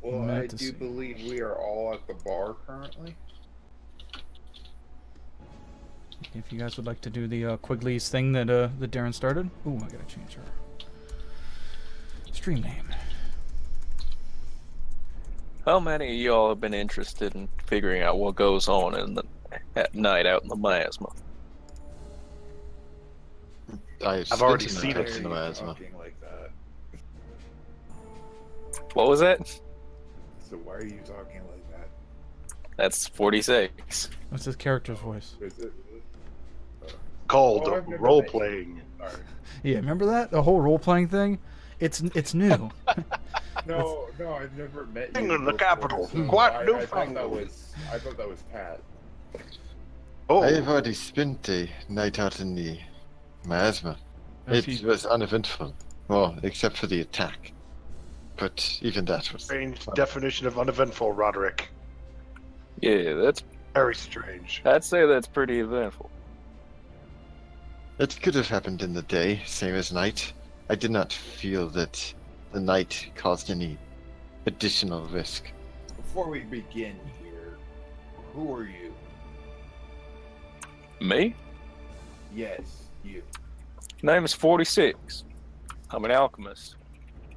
Well, I do believe we are all at the bar currently. If you guys would like to do the Quigley's thing that Darren started. Ooh, I gotta change her stream name. How many of y'all have been interested in figuring out what goes on at night out in the miasma? I've already seen it in the miasma. Like that? What was that? So why are you talking like that? That's 46. What's his character's voice? Is it, Called I've never role met you. playing. Sorry. Yeah, remember that? The whole role-playing thing? It's new. No, I've never met you. Thing in the before, capital. so Quite I newfangled. thought that was Pat. Oh, I have already spent a night out in the miasma. It was uneventful. Well, except for the attack. But even that was strange fun. definition of uneventful, Roderick. Yeah, that's. Very strange. I'd say that's pretty eventful. It could have happened in the day, same as night. I did not feel that the night caused any additional risk. Before we begin here, who are you? Me? Yes, you. Name is 46. I'm an alchemist.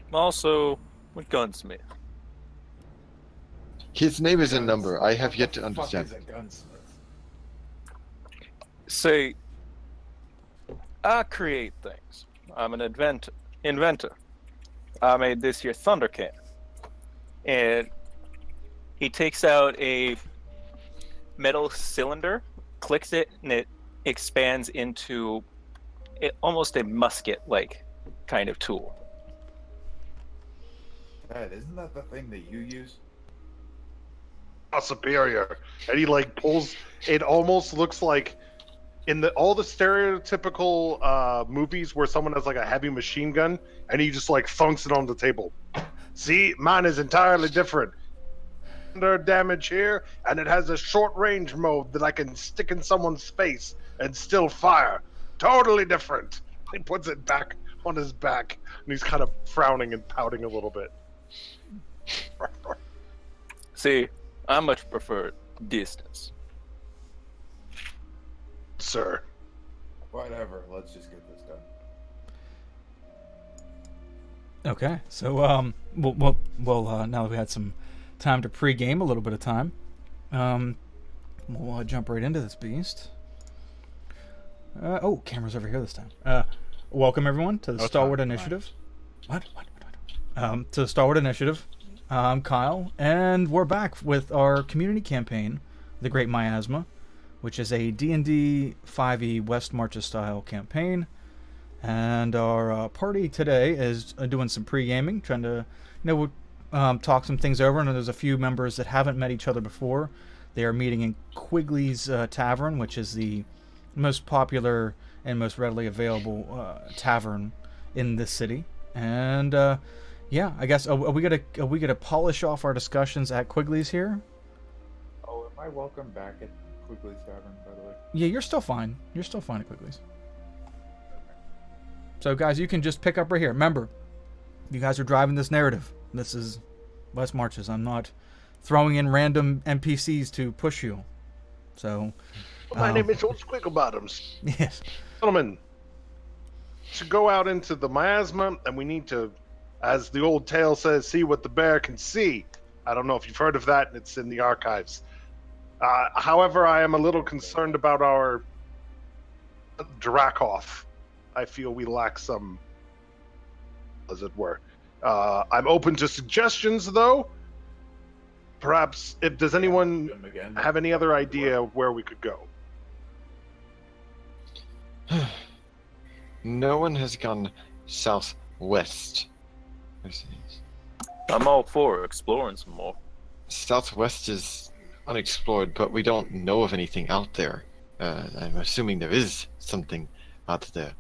I'm also a gunsmith. His name is a number. I have yet to What the fuck understand. is a gunsmith? See, I create things. I'm an inventor. I made this here thunder cannon. And he takes out a metal cylinder, clicks it, and it expands into almost a musket-like kind of tool. Dad, isn't that the thing that you use? Superior. And he like pulls. It almost looks like in all the stereotypical movies where someone has like a heavy machine gun and he just like thunks it on the table. See, mine is entirely different. Under damage here, and it has a short range mode that I can stick in someone's face and still fire. Totally different. He puts it back on his back and he's kind of frowning and pouting a little bit. See, I much prefer distance. Sir. Whatever, let's just get this done. Okay, so well, now that we had some time to pre-game, a little bit of time, we'll jump right into this beast. Oh, camera's over here this time. Welcome everyone to the Stalwart Initiative. What? To the Stalwart Initiative. I'm Kyle, and we're back with our community campaign, the Great Miasma, which is a D&D 5e West Marches style campaign. And our party today is doing some pre-gaming, trying to, talk some things over. And there's a few members that haven't met each other before. They are meeting in Quigley's Tavern, which is the most popular and most readily available tavern in this city. And yeah, I guess are we gonna polish off our discussions at Quigley's here? Oh, am I welcome back at Quigley's Tavern, by the way? Yeah, you're still fine. You're still fine at Quigley's. So, guys, you can just pick up right here. Remember, you guys are driving this narrative. This is West Marches. I'm not throwing in random NPCs to push you. So, My name is Old Squigglebottoms. yes. Gentlemen, to go out into the miasma, and we need to, as the old tale says, see what the bear can see. I don't know if you've heard of that, and it's in the archives. However, I am a little concerned about our Dracoff. I feel we lack some, as it were. I'm open to suggestions, though. Perhaps, does anyone have any other idea where we could go? No one has gone southwest. I'm all for exploring some more. Southwest is unexplored, but we don't know of anything out there. I'm assuming there is something out there.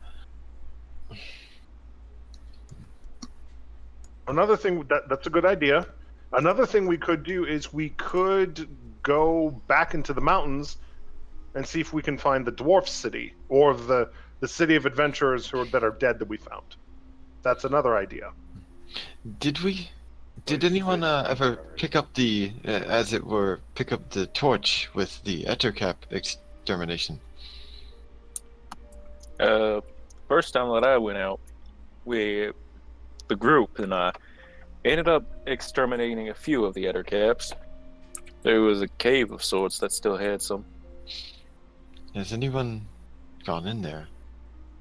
Another thing, that's a good idea. Another thing we could do is we could go back into the mountains and see if we can find the dwarf city or the city of adventurers that are dead that we found. That's another idea. Did we Did anyone ever pick up the, as it were, pick up the torch with the Ettercap extermination? First time that I went out, the group and I ended up exterminating a few of the Ettercaps. There was a cave of sorts that still had some. Has anyone gone in there?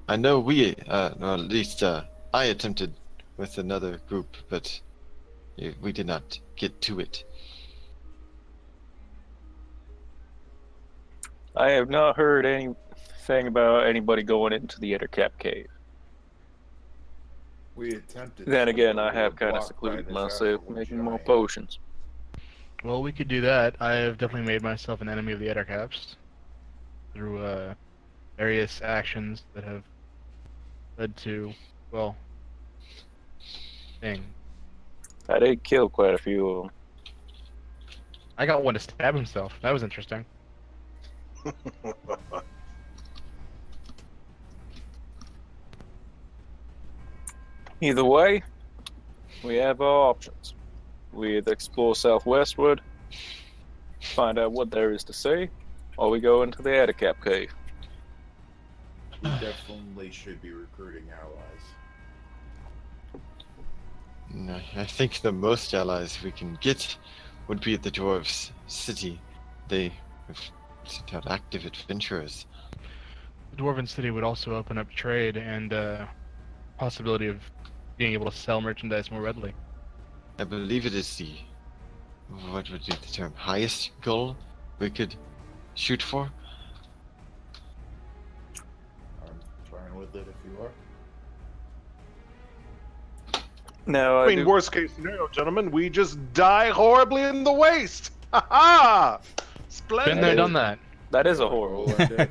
I know we, or at least I attempted with another group, but we did not get to it. I have not heard anything about anybody going into the Ettercap cave. We attempted. Then again, I we were have kind of blocked by secluded this myself, absolute making more giant. potions. Well, we could do that. I have definitely made myself an enemy of the Ettercaps through various actions that have led to, well, thing. I did kill quite a few of them. I got one to stab himself. That was interesting. Either way, we have our options. We either explore southwestward, find out what there is to see, or we go into the Ettercap cave. We definitely should be recruiting allies. No, I think the most allies we can get would be at the dwarves' city. They have sent out active adventurers. The Dwarven City would also open up trade and possibility of being able to sell merchandise more readily. I believe it is the, what would be the term, highest goal we could shoot for? I'm fine with it if you are. No, I mean, worst case scenario, gentlemen, we just die horribly in the waste. Ha ha! Splendid. Been there, done that. that is a horrible one.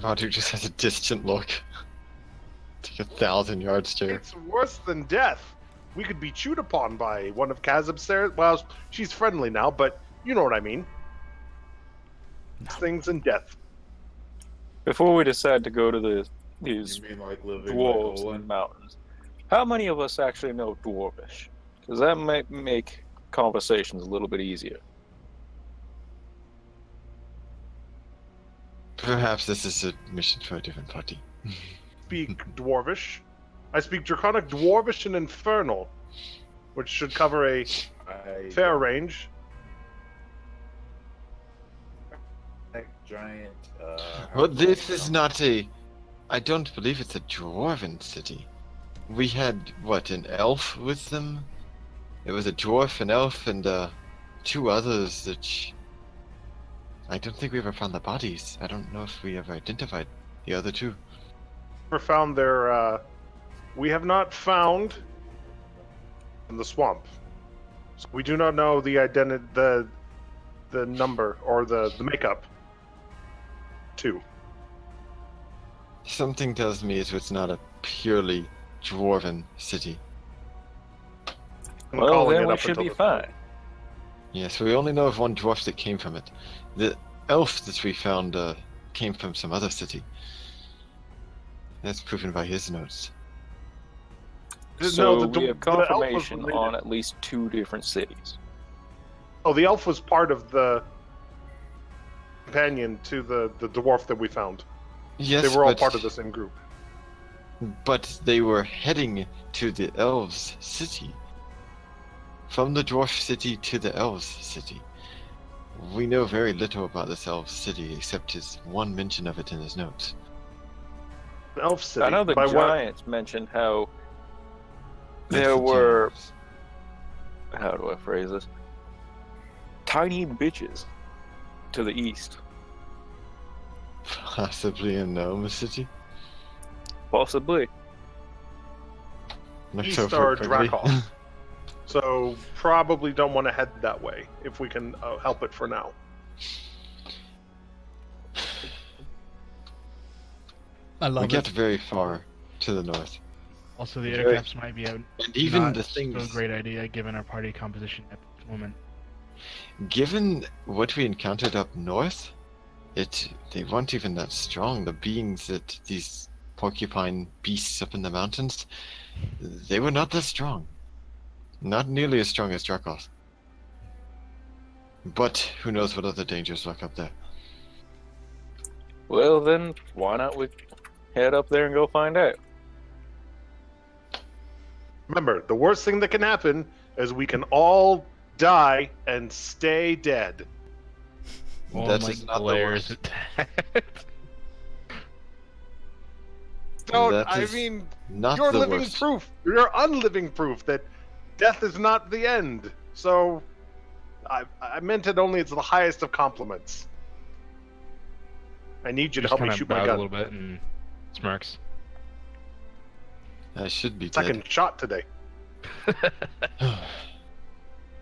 Roger just has a distant look. Take 1,000 yards stare. It's worse than death. We could be chewed upon by one of Kazib's there. Well, she's friendly now, but you know what I mean. Things in death. Before we decide to go to these You mean like living dwarves like in the mountains, how many of us actually know Dwarvish? Because that might make conversations a little bit easier. Perhaps this is a mission for a different party. Speak Dwarvish. I speak Draconic, Dwarvish, and Infernal, which should cover a fair range. Giant. Well, this is not a... I don't believe it's a dwarven city. We had, what, an elf with them? It was a dwarf, an elf, and 2 others that... I don't think we ever found the bodies. I don't know if we ever identified the other 2. Never found their. We have not found in the swamp. So we do not know the identity, the number or the makeup. 2. Something tells me it's not a purely dwarven city. I'm Well, calling then it we up should until be this fine. point. Yes, we only know of one dwarf that came from it. The elf that we found came from some other city. That's proven by his notes. So No, we have the elf was confirmation related. on at least 2 different cities. Oh, the elf was part of the companion to the dwarf that we found. Yes, They were all but, part of the same group. but they were heading to the elves' city. From the dwarf city to the elves' city. We know very little about this elves' city except his one mention of it in his notes. The elf city. I know the By what? Giants mentioned how That's there the were, elves. how do I phrase this? Tiny bitches to the east. Possibly in Gnome City? Possibly. Not East so are quickly. Dracoth. So probably don't want to head that way if we can help it for now. I We love get it. very far to the north. Also, the Very- Ettercaps might be a And even not the things... so great idea given our party composition at this moment. Given what we encountered up north, they weren't even that strong. The beings that these porcupine beasts up in the mountains, they were not that strong. Not nearly as strong as Dracoth. But who knows what other dangers lurk up there. Well, then, why not we head up there and go find out? Remember, the worst thing that can happen is we can all die and stay dead. That is not the glares worst. at Don't, That I is mean, Not you're the living worst. proof. You're unliving proof that death is not the end. So, I meant it only as the highest of compliments. I need you to help me shoot my a gun. little bit and smirks. I should be Second shot today. dead.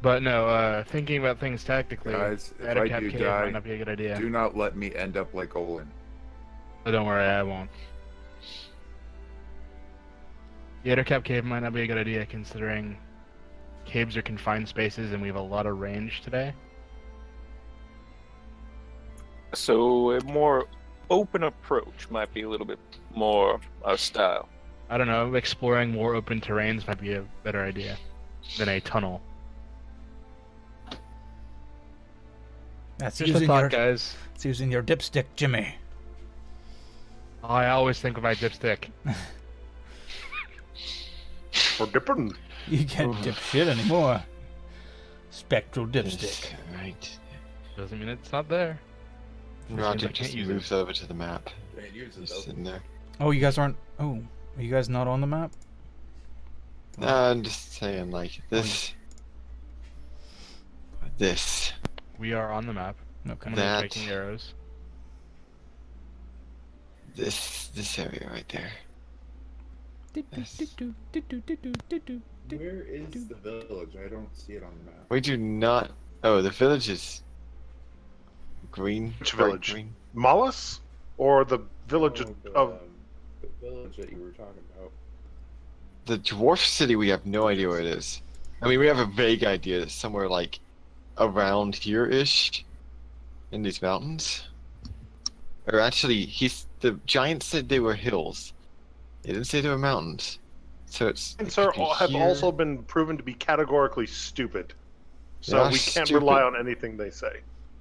But no, thinking about things tactically, Guys, if Attic I Cap do Cave die, might not be a good idea. do not let me end up like Olin. So don't worry, I won't. The Attic Cap Cave might not be a good idea considering caves are confined spaces and we have a lot of range today. So a more open approach might be a little bit more our style. I don't know, exploring more open terrains might be a better idea than a tunnel. That's Just a using thought, your, guys. it's using your dipstick, Jimmy. I always think of my dipstick. For dipping. You can't dip shit anymore. Spectral Yes, dipstick. right. Doesn't mean it's not there. Just means I Roger can't just use it. moves over to the map. Man, yours He's is sitting there. Oh, you guys aren't. Oh, are you guys not on the map? I'm just saying, like, this. This. We are on the map. Okay. I'm That- making arrows. This area right there. Where is the village? I don't see it on the map. We do not. Oh, the village is green. Which bright village? Green. Mollis? Or the village of... The village that you were talking about. The dwarf city, we have no idea where it is. I mean, we have a vague idea. It's somewhere like around here-ish, in these mountains. Or actually, the giant said they were hills. They didn't say they were mountains. So it's. it Sir, could be have here. also been proven to be categorically stupid. They So are we can't stupid. rely on anything they say.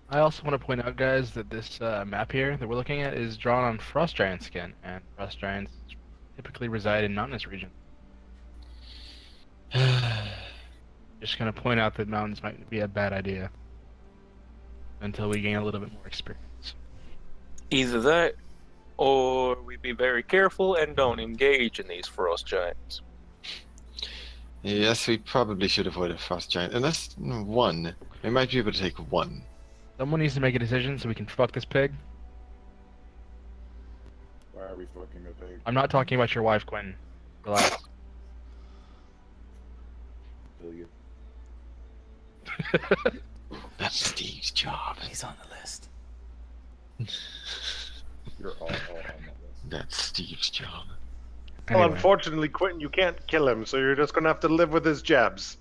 I also want to point out, guys, that this map here that we're looking at is drawn on frost giant skin, and frost giants typically reside in mountainous regions. Just gonna point out that mountains might be a bad idea until we gain a little bit more experience. Either that, or we be very careful and don't engage in these frost giants. Yes, we probably should avoid a frost giant. Unless one. We might be able to take one. Someone needs to make a decision so we can fuck this pig. Why are we fucking a pig? I'm not talking about your wife, Quinn. Relax. Kill you. That's Steve's job. He's on the list. You're all on that list. That's Steve's job. Well, Anyway, unfortunately, Quentin, you can't kill him, so you're just gonna have to live with his jabs.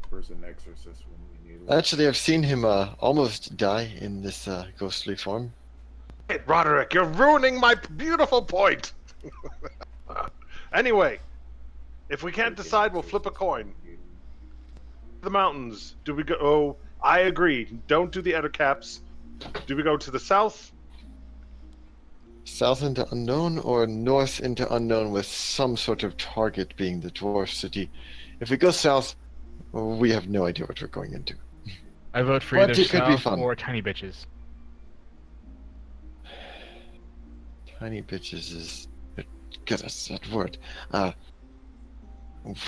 Where's an exorcist when we need one? Actually, I've seen him almost die in this ghostly form. Hey, Roderick, you're ruining my beautiful point! Anyway, if we can't decide, we'll flip a coin. The mountains. Do we go... Oh, I agree. Don't do the outer caps. Do we go to the south? South into unknown or north into unknown with some sort of target being the dwarf city. If we go south, we have no idea what we're going into. I vote for But either it could be south fun. or tiny bitches. Tiny bitches is... Get us that word.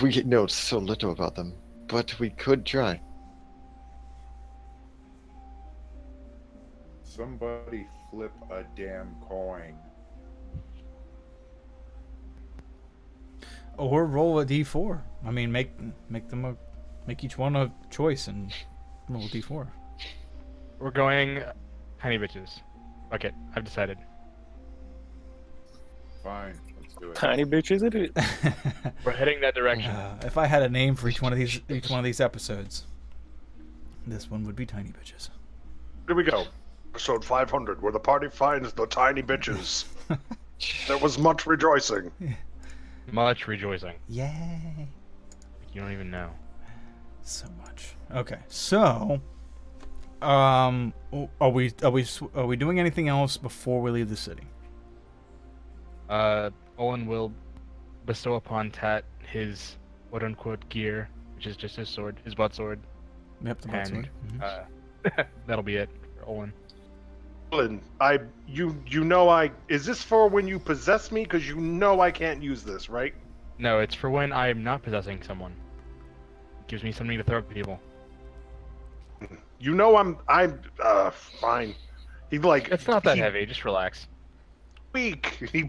We know so little about them, but we could try. Somebody flip a damn coin. Or roll a d4. I mean, make each one a choice and roll a d4. We're going tiny bitches. Fuck it, I've decided. Fine, let's do it. Tiny bitches it is. We're heading that direction. If I had a name for each one of these episodes, this one would be Tiny Bitches. Here we go. Episode 500, where the party finds the tiny bitches. There was much rejoicing. Much rejoicing. Yay! You don't even know. So much. Okay, so, are we doing anything else before we leave the city? Olin will bestow upon Tat his quote-unquote gear, which is just his sword, his butt sword, Yep, the butt sword. Mhm. that'll be it for Olin. Is this for when you possess me? Because you know I can't use this, right? No, it's for when I'm not possessing someone. It gives me something to throw at people. You know I'm fine. He's like, It's not that heavy. Just relax. weak. He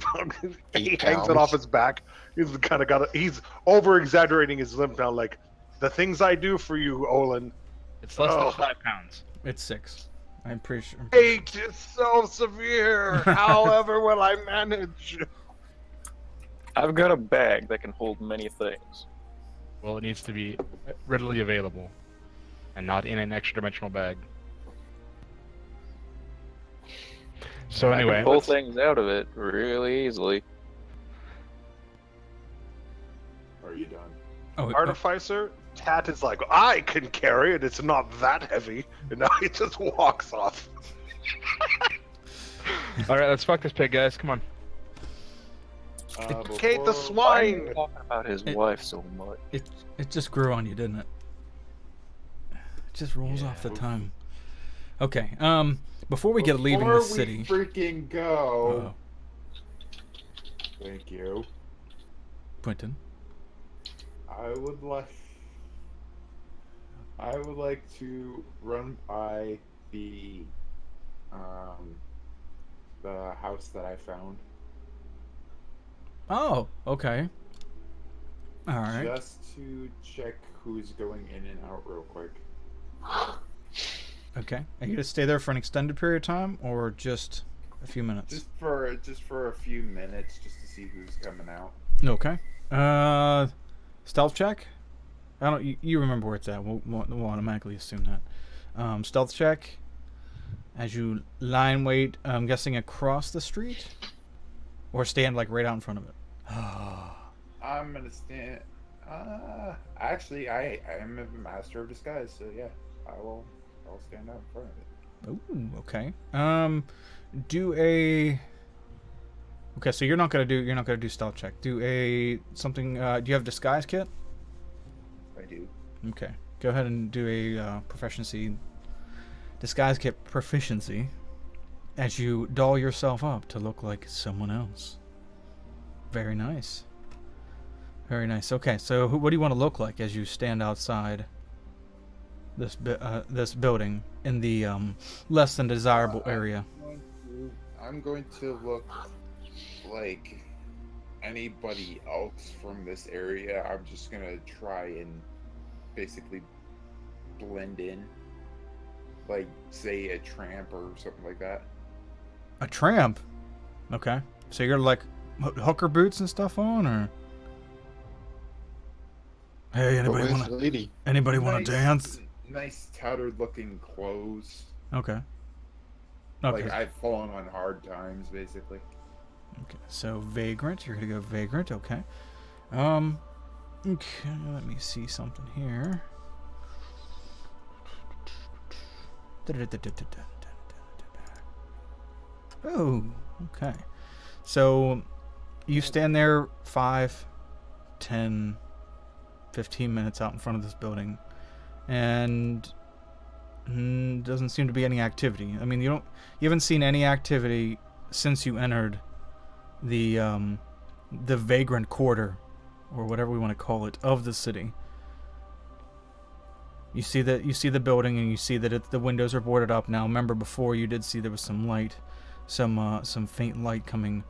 8 hangs it off his back. He's kind of he's over exaggerating his limp now. Like the things I do for you, Olin. It's less Oh. than 5 pounds. It's 6. I'm pretty sure. 8 is so severe. However, will I manage? I've got a bag that can hold many things. Well, it needs to be readily available, and not in an extra-dimensional bag. So I anyway, can pull things out of it really easily. Are you done? Oh, Artificer, Tat is like, I can carry it. It's not that heavy. And now he just walks off. all right, let's fuck this pig, guys. Come on. Kate the Before- swine. Talking about his It- wife so much. it just grew on you, didn't it? It just rolls off the Yeah. tongue. Okay. Before we get leaving the city. Before we freaking go. Uh-oh. Thank you. Quentin. I would like to run by the house that I found. Oh, okay. All right. Just to check who's going in and out real quick. Okay. Are you gonna stay there for an extended period of time, or just a few minutes? Just for a few minutes, just to see who's coming out. Okay. Stealth check. I don't. You remember where it's at? We'll automatically assume that. Stealth check. As you line wait, I'm guessing across the street, or stand like right out in front of it. I'm gonna stand. Actually, I am a master of disguise, so yeah, I'll stand out in front of it. Ooh, okay. Do a. Okay, so you're not gonna do stealth check. Do a something. Do you have disguise kit? I do. Okay, go ahead and do a proficiency. Disguise kit proficiency, as you doll yourself up to look like someone else. Very nice. Very nice. Okay, so what do you want to look like as you stand outside this building in the less than desirable area? I'm going to look like anybody else from this area. I'm just gonna try and basically blend in, like say a tramp or something like that. A tramp. Okay, so you're like hooker boots and stuff on, or hey, But where's the anybody lady? want to dance? Nice tattered looking clothes. Okay. Okay. Like I've fallen on hard times, basically. Okay, so vagrant. You're gonna go vagrant. Okay. Okay. Let me see something here. Oh. Okay. So you stand there 5, 10, 15 minutes out in front of this building, and doesn't seem to be any activity. I mean, you haven't seen any activity since you entered the vagrant quarter, or whatever we want to call it, of the city. You see the building, and you see that the windows are boarded up now. Remember, before you did see there was some light, some faint light coming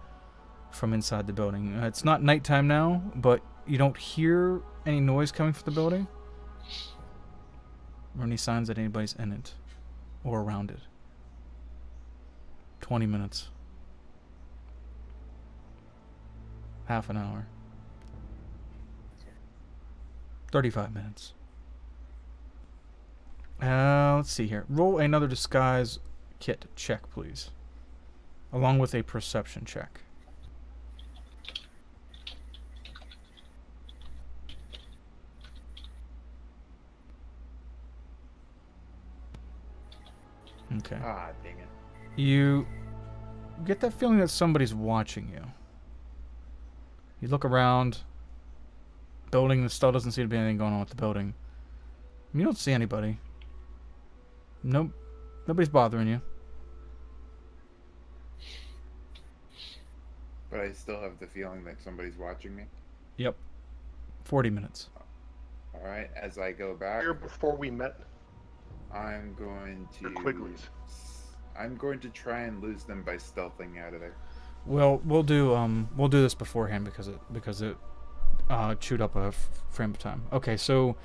from inside the building. It's not nighttime now, but you don't hear any noise coming from the building, or any signs that anybody's in it or around it. 20 minutes. Half an hour. 35 minutes. Let's see here. Roll another disguise kit check, please. Along with a perception check. Okay. Ah, dang it. You get that feeling that somebody's watching you. You look around. Building, there still doesn't seem to be anything going on with the building. You don't see anybody. Nope. Nobody's bothering you. But I still have the feeling that somebody's watching me. Yep. 40 minutes. All right, as I go back, Here before we met, I'm going your to Quigleys. I'm going to try and lose them by stealthing out of there. Well, we'll do this beforehand because it chewed up a frame of time. Okay, so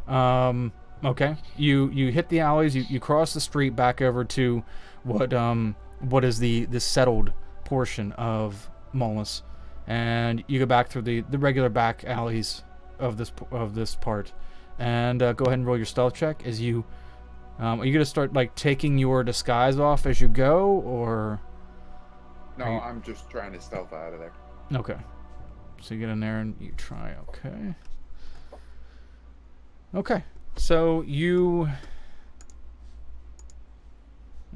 okay. You hit the alleys, you cross the street back over to what is the settled portion of Mollis, and you go back through the regular back alleys of this part, and go ahead and roll your stealth check. As you are you gonna start like taking your disguise off as you go, or No, I'm just trying to stealth out of there. okay? So you get in there and you try. Okay. Okay. So you.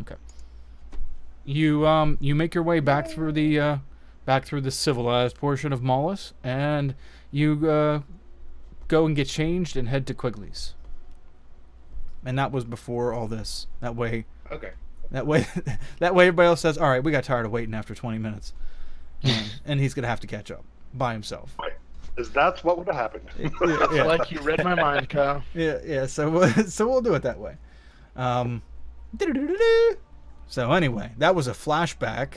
Okay. You make your way back through the civilized portion of Mollis, and you go and get changed and head to Quigley's. And that was before all this. That way. Okay. That way everybody else says, "All right, we got tired of waiting after 20 minutes," and he's gonna have to catch up by himself. Right. Because that's what would have happened. Yeah. Like you read my mind, Kyle. Yeah. So we'll do it that way. So anyway, that was a flashback,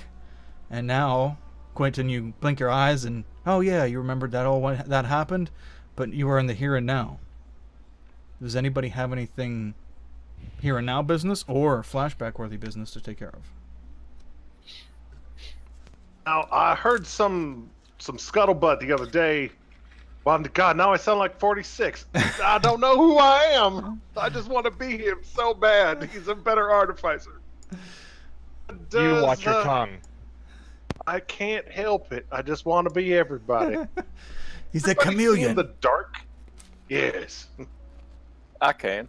and now, Quentin, you blink your eyes and oh yeah, you remembered that all when that happened, but you are in the here and now. Does anybody have anything here and now business or flashback worthy business to take care of? Now, I heard some scuttlebutt the other day. Well, God, now I sound like 46. I don't know who I am. I just want to be him so bad. He's a better artificer. You watch your tongue. I can't help it. I just want to be everybody. He's a Everybody see chameleon. in the dark? Yes. I can.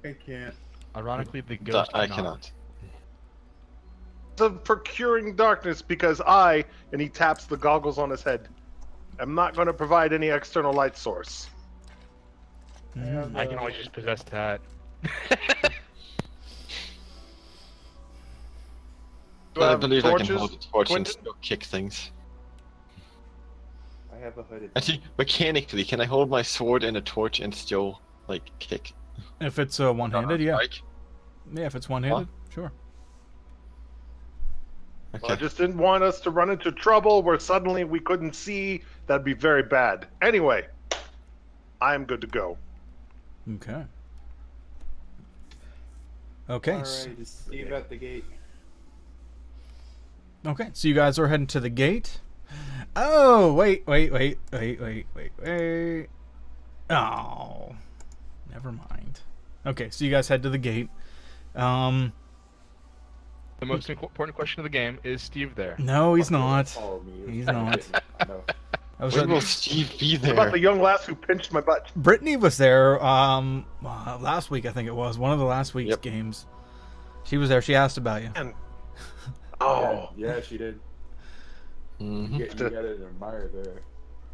I can't. Ironically, the ghost I cannot. Of procuring darkness because I, and he taps the goggles on his head, am not going to provide any external light source. I can always just possess that. Do I I have believe I can torches, hold a torch and Quentin? still kick things. I have a hooded. Actually, mechanically, can I hold my sword and a torch and still, like, kick? If it's one-handed, yeah. Strike? Yeah, if it's one-handed, sure. Okay. Well, I just didn't want us to run into trouble where suddenly we couldn't see. That'd be very bad. Anyway, I am good to go. Okay. Okay. All right, is Steve at the gate? Okay, so you guys are heading to the gate. Oh, wait. Oh, never mind. Okay, so you guys head to the gate. The most important question of the game, is Steve there? No, he's not. Follow me. He's not. No. I was When will Steve be What about the there? young lass who pinched my butt? Brittany was there last week, I think it was. One of the last week's Yep. games. She was there. She asked about you. And oh, Yeah, she did. Mhm. You gotta admire there.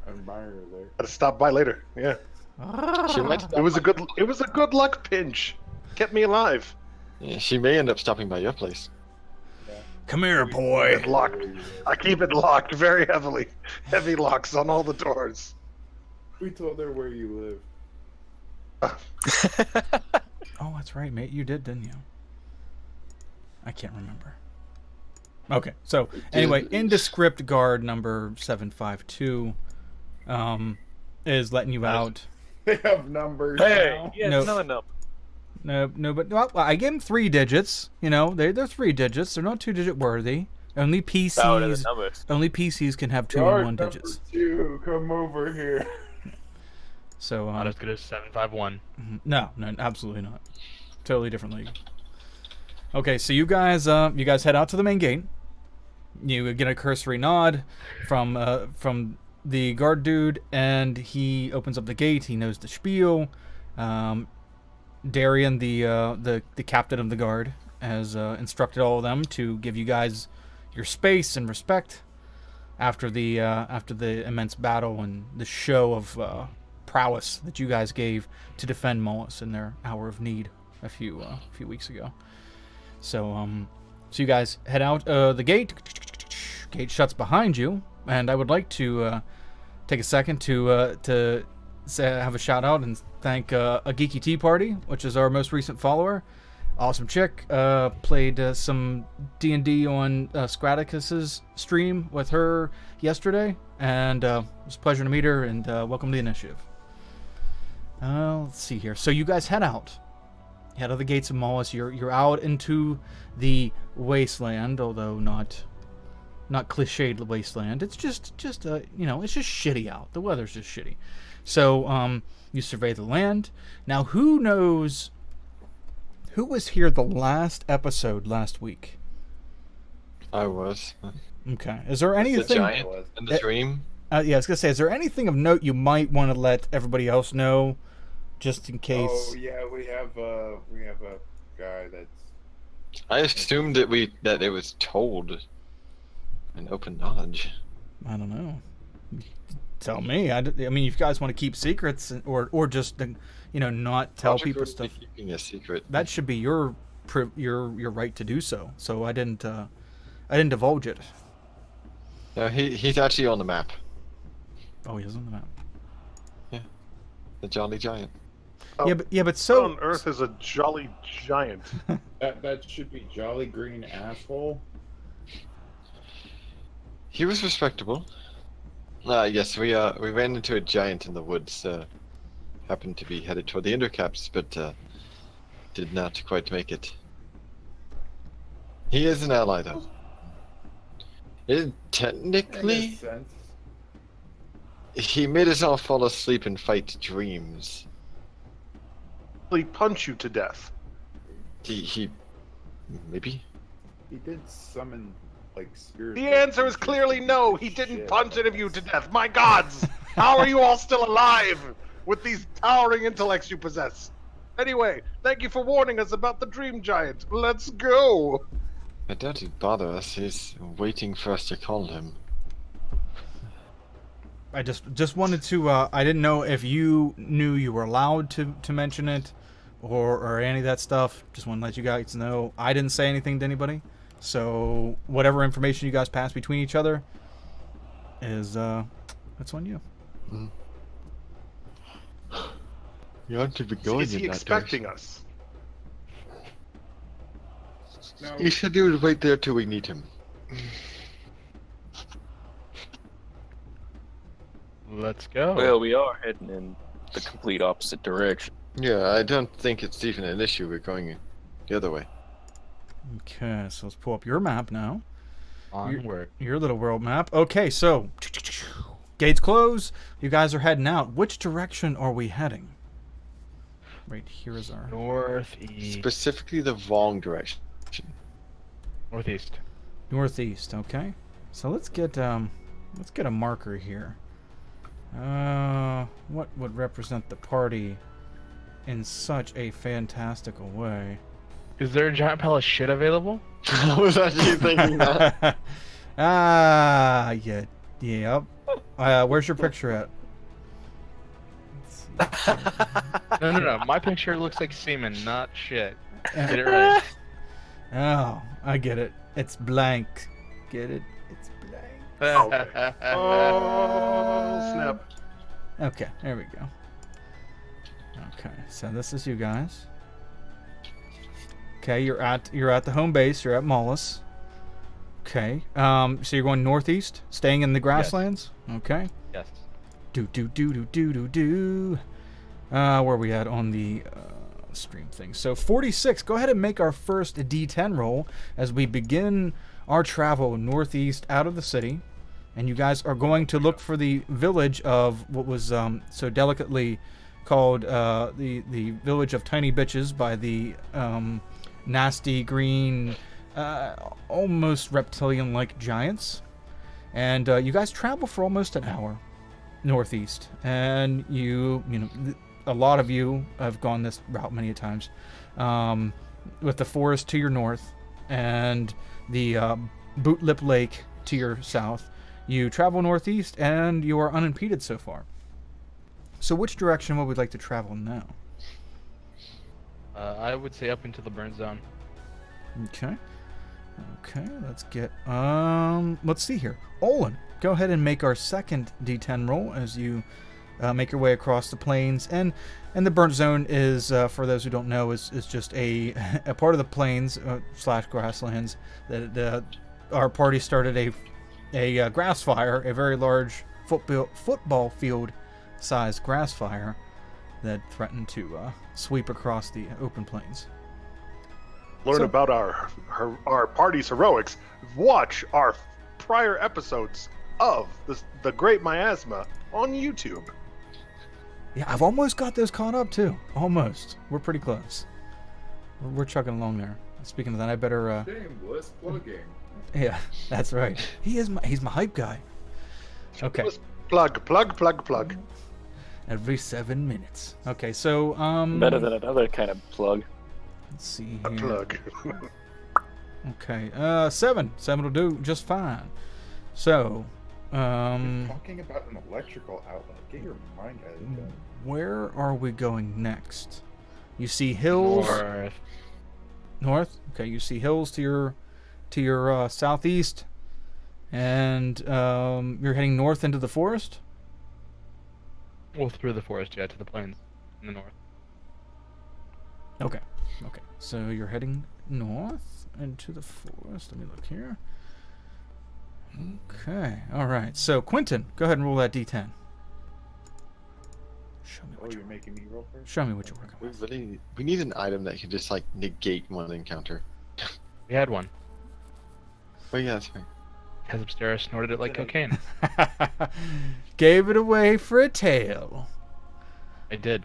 Admire her there. gotta stop by later. Yeah, She might. it was a good luck pinch. Kept me alive. Yeah, she may end up stopping by your place. Come here, boy. It's locked. I keep it locked very heavily. Heavy locks on all the doors. We told her where you live. Oh, that's right, mate. You did, didn't you? I can't remember. Okay, so anyway, indescript guard number 752 is letting you out. They have numbers. Hey, now. yeah, No. another number. No, but well, I gave him 3 digits. You know, they're 3 digits. They're not 2-digit worthy. Only Out of the PCs. numbers. Only PCs can have 2 Guard and 1 number digits. 2, come over here. So Not as good as 751. no, absolutely not. Totally different league. Okay, so you guys head out to the main gate. You get a cursory nod from the guard dude, and he opens up the gate. He knows the spiel. Darian, the captain of the guard, has instructed all of them to give you guys your space and respect after the immense battle and the show of prowess that you guys gave to defend Mollis in their hour of need a few weeks ago. So so you guys head out the gate. Gate shuts behind you, and I would like to take a second to have a shout out and thank a Geeky Tea Party, which is our most recent follower. Awesome chick. Played some D&D on Scraticus's stream with her yesterday, and it was a pleasure to meet her, and welcome to the initiative. Let's see here. So you guys head out. Head out the gates of Mollis. You're out into the wasteland, although not cliched wasteland. It's just it's just shitty out. The weather's just shitty. So you survey the land. Now, who knows who was here the last episode last week? I was. Okay. Is there anything? The giant in the dream. Yeah, I was gonna say, is there anything of note you might want to let everybody else know, just in case? Oh yeah, we have a guy that's. I assumed that it was told. An open knowledge. I don't know. Tell me. I mean, if you guys want to keep secrets or just not tell people stuff. Keeping a secret. That should be your right to do so. So I didn't divulge it. No, he's actually on the map. Oh, he is on the map. Yeah, the Jolly Giant. Oh, but so on Earth is a jolly giant. That should be Jolly Green Asshole. He was respectable. Yes, we ran into a giant in the woods. Happened to be headed toward the Undercaps, but did not quite make it. He is an ally, though. Technically, Sense. he made us all fall asleep and fight dreams. He punch you to death. He maybe. He did summon spirits. The answer is clearly no. He didn't punch any of you to death. My gods! How are you all still alive with these towering intellects you possess? Anyway, thank you for warning us about the dream giant. Let's go. I doubt he'd bother us. He's waiting for us to call him. I just wanted to. I didn't know if you knew you were allowed to mention it, or any of that stuff. Just want to let you guys know. I didn't say anything to anybody. So whatever information you guys pass between each other is that's on you. Mm. You ought to be going. Is he expecting us? No, He said he would wait there till we need him. Let's go. Well, we are heading in the complete opposite direction. Yeah, I don't think it's even an issue. We're going the other way. Okay, so let's pull up your map now. Onward. Your little world map. Okay, so gates close. You guys are heading out. Which direction are we heading? Right here is our Northeast. Specifically the wrong direction. Northeast. northeast. Okay, so let's get a marker here. What would represent the party in such a fantastical way? Is there a giant pile of shit available? I was actually thinking that. Yeah, yep. Where's your picture at? Let's see. No. My picture looks like semen, not shit. Get it right. Oh, I get it. It's blank. Get it? It's blank. Okay. Oh, snap. Okay, there we go. Okay, so this is you guys. Okay, you're at the home base. You're at Mollis. Okay. So you're going northeast, staying in the grasslands. Okay. Yes. Do. Where are we at on the stream thing? So 46. Go ahead and make our first D10 roll as we begin our travel northeast out of the city, and you guys are going to look for the village of what was so delicately called the village of Tiny Bitches by the nasty green, almost reptilian-like giants. And you guys travel for almost an hour northeast, and you a lot of you have gone this route many times, with the forest to your north and the Bootlip Lake to your south. You travel northeast, and you are unimpeded so far. So which direction would we like to travel now? I would say up into the burn zone. Okay. Okay, let's get, let's see here. Olin, go ahead and make our second D10 roll as you make your way across the plains. And the burnt zone is, for those who don't know, is just a part of the plains slash grasslands that our party started a grass fire, a very large football field sized grass fire that threatened to sweep across the open plains. Learn about our party's heroics. Watch our prior episodes of the Great Miasma on YouTube. Yeah, I've almost got those caught up too. Almost. We're pretty close. We're chugging along there. Speaking of that, I better. Shameless plugging. Yeah, that's right. He's my hype guy. Okay. Plug. Every 7 minutes. Okay, so Better than another kind of plug. let's see A here. plug. Okay, 7. 7 will do just fine. So, Talking about an electrical outlet. Get your mind out of that. where are we going next? You see hills north. Okay, you see hills to your southeast, and you're heading north into the forest. Well, through the forest, yeah, to the plains in the north. Okay. Okay. So you're heading north into the forest. Let me look here. Okay. All right. So Quentin, go ahead and roll that D10. Show me Oh, what you're making me roll first? Show me what you're working with. We need an item that can just like negate one encounter. We had one. Oh yeah, that's right. Hezabstera snorted it like cocaine. Gave it away for a tail. I did.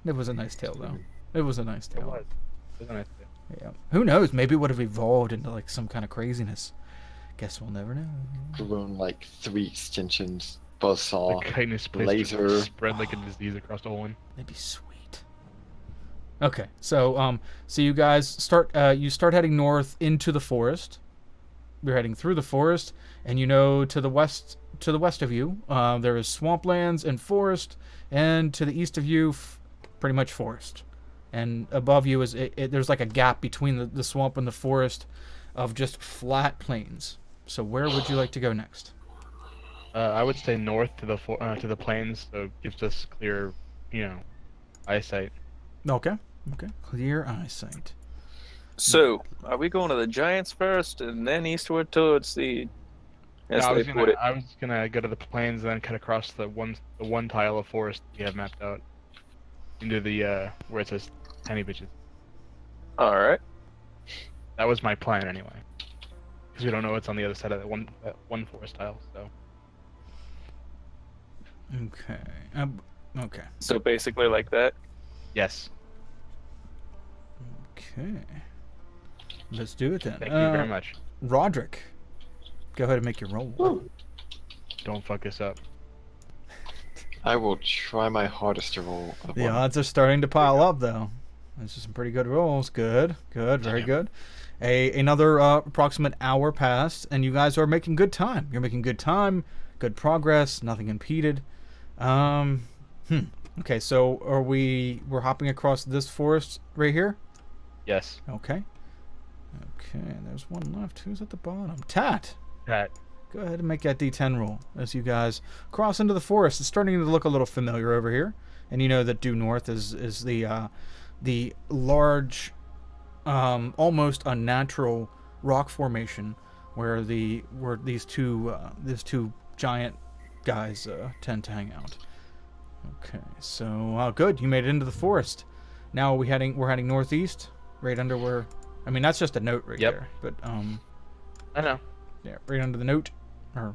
It was a nice tail, though. It was a nice It tail. was. It was a nice day. Yeah. Who knows? Maybe it would have evolved into like some kind of craziness. Guess we'll never know. Grown like 3 extensions, buzzsaw, The chitinous place laser. just spread like a disease across the whole one. That'd be sweet. Okay, so so you guys start heading north into the forest. You're heading through the forest, and you know to the west of you, there is swamplands and forest, and to the east of you, pretty much forest. And above you is there's like a gap between the swamp and the forest of just flat plains. So where would you like to go next? I would stay north to the plains, so it gives us clear, eyesight. Okay. Okay. Clear eyesight. So, are we going to the Giants first and then eastward towards the... as I they was put it? gonna go to the plains and then cut across the one tile of forest you have mapped out into the where it says tiny bitches. Alright. That was my plan anyway, because we don't know what's on the other side of that one forest tile. So Okay. Okay. So basically like that. yes, Okay. Let's do it then. thank you very much. Roderick, go ahead and make your roll. Don't fuck us up. I will try my hardest to roll. The odds are starting to pile up, though. Those are some pretty good rolls. Good, very good. Another approximate hour passed, and you guys are making good time. You're making good time, good progress, nothing impeded. Okay, so we're hopping across this forest right here? Yes, Okay. Okay, there's one left. Who's at the bottom? Tat! Pat. Go ahead and make that D10 roll as you guys cross into the forest. It's starting to look a little familiar over here, and you know that due north is the large, almost unnatural rock formation where these two giant guys tend to hang out. Okay, so good. You made it into the forest. Now we're heading northeast, right under where. I mean, that's just a note right Yep. there, but I know. yeah, right under the note. Yeah.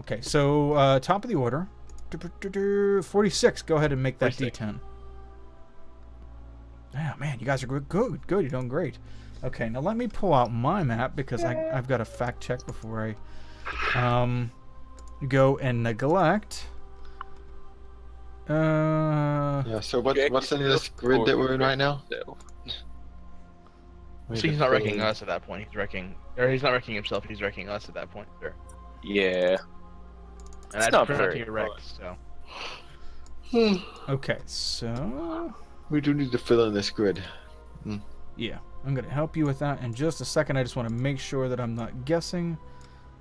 Okay, so top of the order. 46. Go ahead and make that 46. D10. Yeah, man, you guys are good. You're doing great. Okay, now let me pull out my map because I've got to fact check before I go and neglect Yeah. So what's in this grid that we're in right now? We So need he's to not fill wrecking in- us at that point. He's not wrecking himself. He's wrecking us at that point, sir. Yeah. And It's I'd not prefer not to very get wrecked. So Okay, so We do need to fill in this grid. yeah, I'm gonna help you with that in just a second. I just want to make sure that I'm not guessing,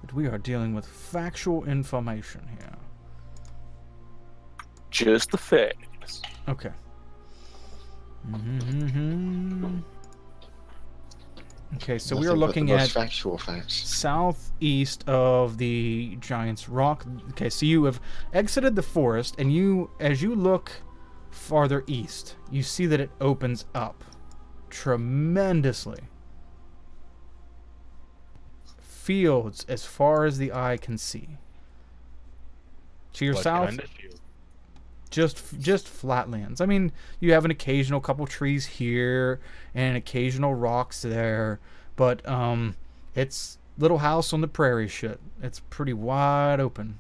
that we are dealing with factual information here. Just the facts. Okay. Mm-hmm. Okay, so we are Nothing but looking the most at factual facts. southeast of the Giant's Rock. Okay, so you have exited the forest, and as you look farther east, you see that it opens up tremendously. Fields as far as the eye can see. To your what south, kind of field? just flatlands. I mean, you have an occasional couple trees here and occasional rocks there, but it's little house on the prairie shit. It's pretty wide open.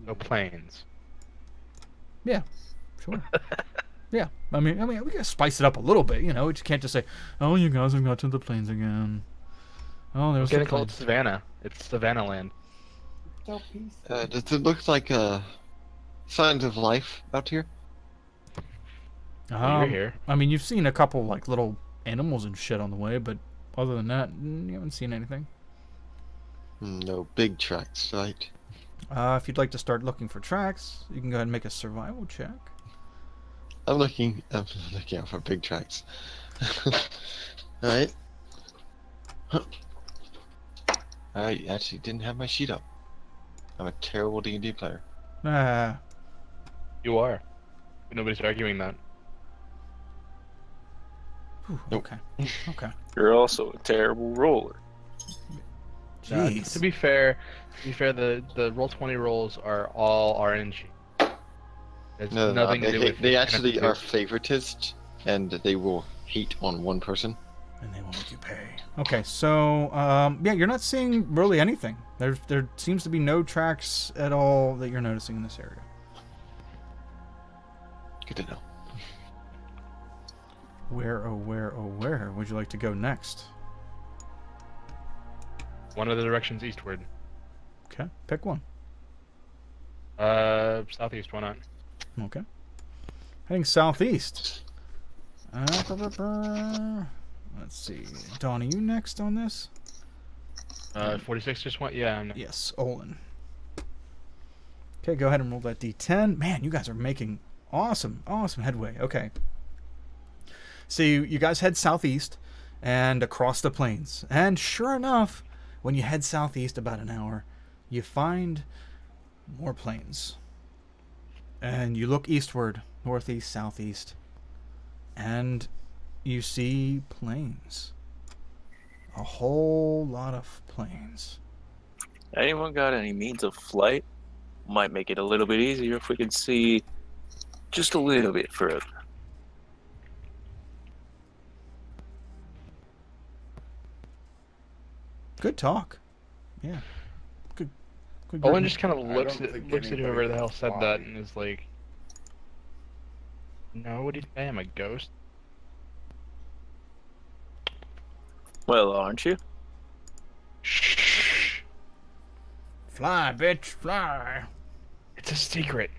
No plains. Yeah, sure. Yeah, I mean, we gotta spice it up a little bit, you know. You just can't just say, "Oh, you guys have got to the plains again." Oh, there's We're the gonna call it plains. Savannah. It's Savannah land. Does it look like signs of life out here? You're here. I mean, you've seen a couple like little animals and shit on the way, but other than that, you haven't seen anything. No big tracks, right? If you'd like to start looking for tracks, you can go ahead and make a survival check. I'm looking out for big tracks. Alright. I actually didn't have my sheet up. I'm a terrible D&D player. Ah, You are. Nobody's arguing that. whew, Nope. okay, okay. You're also a terrible roller. Jeez. To be fair, the Roll20 rolls are all RNG. There's No, nothing to do with they actually anything. are favoritist, and they will hate on one person. And they won't make you pay. Okay, so yeah, you're not seeing really anything. There seems to be no tracks at all that you're noticing in this area. Good to know. Where would you like to go next? One of the directions eastward. Okay, pick one. Southeast. Why not? Okay. Heading southeast. Let's see. Dawn, are you next on this? 46 just went. Yeah. Yes, Olin. Okay, go ahead and roll that d10. Man, you guys are making awesome headway. Okay. So you guys head southeast and across the plains. And sure enough, when you head southeast about an hour, you find more plains. And you look eastward, northeast, southeast, and you see plains. A whole lot of plains. Anyone got any means of flight? Might make it a little bit easier if we could see just a little bit further. Good talk. Yeah. Good. Owen group. just kind of I looks don't at think looks at anybody whoever the can hell said fly. that and is like, "No, what do you say? I'm a ghost." Well, aren't you? Shh. Fly, bitch, fly. It's a secret.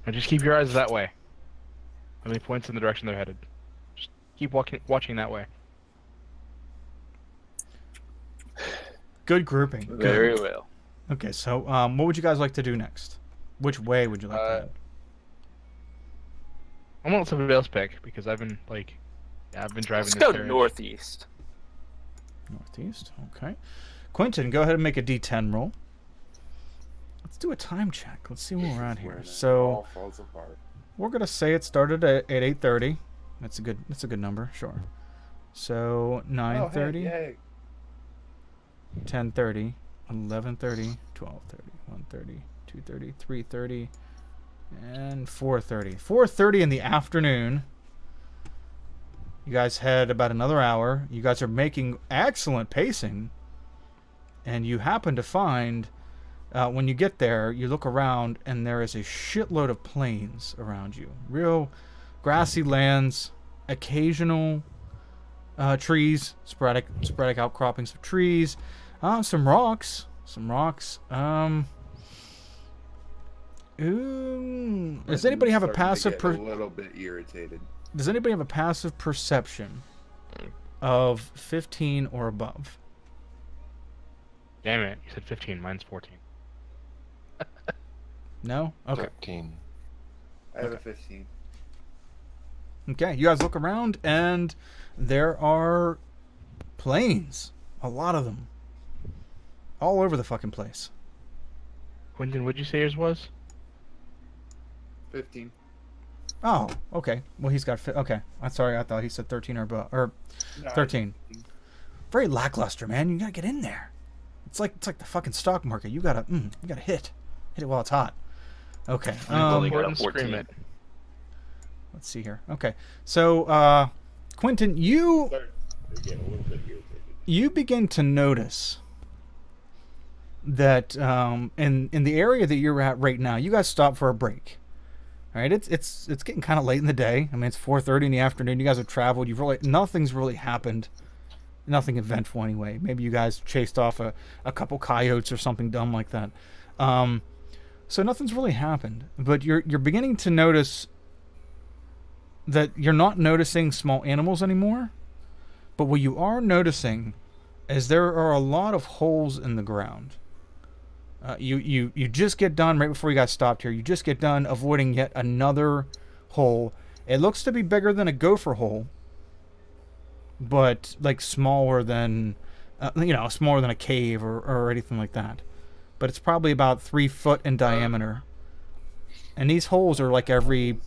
Now just keep your eyes that way. And he points in the direction they're headed. Just keep watching that way. Good grouping. Good. Very well. Okay, so what would you guys like to do next? Which way would you like to head? I'm gonna let somebody else pick because I've been driving Let's this go carriage. northeast. Northeast. Okay. Quentin, go ahead and make a D10 roll. Let's do a time check. Let's see where we're at This is when here. it So all falls apart. we're gonna say it started at 8:30. That's a good number. Sure. So 9:30. Yay. 10:30, 11:30, 12:30, 1:30, 2:30, 3:30, and 4:30. 4:30 in the afternoon. You guys had about another hour. You guys are making excellent pacing, and you happen to find When you get there, you look around, and there is a shitload of plains around you. Real grassy lands, occasional trees, sporadic outcroppings of trees, some rocks. Does anybody have a passive? A little bit irritated. Does anybody have a passive perception of 15 or above? Damn it! You said 15. Mine's 14. No? Okay. 13. I have a 15. Okay, you guys look around, and there are planes. A lot of them. All over the fucking place. Quentin, what'd you say yours was? 15. Oh, okay. Well, he's got... Okay. I'm sorry, I thought he said 13 or above. Or No, 13. Very lackluster, man. You gotta get in there. It's like the fucking stock market. You gotta hit it while it's hot. Okay. only got a Quentin, scream 14. it. Let's see here. Okay. So, Quentin, you Again, a little bit irritated. you begin to notice that in the area that you're at right now, you guys stop for a break. All right, it's getting kind of late in the day. I mean, it's 4:30 in the afternoon. You guys have traveled. Nothing's really happened. Nothing eventful anyway. Maybe you guys chased off a couple coyotes or something dumb like that. So nothing's really happened. But you're beginning to notice that you're not noticing small animals anymore. But what you are noticing is there are a lot of holes in the ground. You just get done right before you guys stopped here. You just get done avoiding yet another hole. It looks to be bigger than a gopher hole, but like smaller than smaller than a cave or anything like that. But it's probably about 3 foot in diameter, and these holes are like every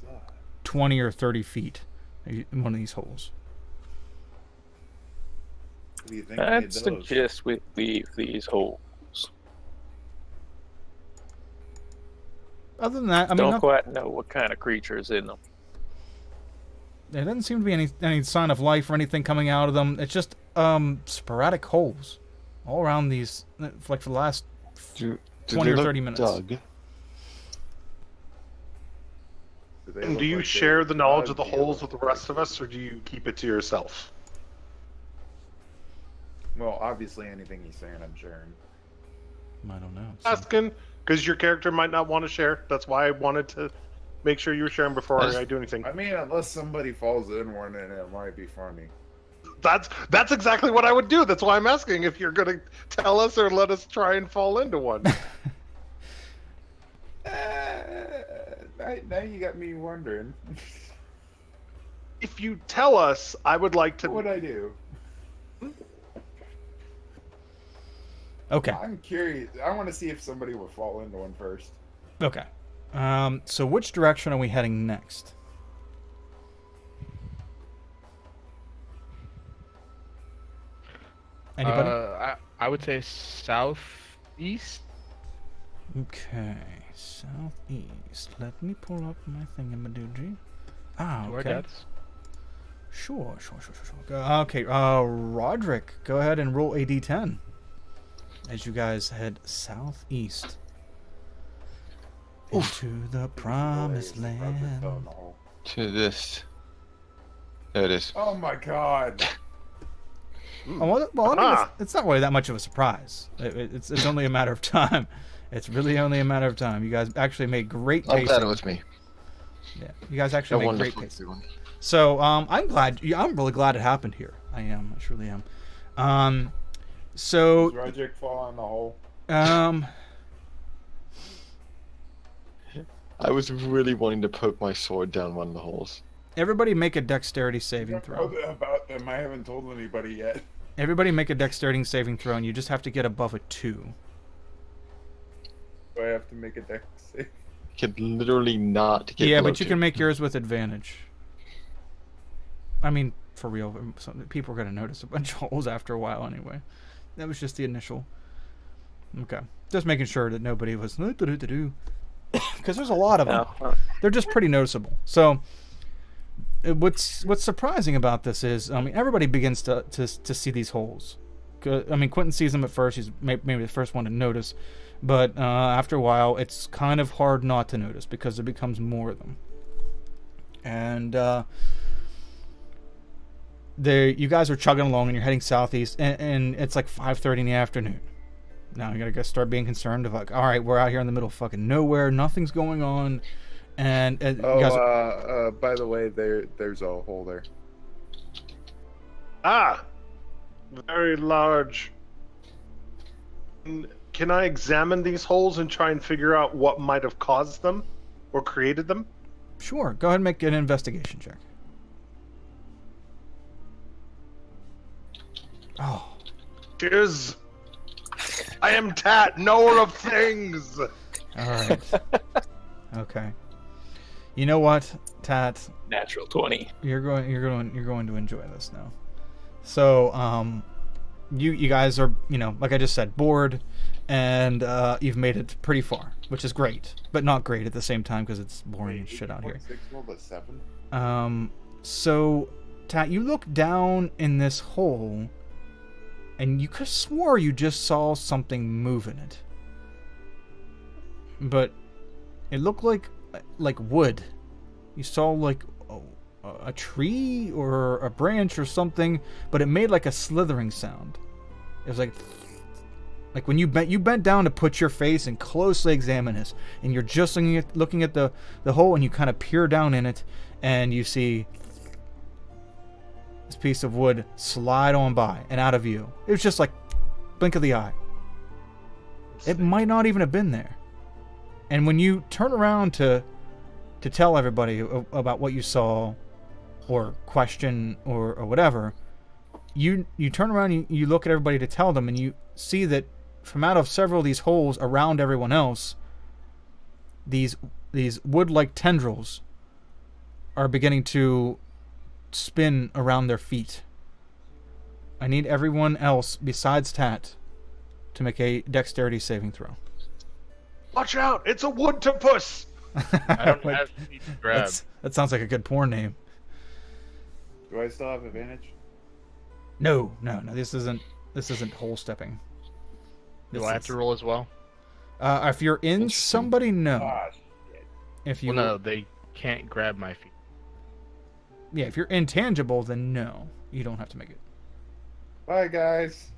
20 or 30 feet in one of these holes. What do you think? I'd suggest we leave these holes. Other than that, I mean, Don't quite know what kind of creature is in them. there doesn't seem to be any sign of life or anything coming out of them. It's just sporadic holes all around these, like for the last Do 20 they or look 30 minutes. dug? And do you share the knowledge of the holes with the rest of us, or do you keep it to yourself? Well, obviously, anything he's saying, I'm sharing. I don't know. Asking, because your character might not want to share. That's why I wanted to make sure you were sharing before I do anything. I mean, unless somebody falls in one, and it might be funny. That's exactly what I would do. That's why I'm asking if you're going to tell us or let us try and fall into one. Now you got me wondering. If you tell us, I would like to. What would I do? Okay. I'm curious. I want to see if somebody would fall into one first. Okay. So which direction are we heading next? Anybody? I would say southeast. Okay. Southeast. Let me pull up my thingamadoogie. Where Okay. that's- Sure. Okay. Roderick, go ahead and roll a d10 as you guys head southeast into the promised land. To this. There it is. Oh my god. Well, I mean, it's not really that much of a surprise. It's only a matter of time. It's really only a matter of time. You guys actually made great I'm pacing. glad it was me. Yeah, you guys A actually made great wonderful pacing. one. So I'm glad. I'm really glad it happened here. I am. I truly am. So Does Roderick fall in the hole? I was really wanting to poke my sword down one of the holes. Everybody make a dexterity saving throw. About them, I haven't told anybody yet. Everybody make a dexterity saving throw, and you just have to get above a 2. Do I have to make a dex save? Could literally not get Yeah, below but you 2. can make yours with advantage. I mean, for real, people are going to notice a bunch of holes after a while anyway. That was just the initial. Okay. Just making sure that nobody was... Because there's a lot of them. No. They're just pretty noticeable. So, what's surprising about this is, I mean, everybody begins to see these holes. I mean, Quentin sees them at first. He's maybe the first one to notice. But after a while, it's kind of hard not to notice because there becomes more of them. And you guys are chugging along and you're heading southeast, and it's like 5:30 in the afternoon. Now you gotta start being concerned of like, all right, we're out here in the middle of fucking nowhere, nothing's going on, and you guys by the way, there's a hole there. Ah, very large. Can I examine these holes and try and figure out what might have caused them or created them? Sure, go ahead and make an investigation check. Oh. Cheers. I am Tat, knower of things. All right. Okay. You know what, Tat? Natural 20. You're going to enjoy this now. So, you guys are, like I just said, bored, and you've made it pretty far, which is great, but not great at the same time because it's boring as shit out here. 6 rolled a 7. So, Tat, you look down in this hole, and you could have swore you just saw something move in it, but it looked like wood. You saw like a tree or a branch or something, but it made like a slithering sound. It was like when you bent down to put your face and closely examine this, and you're just looking at the hole, and you kind of peer down in it, and you see this piece of wood slide on by and out of view. It was just like blink of the eye. It might not even have been there. And when you turn around to tell everybody about what you saw, or question or whatever, you turn around and you look at everybody to tell them, and you see that from out of several of these holes around everyone else, these wood-like tendrils are beginning to spin around their feet. I need everyone else besides Tat to make a dexterity saving throw. Watch out! It's a wood-topus! I don't have feet to grab. That sounds like a good porn name. Do I still have advantage? No. This isn't hole stepping. Do I have to roll as well? If you're in somebody, no. Ah, shit. If you Well, no, they can't grab my feet. Yeah, if you're intangible, then no, you don't have to make it. Bye, guys.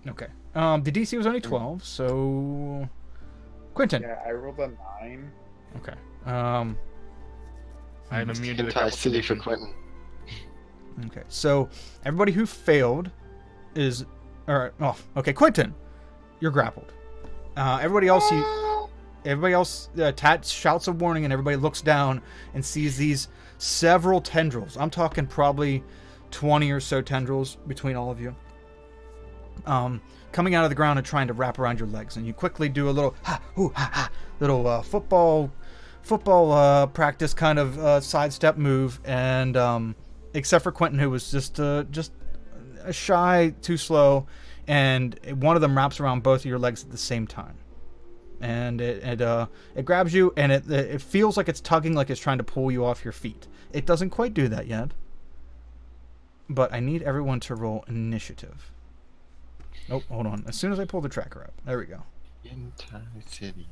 Okay. The DC was only 12, so Quentin. Yeah, I rolled a 9. Okay. I'm immune to the Entire city for constitution. Quentin. Okay. So everybody who failed is, okay. Quentin, you're grappled. Everybody else, Tat shouts a warning, and everybody looks down and sees these several tendrils. I'm talking probably 20 or so tendrils between all of you. Coming out of the ground and trying to wrap around your legs, and you quickly do a little little football practice kind of sidestep move, and except for Quentin, who was just a shy, too slow, and one of them wraps around both of your legs at the same time, and it grabs you, and it feels like it's tugging, like it's trying to pull you off your feet. It doesn't quite do that yet, but I need everyone to roll initiative. Oh, hold on. As soon as I pull the tracker up. There we go. Entire city.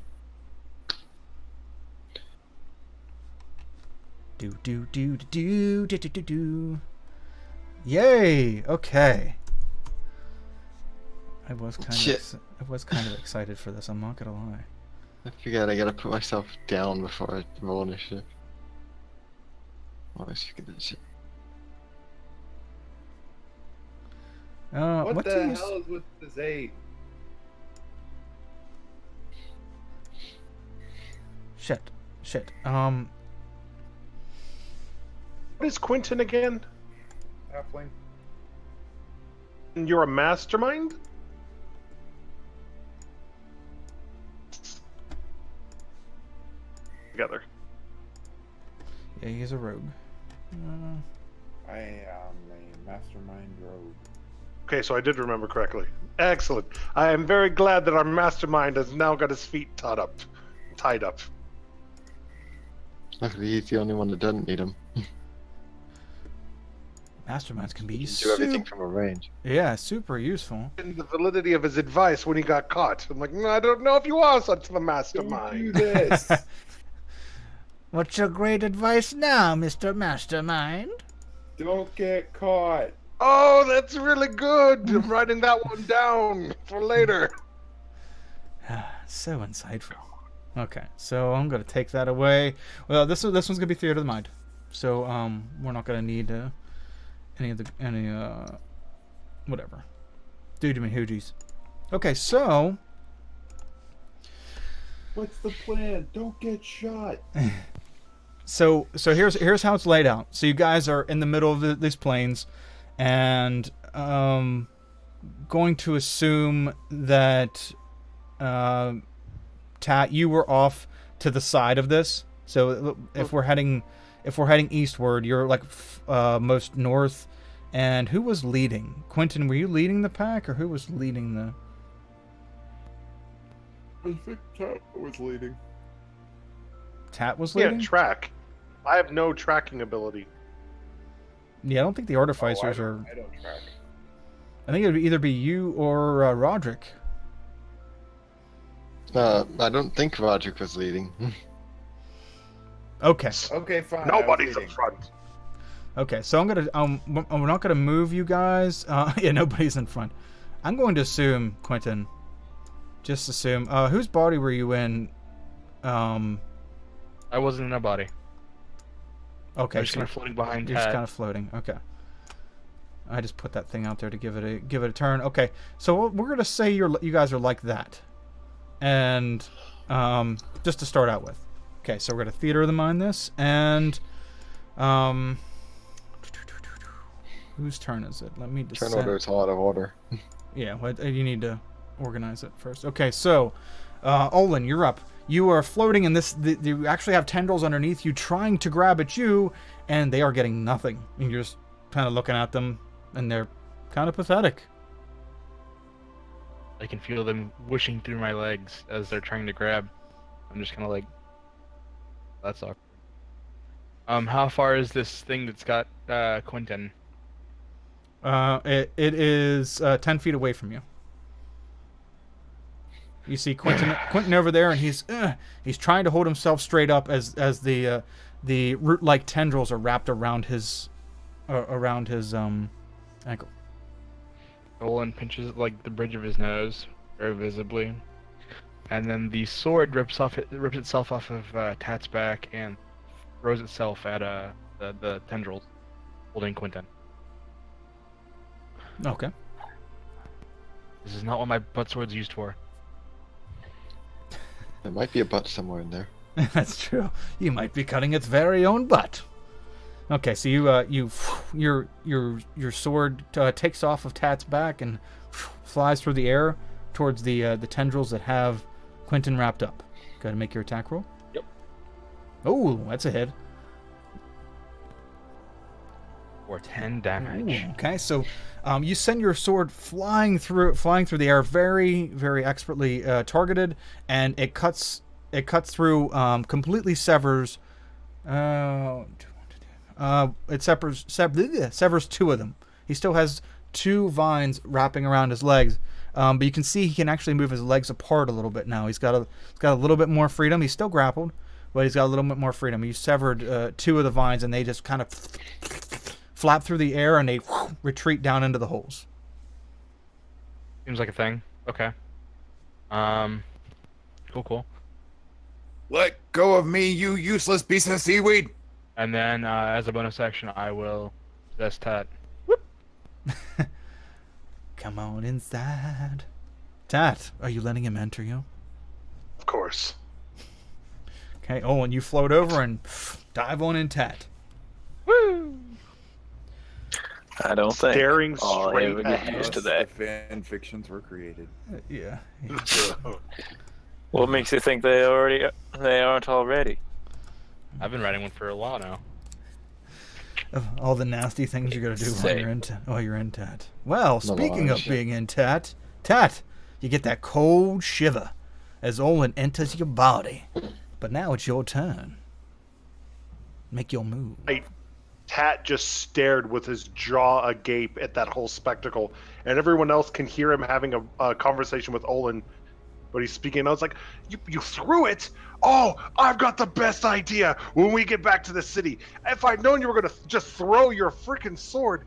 Do. Yay! Okay. I was kind of excited for this, I'm not gonna lie. I forgot I gotta put myself down before I roll initiative. Always forget that shit. What do the you hell is with this 8? Shit. What is Quentin again? Halfling? And you're a mastermind? Together. Yeah, he's a rogue. I am a mastermind rogue. Okay, so I did remember correctly. Excellent. I am very glad that our mastermind has now got his feet tied up. Luckily, he's the only one that doesn't need them. Masterminds can be Do everything from a range. yeah, super useful. And the validity of his advice when he got caught. I'm like, I don't know if you are such the Don't do mastermind. this. What's your great advice now, Mr. Mastermind? Don't get caught. Oh, that's really good. I'm writing that one down for later. So insightful. Okay, so I'm gonna take that away. Well, this one's gonna be theater of the mind. So we're not gonna need any whatever. Dude, me hoogies. Okay, so What's the plan? Don't get shot. so here's how it's laid out. So you guys are in the middle of these plains, and going to assume that Tat, you were off to the side of this. So if we're heading eastward, you're like most north. And who was leading? Quentin, were you leading the pack, or who was leading the? I think Tat was leading. Tat was Yeah, leading. track. I have no tracking ability. Yeah, I don't think the artificers are. I don't track. I think it would either be you or Roderick. I don't think Roderick was leading. Okay. Okay, fine. Nobody's I in was front. Okay. So I'm gonna we're not gonna move you guys. Yeah, nobody's in front. I'm going to assume Quentin. Just assume. Whose body were you in? I wasn't in a body. Okay. I'm just kind of floating behind You're just Tat. kind of floating. Okay. I just put that thing out there to give it a turn. Okay. So we're gonna say you guys are like that, and just to start out with. Okay. So we're gonna theater of the mind this, and whose turn is it? Let me Turn order is out of order. Yeah. You need to organize it first. Okay. So, Olin, you're up. You are floating in this. You actually have tendrils underneath you trying to grab at you, and they are getting nothing. And you're just kind of looking at them, and they're kind of pathetic. I can feel them whooshing through my legs as they're trying to grab. I'm just kind of like, that's awkward. How far is this thing that's got Quentin? It is 10 feet away from you. You see Quentin over there, and he's trying to hold himself straight up as the root-like tendrils are wrapped around his ankle. Olin pinches like the bridge of his nose, very visibly, and then the sword rips itself off of Tat's back and throws itself at the tendrils, holding Quentin. Okay. This is not what my butt sword's used for. There might be a butt somewhere in there. That's true. You might be cutting its very own butt. Okay, so your sword takes off of Tat's back and flies through the air towards the tendrils that have Quentin wrapped up. Got to make your attack roll. Yep. Oh, that's a hit. For 10 damage. Ooh, okay, so you send your sword flying through the air, very, very expertly targeted, and it cuts through, completely severs. It severs two of them. He still has two vines wrapping around his legs, but you can see he can actually move his legs apart a little bit now. He's got a little bit more freedom. He's still grappled, but he's got a little bit more freedom. You severed two of the vines, and they just kind of flap through the air, and they retreat down into the holes. Seems like a thing. Okay. Cool. Let go of me, you useless piece of seaweed! And then, as a bonus action, I will possess Tat. Come on inside. Tat, are you letting him enter you? Of course. Okay, oh, and you float over and dive on in Tat. Woo! I don't think Staring I'll straight ever at get used to The that. fan fictions were created. Yeah. What makes you think they aren't already? I've been writing one for a while now. Of all the nasty things you're gonna do Same. while you're in Tat. Well, speaking of Melange. being in Tat, you get that cold shiver as Olin enters your body. But now it's your turn. Make your move. Tat just stared with his jaw agape at that whole spectacle, and everyone else can hear him having a conversation with Olin, but he's speaking. I was like, you threw it? Oh, I've got the best idea when we get back to the city. If I'd known you were going to just throw your freaking sword.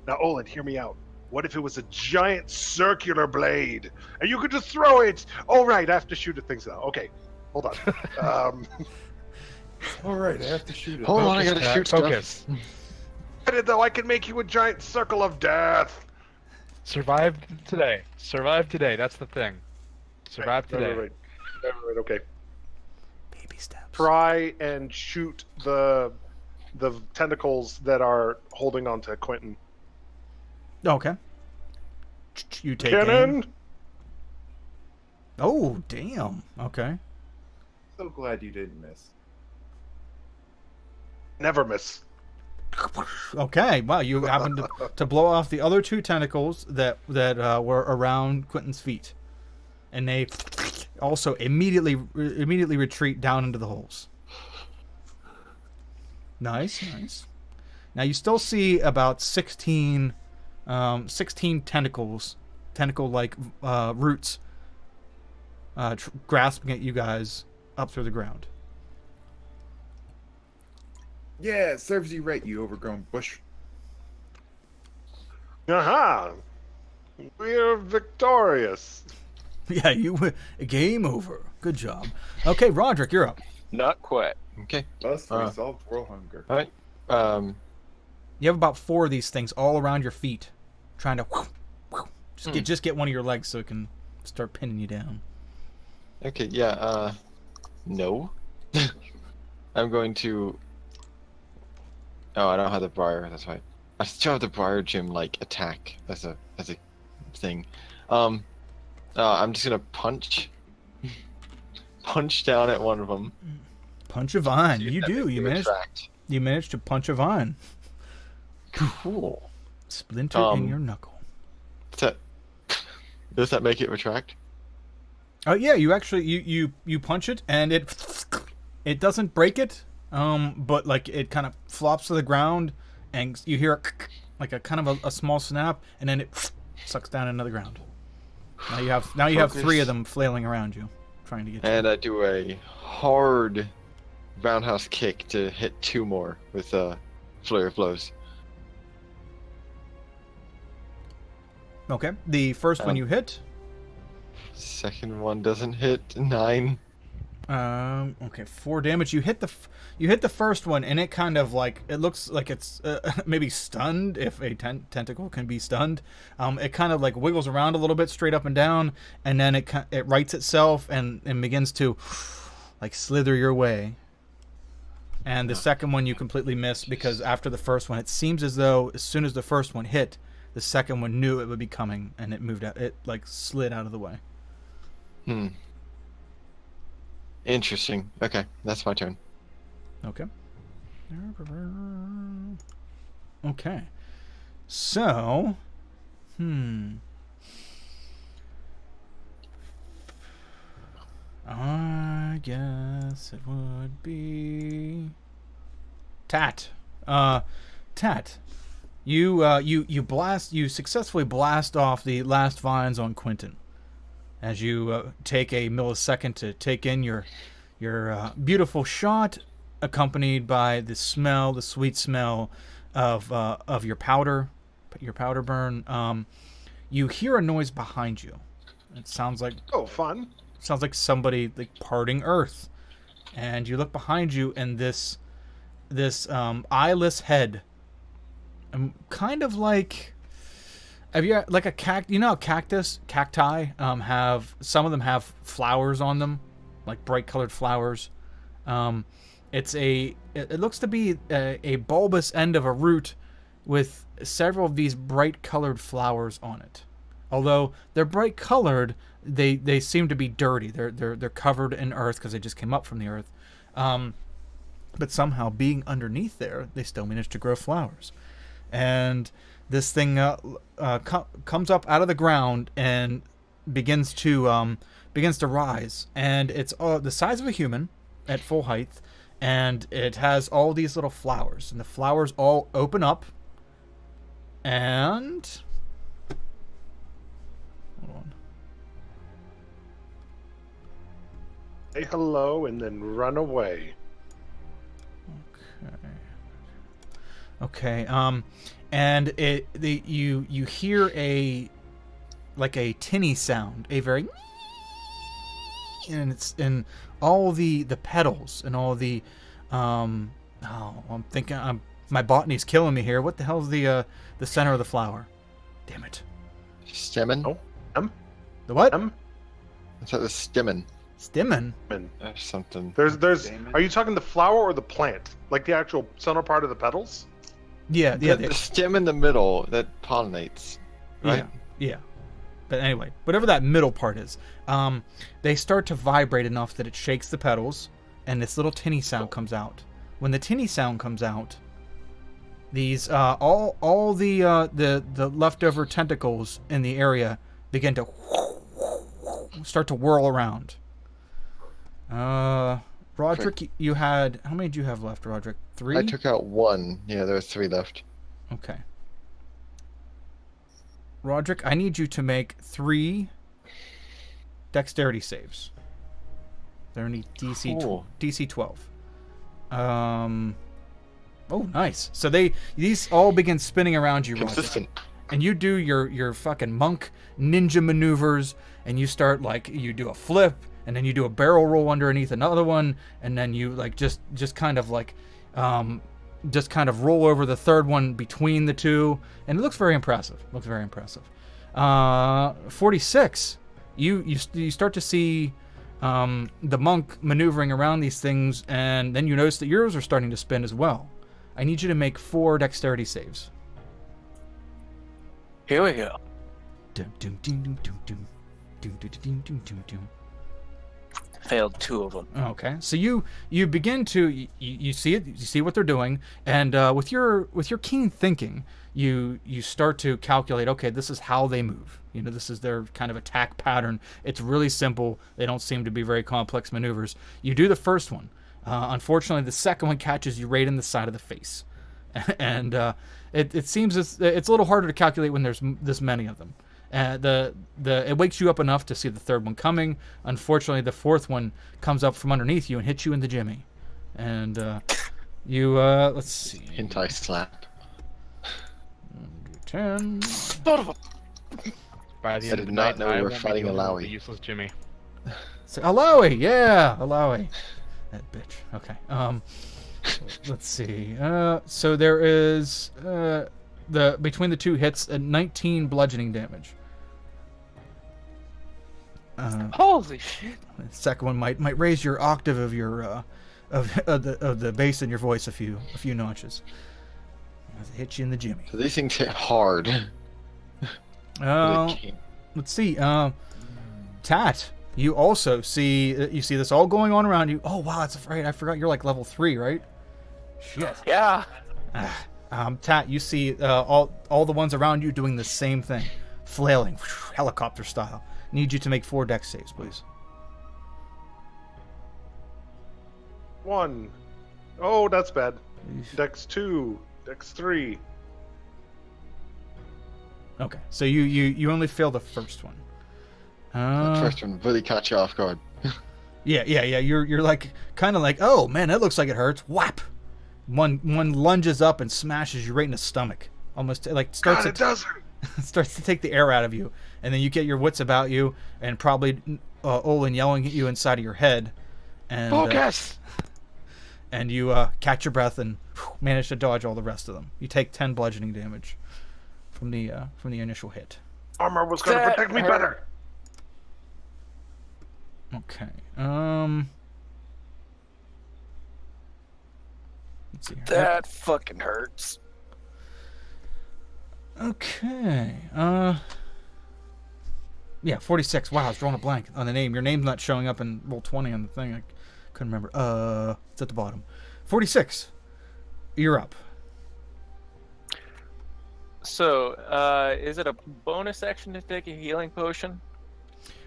Now, Olin, hear me out. What if it was a giant circular blade, and you could just throw it? Oh, right, I have to shoot at things now. Okay, hold on. All right, I have to shoot it. Hold on, I gotta Tat, shoot stuff. focus. Though I can make you a giant circle of death. Survive today. Survive today. That's the thing. Survive today. Right, okay. Baby steps. Try and shoot the tentacles that are holding on to Quentin. Okay. You take aim. Cannon. Oh, damn. Okay. So glad you didn't miss. Never miss. Okay. Wow, you happened to blow off the other two tentacles that were around Quentin's feet, and they also immediately retreat down into the holes. Nice. Now you still see about 16 tentacles, tentacle-like roots grasping at you guys up through the ground. Yeah, it serves you right, you overgrown bush. Aha! We're victorious. Yeah, game over. Good job. Okay, Roderick, you're up. Not quite. Okay. Thus, we solved world hunger. All right. You have about 4 of these things all around your feet, trying to just get one of your legs so it can start pinning you down. Okay. Yeah. No. I'm going to. Oh, I don't have the briar. That's right. I still have the briar gym like attack as a thing. I'm just gonna punch down at one of them. Punch a vine. See if You that do. makes You me managed. retract. You managed to punch a vine. Cool. Splinter in your knuckle. Does that make it retract? Oh yeah, you actually you punch it and it doesn't break it, but like it kind of flops to the ground and you hear like a kind of a small snap and then it sucks down into the ground. Now you have 3 of them flailing around you, trying to get you. And I do a hard roundhouse kick to hit 2 more with flurry of blows. Okay, the first one you hit. Second one doesn't hit. 9. Okay, 4 damage. You hit the first one, and it kind of like it looks like it's maybe stunned. If a tentacle can be stunned, it kind of like wiggles around a little bit, straight up and down, and then it rights itself and begins to like slither your way. And the second one you completely miss because after the first one, it seems as though as soon as the first one hit, the second one knew it would be coming, and it moved out. It like slid out of the way. Interesting. Okay, that's my turn. Okay. Okay. So, I guess it would be Tat. Tat. You successfully blast off the last vines on Quentin. As you take a millisecond to take in your beautiful shot, accompanied by the sweet smell of your powder burn. You hear a noise behind you. It sounds like Fun. Somebody like parting earth, and you look behind you, and this eyeless head, kind of like. Have you like a cacti have some of them have flowers on them, like bright colored flowers. It looks to be a bulbous end of a root with several of these bright colored flowers on it. Although they're bright colored, they seem to be dirty. They're covered in earth because they just came up from the earth. But somehow being underneath there, they still manage to grow flowers. And this thing comes up out of the ground and begins to rise, and it's the size of a human at full height, and it has all these little flowers, and the flowers all open up, and hold on. Say hello and then run away. Okay. And you hear a tinny sound, a very, and it's in all the petals and all the I'm thinking my botany's killing me here. What the hell's the center of the flower? Damn it. Stemmen? Oh, The what? I thought it was stemmen Stimmen. or something. There's. Damon? Are you talking the flower or the plant? Like the actual center part of the petals? Yeah, The stem in the middle that pollinates, right? Yeah. But anyway, whatever that middle part is, they start to vibrate enough that it shakes the petals, and this little tinny sound comes out. When the tinny sound comes out, these all the leftover tentacles in the area begin to start to whirl around. Roderick, you had, how many do you have left, Roderick? 3? I took out 1. Yeah, there were 3 left. Okay. Roderick, I need you to make 3 dexterity saves. They're only DC 12. Oh, nice. So these all begin spinning around you, Roderick. Consistent. And you do your fucking monk ninja maneuvers, and you start you do a flip, and then you do a barrel roll underneath another one, and then you just kind of roll over the third one between the two, and it looks very impressive. 46. You start to see the monk maneuvering around these things, and then you notice that yours are starting to spin as well. I need you to make 4 dexterity saves. Here we go. Dum, dum, dum, dum, dum, dum. Dum, dum, dum, dum, dum, dum. Failed 2 of them. Okay, so you begin to you see it, you see what they're doing, and with your keen thinking, you start to calculate. Okay, this is how they move. This is their kind of attack pattern. It's really simple. They don't seem to be very complex maneuvers. You do the first one. Unfortunately, the second one catches you right in the side of the face, and it seems it's a little harder to calculate when there's this many of them. It wakes you up enough to see the third one coming. Unfortunately, the fourth one comes up from underneath you and hits you in the jimmy. And you let's see. Hentai slap. 10. By the I end did of the not night, know we I were won't be fighting a dealing with Lowy. the useless Jimmy. So, Alawi, yeah, Alawi. That bitch. Okay. Let's see. So there is between the two hits 19 bludgeoning damage. Holy shit! The second one might raise your octave of your of the bass in your voice a few notches. As it hits you in the jimmy. So these things hit hard. Let's see. Tat, you also see this all going on around you. Oh wow, that's right. I forgot you're like level 3, right? Shit. Yeah. Tat, you see all the ones around you doing the same thing, flailing, helicopter style. Need you to make 4 dex saves, please. 1. Oh, that's bad. Dex 2. Dex 3. Okay, so you only fail the first one. The first one really caught you off guard. Yeah. You're like kind of like, oh man, that looks like it hurts. Whap! One lunges up and smashes you right in the stomach. Almost like starts God, it doesn't. starts to take the air out of you, and then you get your wits about you, and probably Olin yelling at you inside of your head, and Focus. And you catch your breath and manage to dodge all the rest of them. You take 10 bludgeoning damage from the initial hit. Armor was going to That protect me hurt. better. Okay. Let's see here. That fucking hurts. Okay. Yeah, 46. Wow, I was drawing a blank on the name. Your name's not showing up in roll 20 on the thing. I couldn't remember. It's at the bottom. 46. You're up. So, is it a bonus action to take a healing potion?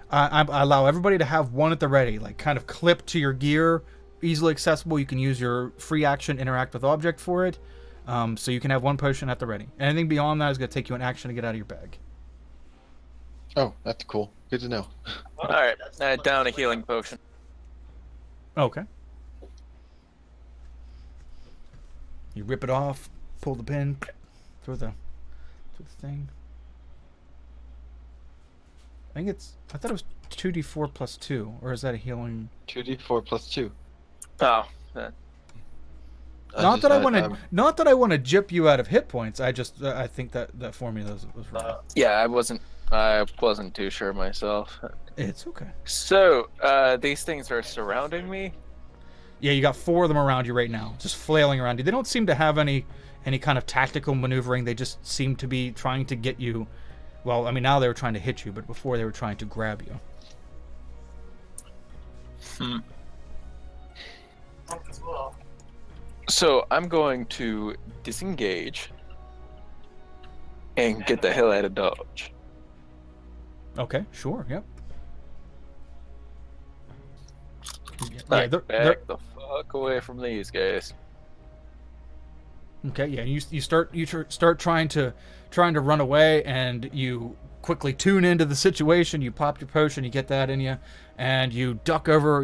I allow everybody to have one at the ready, like kind of clipped to your gear, easily accessible. You can use your free action interact with object for it. So you can have 1 potion at the ready. Anything beyond that is going to take you an action to get out of your bag. Oh, that's cool. Good to know. All right, down a healing potion. Okay. You rip it off, pull the pin, throw the thing. I thought it was 2d4 plus 2, or is that a healing? 2d4 plus 2. Oh, Not that I want to jip you out of hit points. I think that formula was wrong. yeah, I wasn't too sure myself. It's okay. So, these things are surrounding me. Yeah, you got 4 of them around you right now, just flailing around you. They don't seem to have any kind of tactical maneuvering. They just seem to be trying to get you. Well, I mean, now they were trying to hit you, but before they were trying to grab you. So I'm going to disengage and get the hell out of Dodge. Okay, sure, yep. Back they're- the fuck away from these guys. Okay, yeah, you start trying to run away, and you quickly tune into the situation. You pop your potion, you get that in you, and you duck over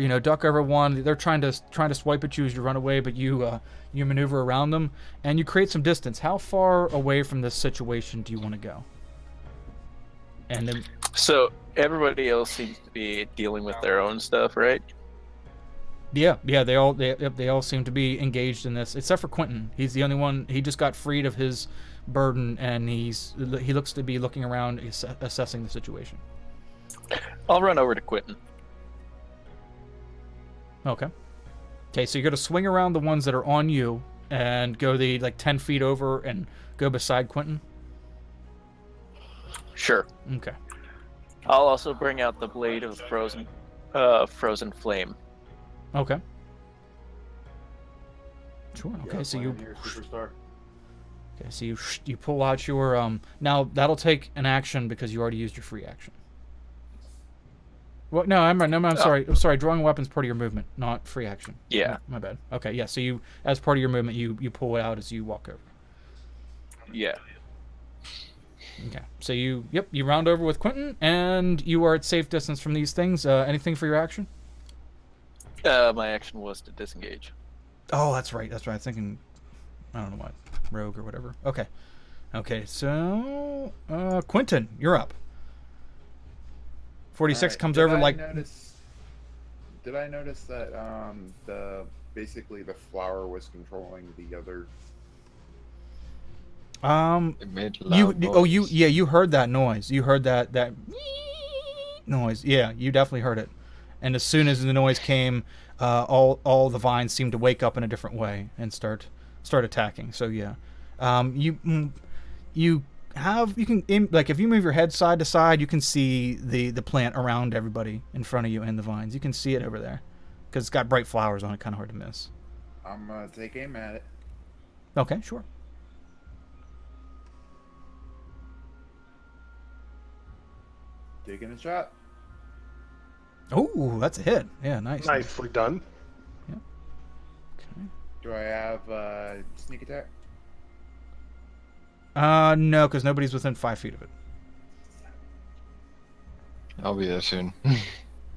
one. They're trying to swipe at you as you run away, but you maneuver around them, and you create some distance. How far away from this situation do you want to go? And then, So everybody else seems to be dealing with their own stuff, right? yeah, they all seem to be engaged in this, except for Quentin. He's the only one. He just got freed of his burden, and he looks to be looking around, assessing the situation. I'll run over to Quentin. Okay, so you're gonna swing around the ones that are on you and go 10 feet over and go beside Quentin. Sure. Okay. I'll also bring out the blade of frozen flame. Okay. Sure. Okay. Yeah, So plan here, superstar. you pull out your Now that'll take an action because you already used your free action. Well, no, I'm sorry. I'm sorry. Drawing a weapon's part of your movement, not free action. Yeah. My bad. Okay. Yeah. So you, as part of your movement, you pull it out as you walk over. Yeah. Okay. So you round over with Quentin, and you are at safe distance from these things. Anything for your action? My action was to disengage. Oh, that's right. I'm thinking, I don't know what, rogue or whatever. Okay. So, Quentin, you're up. 46 Alright, comes did over I like. Did I notice that basically the flower was controlling the other? It made loud noise. You heard that noise. You heard that noise. Yeah, you definitely heard it. And as soon as the noise came, all the vines seemed to wake up in a different way and start attacking. So yeah, you can if you move your head side to side, you can see the plant around everybody in front of you and the vines. You can see it over there because it's got bright flowers on it. Kind of hard to miss. I'm gonna take aim at it. Okay, sure. Taking a shot. Oh, that's a hit. Yeah, nice. Nicely done. Okay. Do I have sneak attack? No, because nobody's within 5 feet of it. I'll be there soon.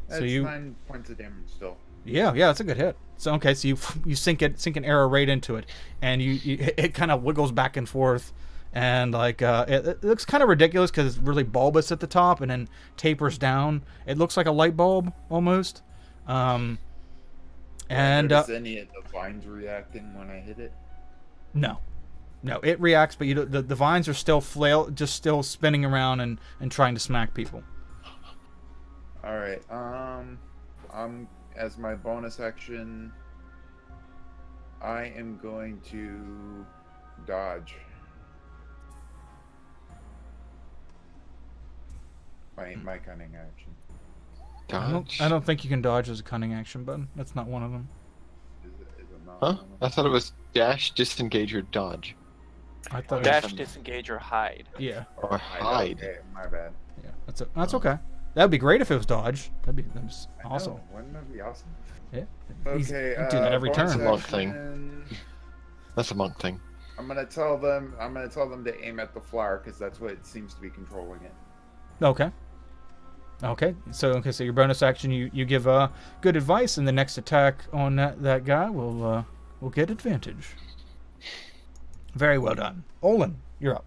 That's you- 9 points of damage still. Yeah, that's a good hit. So okay, so you sink an arrow right into it, and it kind of wiggles back and forth, and it looks kind of ridiculous because it's really bulbous at the top and then tapers down. It looks like a light bulb almost. And Notice any of the vines reacting when I hit it? no, it reacts, but the vines are still still spinning around and trying to smack people. All right. I'm as my bonus action. I am going to dodge. My cunning action. Dodge? I don't think you can dodge as a cunning action, bud. That's not one of them. Is it not? Huh? one of I them? thought it was dash, disengage, or dodge. I thought. Dash, disengage, or hide. Yeah. Or hide. Okay, my bad. Yeah. That's okay. That'd be great if it was dodge. That'd just I know, awesome. Wouldn't that be awesome? Yeah. Okay, do that every bonus turn. Monk thing. action. That's a monk thing. I'm gonna tell them to aim at the flower because that's what seems to be controlling it. Okay. Okay. So your bonus action, you give good advice, and the next attack on that guy will get advantage. Very well done. Olin, you're up.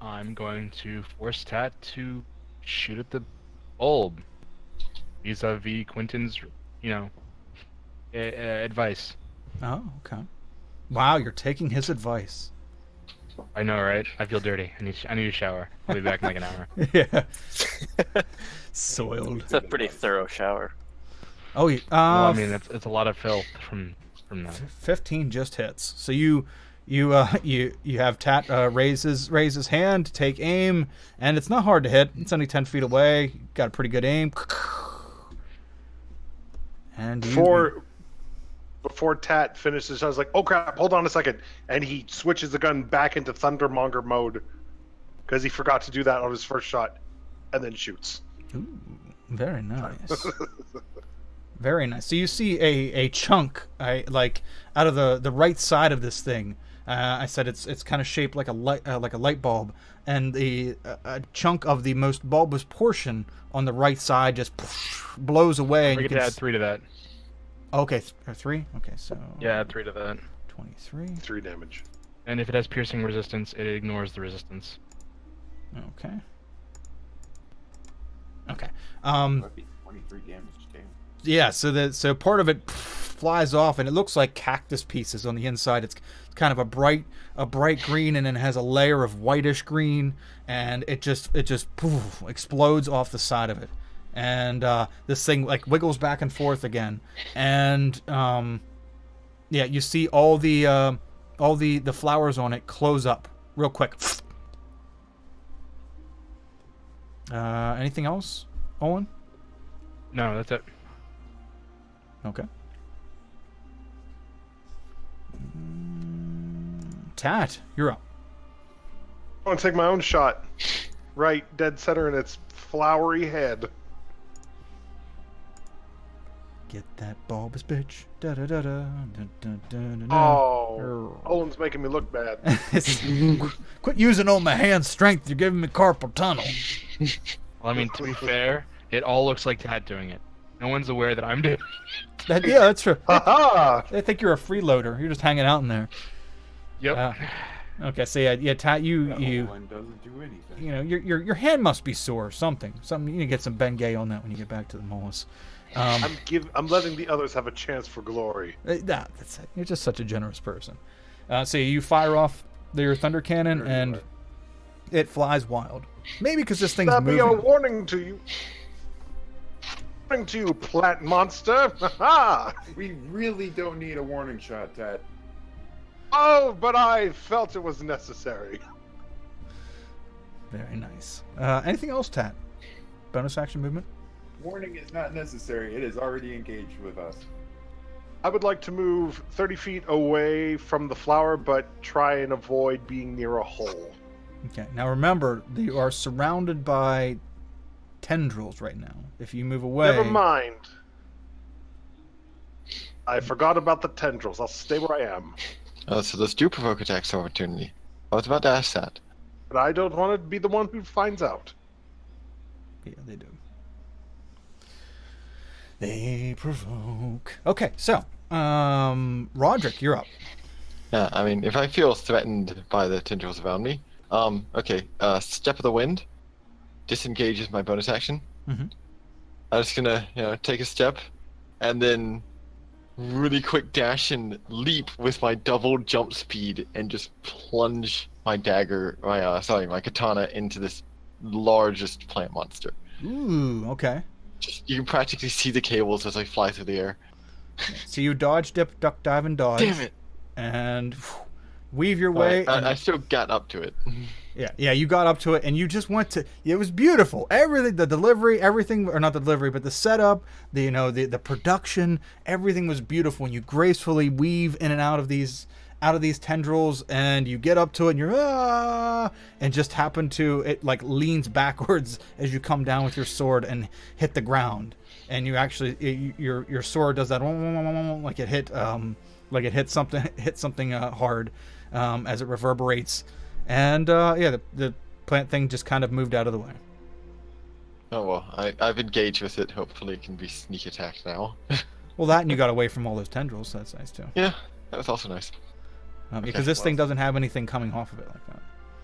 I'm going to force Tat to shoot at the bulb, vis-a-vis Quentin's, advice. Oh, okay. Wow, you're taking his advice. I know, right? I feel dirty. I need a shower. I'll be back in like an hour. Yeah. Soiled. It's a pretty thorough shower. Oh, yeah. Well, I mean, it's a lot of filth from that. 15 just hits. So you have Tat raise his hand, take aim, and it's not hard to hit. It's only 10 feet away. Got a pretty good aim. And Before Tat finishes, I was like, "Oh crap! Hold on a second. And he switches the gun back into Thundermonger mode because he forgot to do that on his first shot, and then shoots. Ooh, very nice. Very nice. So you see a chunk, like out of the right side of this thing. I said it's kind of shaped like a light bulb, and a chunk of the most bulbous portion on the right side just blows away. We And get to add 3 to that. Okay, 3. Okay, so Yeah, add 3 to that. 23. 3 damage. And if it has piercing resistance, it ignores the resistance. Okay. Okay. That'd be 23 damage. Damn. Yeah, so part of it flies off, and it looks like cactus pieces on the inside. It's kind of a bright green, and then has a layer of whitish green, and it just explodes off the side of it, and this thing like wiggles back and forth again, and yeah, you see all the flowers on it close up real quick. Anything else, Owen? No, that's it. Okay. Tat, you're up. I want to take my own shot. Right, dead center in its flowery head. Get that bulbous bitch. Da da da da da da da. Oh, Owen's making me look bad. Quit using all my hand strength. You're giving me carpal tunnel. Well, I mean, to be fair, it all looks like Tat doing it. No one's aware that I'm doing it. Yeah, that's true. Ha They think you're a freeloader. You're just hanging out in there. Yep. Okay, so yeah, Tat, you One doesn't do anything. you know, your hand must be sore. Something. You need to get some Bengay on that when you get back to the Molas. I'm letting the others have a chance for glory. That's it. You're just such a generous person. So you fire off your thunder cannon, and it flies wild. Maybe because this thing's That'd be moving. a warning to you. Warning to you, plant monster. Ha! We really don't need a warning shot, Tat. Oh, but I felt it was necessary. Very nice. Anything else, Tat? Bonus action movement? Warning is not necessary. It is already engaged with us. I would like to move 30 feet away from the flower, but try and avoid being near a hole. Okay. Now remember, you are surrounded by tendrils right now. If you move away... Never mind. I forgot about the tendrils. I'll stay where I am. So those do provoke attacks of opportunity. I was about to ask that. But I don't want to be the one who finds out. Yeah, they do. They provoke. Okay, so, Roderick, you're up. Yeah, I mean, if I feel threatened by the tendrils around me, okay, Step of the Wind disengages my bonus action. Mm-hmm. I'm just gonna, take a step, and then really quick dash and leap with my double jump speed, and just plunge my my katana into this largest plant monster. Ooh, okay. You can practically see the cables as I fly through the air. So you dodge, dip, duck, dive, and dodge. Damn it! And weave your way. I still got up to it. Yeah, you got up to it, and you just went to. It was beautiful. Everything, the delivery, everything, or not the delivery, but the setup, the production, everything was beautiful. And you gracefully weave in and out of these out of these tendrils, and you get up to it, and you're and just happen to it like leans backwards as you come down with your sword and hit the ground, and you actually your sword does that like it hit something hard as it reverberates, and the plant thing just kind of moved out of the way. Oh well, I've engaged with it. Hopefully it can be sneak attacked now. Well, that and you got away from all those tendrils, so that's nice too. Yeah, that was also nice. Because this thing doesn't have anything coming off of it like that.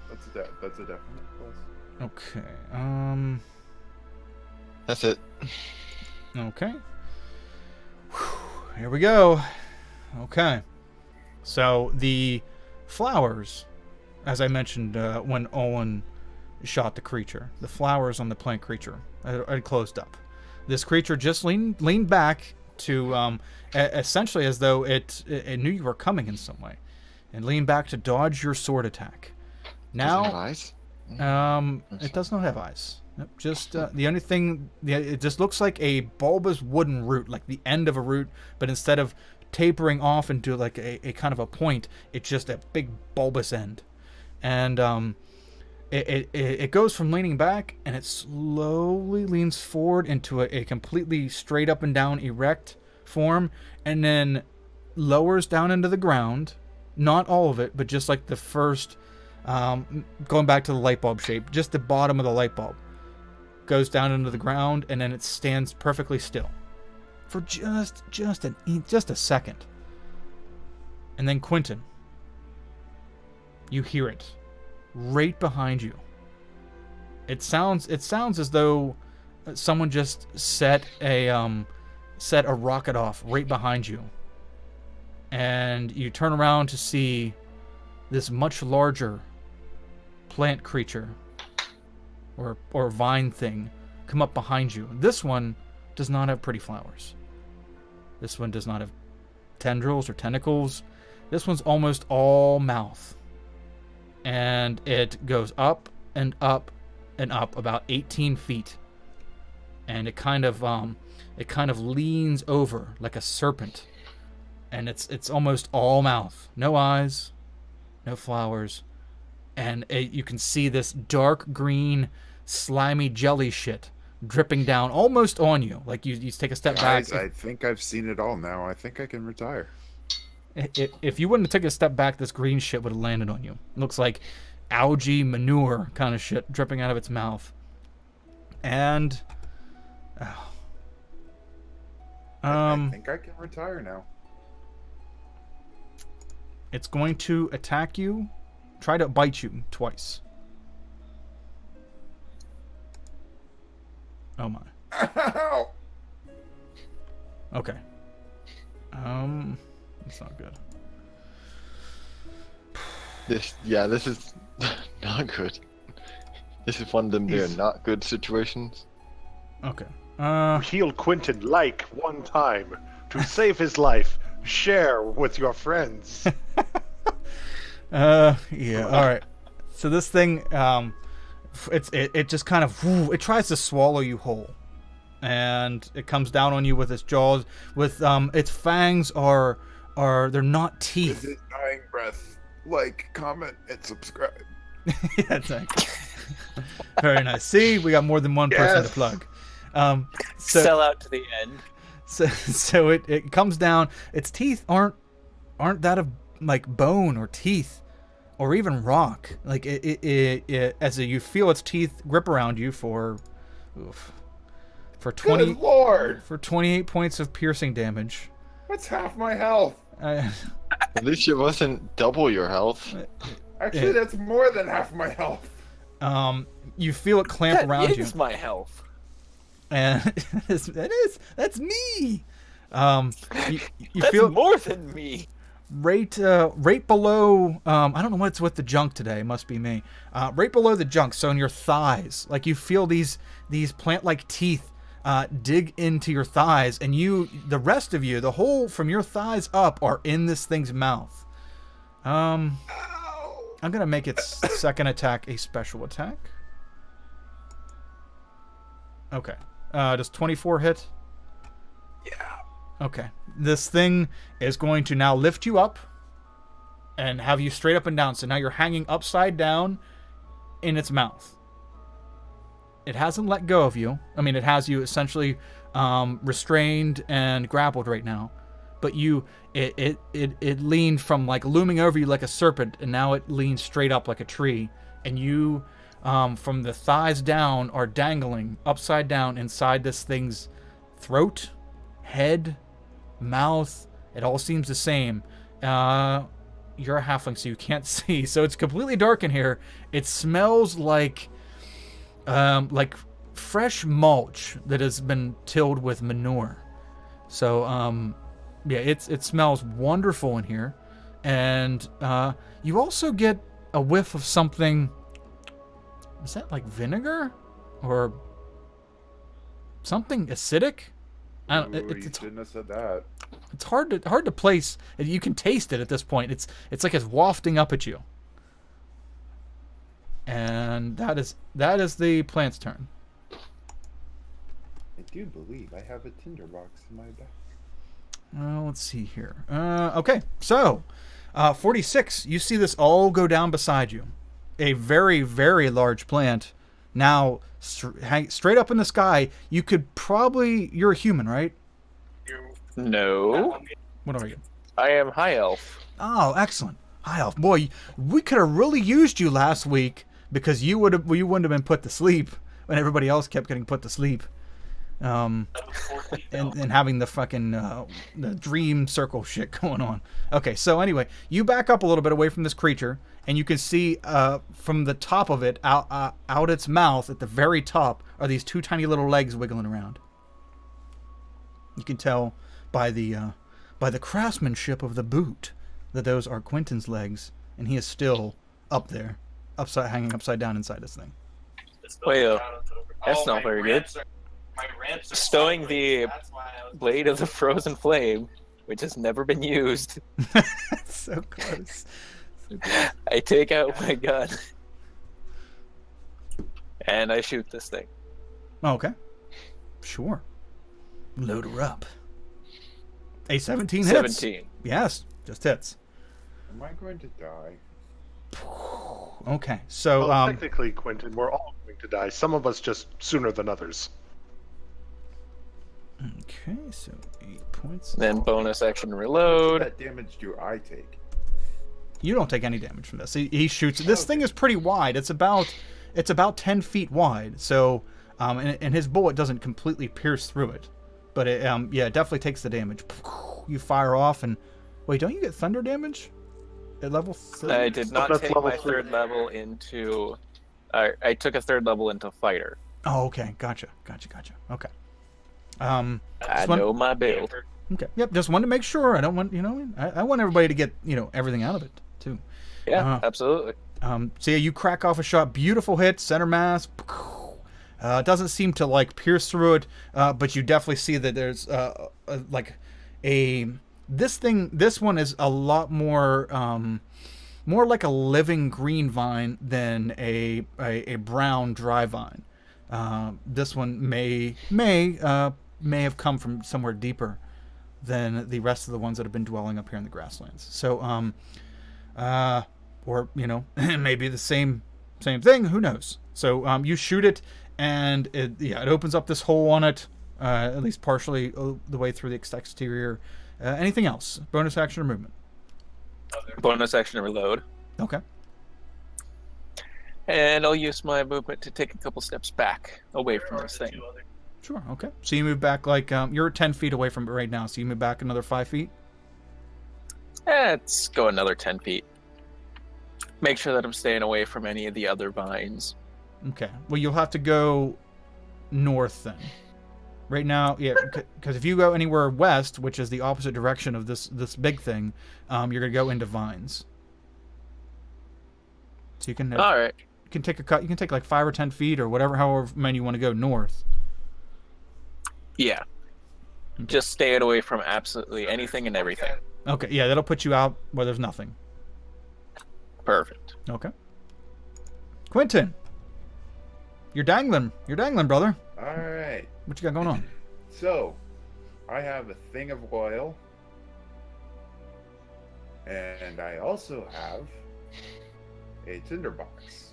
That's a definite plus. Okay. That's it. Okay. Here we go. Okay. So the flowers, as I mentioned when Owen shot the creature, the flowers on the plant creature had closed up. This creature just leaned back to essentially as though it knew you were coming in some way, and leaned back to dodge your sword attack. Now, does it have eyes? it does not have eyes. Nope, just the only thing, it just looks like a bulbous wooden root, like the end of a root, but instead of tapering off into like a kind of a point, it's just a big bulbous end. And it goes from leaning back, and it slowly leans forward into a completely straight up and down erect form, and then lowers down into the ground. Not all of it, but just like the first, going back to the light bulb shape, just the bottom of the light bulb goes down into the ground, and then it stands perfectly still for just a second. And then Quentin, you hear it right behind you. It sounds as though someone just set a rocket off right behind you. And you turn around to see this much larger plant creature or vine thing come up behind you. This one does not have pretty flowers. This one does not have tendrils or tentacles. This one's almost all mouth. And it goes up and up and up about 18 feet. And it kind of leans over like a serpent. And it's almost all mouth. No eyes, no flowers. And you can see this dark green, slimy jelly shit dripping down almost on you. Like you take a step Guys, back. I think I've seen it all now. I think I can retire. If you wouldn't have taken a step back, this green shit would have landed on you. It looks like algae manure kind of shit dripping out of its mouth. And I think I can retire now. It's going to attack you, try to bite you twice. Oh my. Ow! Okay. That's not good. This is not good. This is one of them they're not good situations. Okay. Heal Quentin like one time to save his life. Share with your friends. Yeah. All right. So this thing, it just kind of it tries to swallow you whole, and it comes down on you with its jaws. With its fangs are they're not teeth. This is dying breath. Like, comment, and subscribe. Yeah, thanks. Very nice. See, we got more than one person to plug. Sell out to the end. So it comes down. Its teeth aren't that of like bone or teeth or even rock. Like you feel its teeth grip around you for 20. Good Lord! For 28 points of piercing damage. That's half my health. At least it wasn't double your health. Actually, that's more than half my health. You feel it clamp around you. That is my health. And that's me. You That's feel more than me. right below. I don't know what's with the junk today. It must be me. Right below the junk, so in your thighs, like you feel these plant-like teeth dig into your thighs, and the rest of you, the whole from your thighs up, are in this thing's mouth. I'm gonna make its second attack a special attack. Okay. Does 24 hit? Yeah. Okay. This thing is going to now lift you up and have you straight up and down. So now you're hanging upside down in its mouth. It hasn't let go of you. I mean, it has you essentially restrained and grappled right now. But it leaned from like looming over you like a serpent, and now it leans straight up like a tree. And you, from the thighs down, are dangling upside down inside this thing's throat, head, mouth. It all seems the same. You're a halfling, so you can't see. So it's completely dark in here. It smells like fresh mulch that has been tilled with manure. So, yeah, it smells wonderful in here. And you also get a whiff of something. Is that like vinegar? Or something acidic? I don't, Ooh, you shouldn't have said that. It's hard to place. You can taste it at this point. It's like it's wafting up at you. And that is the plant's turn. I do believe I have a tinderbox in my back. Let's see here. Okay, so 46. You see this all go down beside you. A very, very large plant. Now, straight up in the sky. You could probably... You're a human, right? No. What are you? I am high elf. Oh, excellent. High elf. Boy, we could have really used you last week because you wouldn't have been put to sleep when everybody else kept getting put to sleep. And having the fucking the dream circle shit going on. Okay, so anyway, you back up a little bit away from this creature, and you can see from the top of it, out its mouth, at the very top, are these two tiny little legs wiggling around. You can tell by the craftsmanship of the boot that those are Quentin's legs, and he is still up there, hanging upside down inside this thing. Well, that's not very good. Stowing the blade of the frozen flame, which has never been used. So close. I take out my gun and I shoot this thing. Okay. Sure. Load her up. A 17 hits. 17. Yes, just hits. Am I going to die? Okay, so Well, technically, Quentin, we're all going to die. Some of us just sooner than others. Okay, so 8 points. Then bonus action What reload. damage do I take? You don't take any damage from this. He shoots. This thing is pretty wide. It's about 10 feet wide. So, and his bullet doesn't completely pierce through it, but it definitely takes the damage. You fire off, and wait, don't you get thunder damage at level 3? I did not That's take level my 3. third level into. I took a third level into fighter. Oh, okay, gotcha. Okay. I know my build. Okay. Yep. Just wanted to make sure. I don't want I want everybody to get everything out of it too. Yeah, absolutely. So yeah, you crack off a shot. Beautiful hit, center mass. Doesn't seem to like pierce through it, but you definitely see that there's this one is a lot more like a living green vine than a brown dry vine. This one may have come from somewhere deeper than the rest of the ones that have been dwelling up here in the grasslands. So, or maybe the same thing. Who knows? So, you shoot it, and it opens up this hole on it, at least partially the way through the exterior. Anything else? Bonus action or movement? Bonus action reload. Okay. And I'll use my movement to take a couple steps back away from this thing. Sure. Okay. So you move back you're 10 feet away from it right now. So you move back another 5 feet. Let's go another 10 feet. Make sure that I'm staying away from any of the other vines. Okay. Well, you'll have to go north then. Right now, yeah, because if you go anywhere west, which is the opposite direction of this big thing, you're gonna go into vines. So you can. All right. You can take a cut. You can take like 5 or 10 feet or however many you want to go north. Yeah. Just staying away from absolutely anything and everything. Okay. Yeah, that'll put you out where there's nothing. Perfect. Okay. Quentin, you're dangling. You're dangling, brother. All right. What you got going on? So, I have a thing of oil, and And I also have a tinderbox.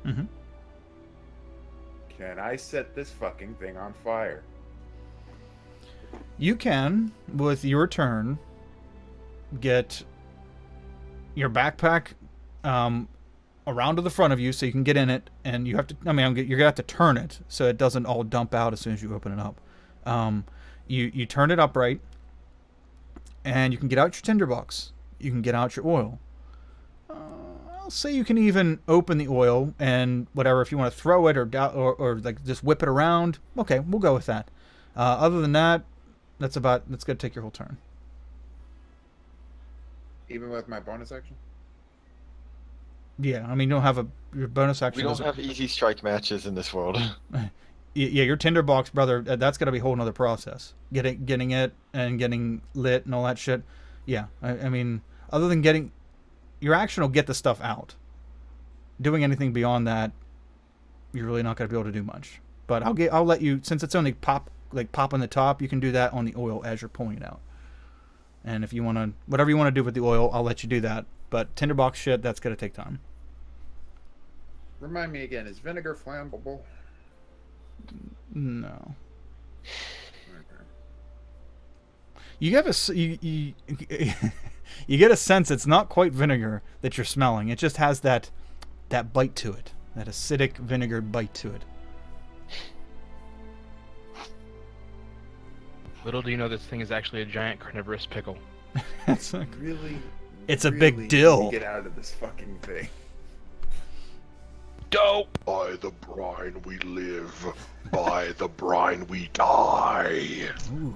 Mm-hmm. Can I set this fucking thing on fire? You can, with your turn, get your backpack around to the front of you so you can get in it, and you have to. You're gonna have to turn it so it doesn't all dump out as soon as you open it up. You turn it upright, and you can get out your tinderbox. You can get out your oil. I'll say you can even open the oil and whatever if you want to throw it or like just whip it around. Okay, we'll go with that. Other than that, that's gonna take your whole turn. Even with my bonus action? Yeah, you don't have your bonus action. We don't have easy strike matches in this world. Yeah, your tinderbox, brother. That's gonna be a whole nother process. Getting it and getting lit and all that shit. Yeah, other than getting your action will get the stuff out. Doing anything beyond that, you're really not gonna be able to do much. But I'll let you, since it's only pop on the top. You can do that on the oil as you're pulling it out. And if you want to, whatever you want to do with the oil, I'll let you do that. But tinderbox shit, that's gonna take time. Remind me again, is vinegar flammable? No. You have you get a sense it's not quite vinegar that you're smelling. It just has that bite to it, that acidic vinegar bite to it. Little do you know this thing is actually a giant carnivorous pickle. It's like, Really? It's a really big dill. Get out of this fucking thing. Dope! By the brine we live, by the brine we die. Ooh,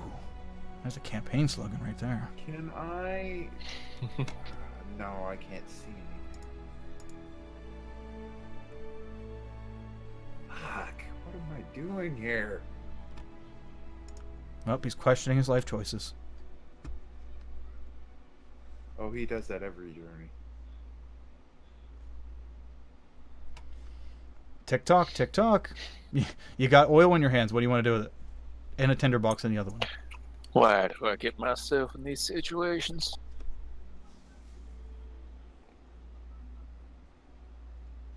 there's a campaign slogan right there. Can I? No, I can't see anything. Fuck! What am I doing here? Well, he's questioning his life choices. Oh, he does that every journey. Tick tock, tick tock. You got oil in your hands. What do you want to do with it? And a tinderbox in the other one. Why do I get myself in these situations?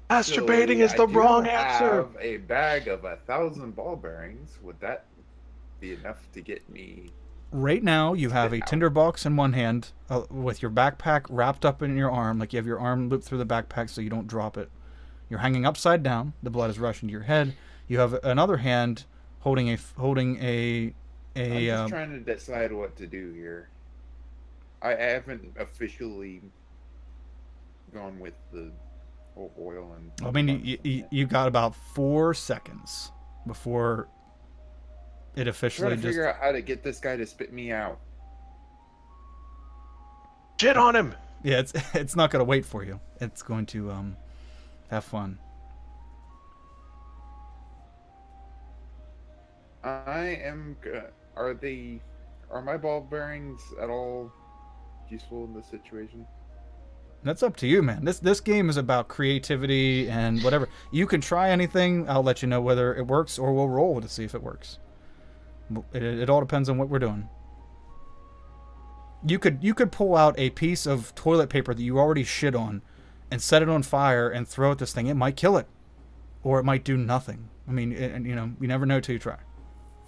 Masturbating Silly, is the I do wrong answer. have a bag of 1,000 ball bearings. Would that be enough to get me? Right now, you have a Spit out. tinderbox in one hand with your backpack wrapped up in your arm, like you have your arm looped through the backpack so you don't drop it. You're hanging upside down. The blood is rushing to your head. You have another hand holding a I'm just trying to decide what to do here. I haven't officially gone with the whole oil and. you got about 4 seconds before it officially Trying to figure out how to get this guy to spit me out. Shit on him. Yeah, it's not going to wait for you. It's going to have fun. I am. Are my ball bearings at all useful in this situation? That's up to you, man. This game is about creativity and whatever. You can try anything. I'll let you know whether it works, or we'll roll to see if it works. It all depends on what we're doing. You could pull out a piece of toilet paper that you already shit on and set it on fire and throw at this thing. It might kill it, or it might do nothing. You never know till you try.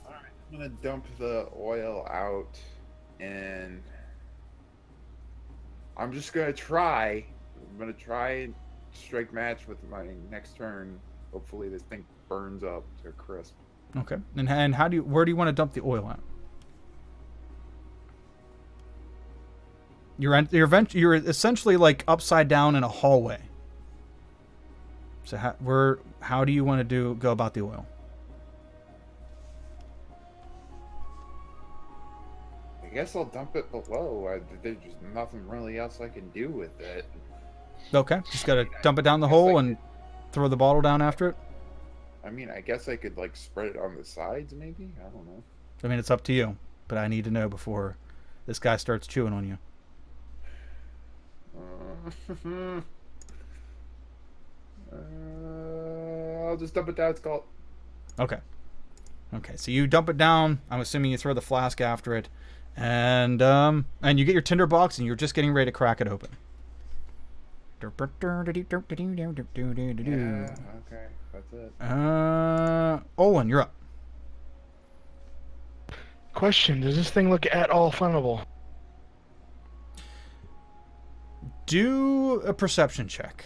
All right, I'm gonna dump the oil out, and I'm just gonna try. I'm gonna try and strike match with my next turn. Hopefully, this thing burns up to a crisp. Okay. And where do you want to dump the oil at? You're essentially like upside down in a hallway. So how do you want to go about the oil? I guess I'll dump it below. There's just nothing really else I can do with it. Okay. Just gotta dump it down the hole and throw the bottle down after it. I guess I could like spread it on the sides, maybe. I don't know. It's up to you, but I need to know before this guy starts chewing on you. I'll just dump it down. It's called. Okay. So you dump it down. I'm assuming you throw the flask after it, and you get your tinderbox, and you're just getting ready to crack it open. Yeah, okay, that's it. Olin, you're up. Question: does this thing look at all flammable? Do a perception check.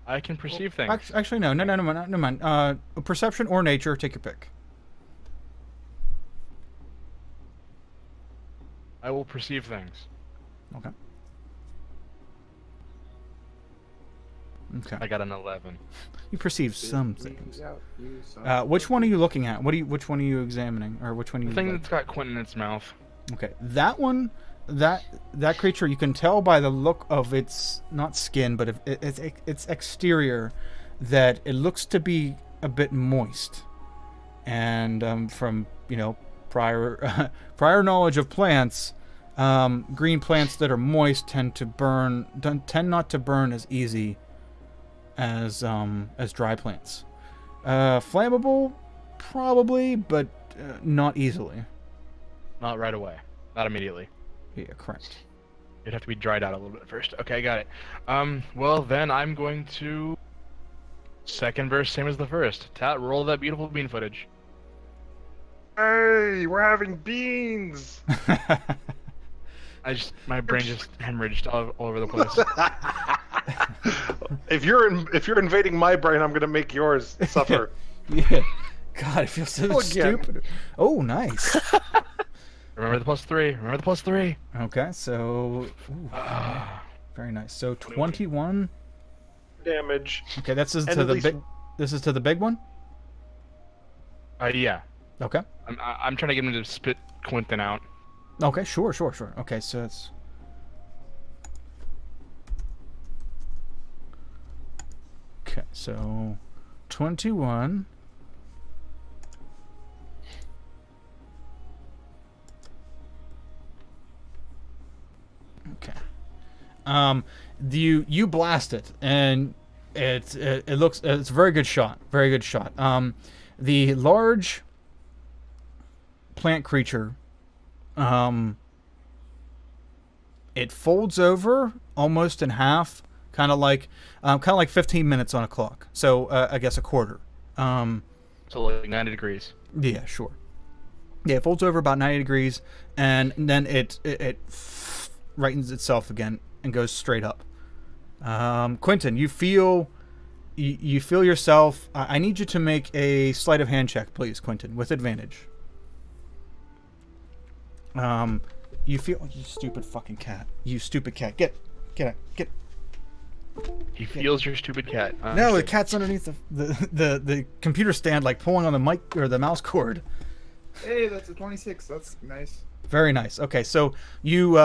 I can perceive things. Actually, no, never mind. Perception or nature, take your pick. I will perceive things. Okay. Okay. I got an 11. You perceive some things. Yeah, Which one are you looking at? Which one are you examining, or which one are The you? thing that's got Quentin in its mouth. Okay, that one, that creature, you can tell by the look of its not skin, but its exterior, that it looks to be a bit moist, and from prior prior knowledge of plants, green plants that are moist tend not to burn as easy as dry plants. Flammable, probably, but not easily. Not right away. Not immediately. Yeah, correct. It'd have to be dried out a little bit first. Okay, got it. Well then I'm going to second verse same as the first. Tat, roll that beautiful bean footage. Hey, we're having beans. My brain just hemorrhaged all over the place. If you're invading my brain, I'm gonna make yours suffer. Yeah. God, it feels so Again. stupid. Oh, nice. Remember the +3. Remember the +3. Okay, so very nice. So 21. Damage. Okay, this is And to at the least- big. This is to the big one. Yeah. Okay. I'm trying to get him to spit Quentin out. Okay, sure. Okay, so it's. Okay, so 21. Okay. You blast it, and it's a very good shot. Very good shot. The large plant creature, it folds over almost in half, kind of like 15 minutes on a clock. So I guess a quarter. So like 90 degrees. Yeah, sure. Yeah, it folds over about 90 degrees, and then it rightens itself again and goes straight up. Quentin, you feel yourself. I need you to make a sleight of hand check, please, Quentin, with advantage. You feel you stupid fucking cat. You stupid cat. Get. He feels your stupid cat. No, the cat's underneath the computer stand, like pulling on the mic or the mouse cord. Hey, that's a 26. That's nice. Very nice. Okay, so you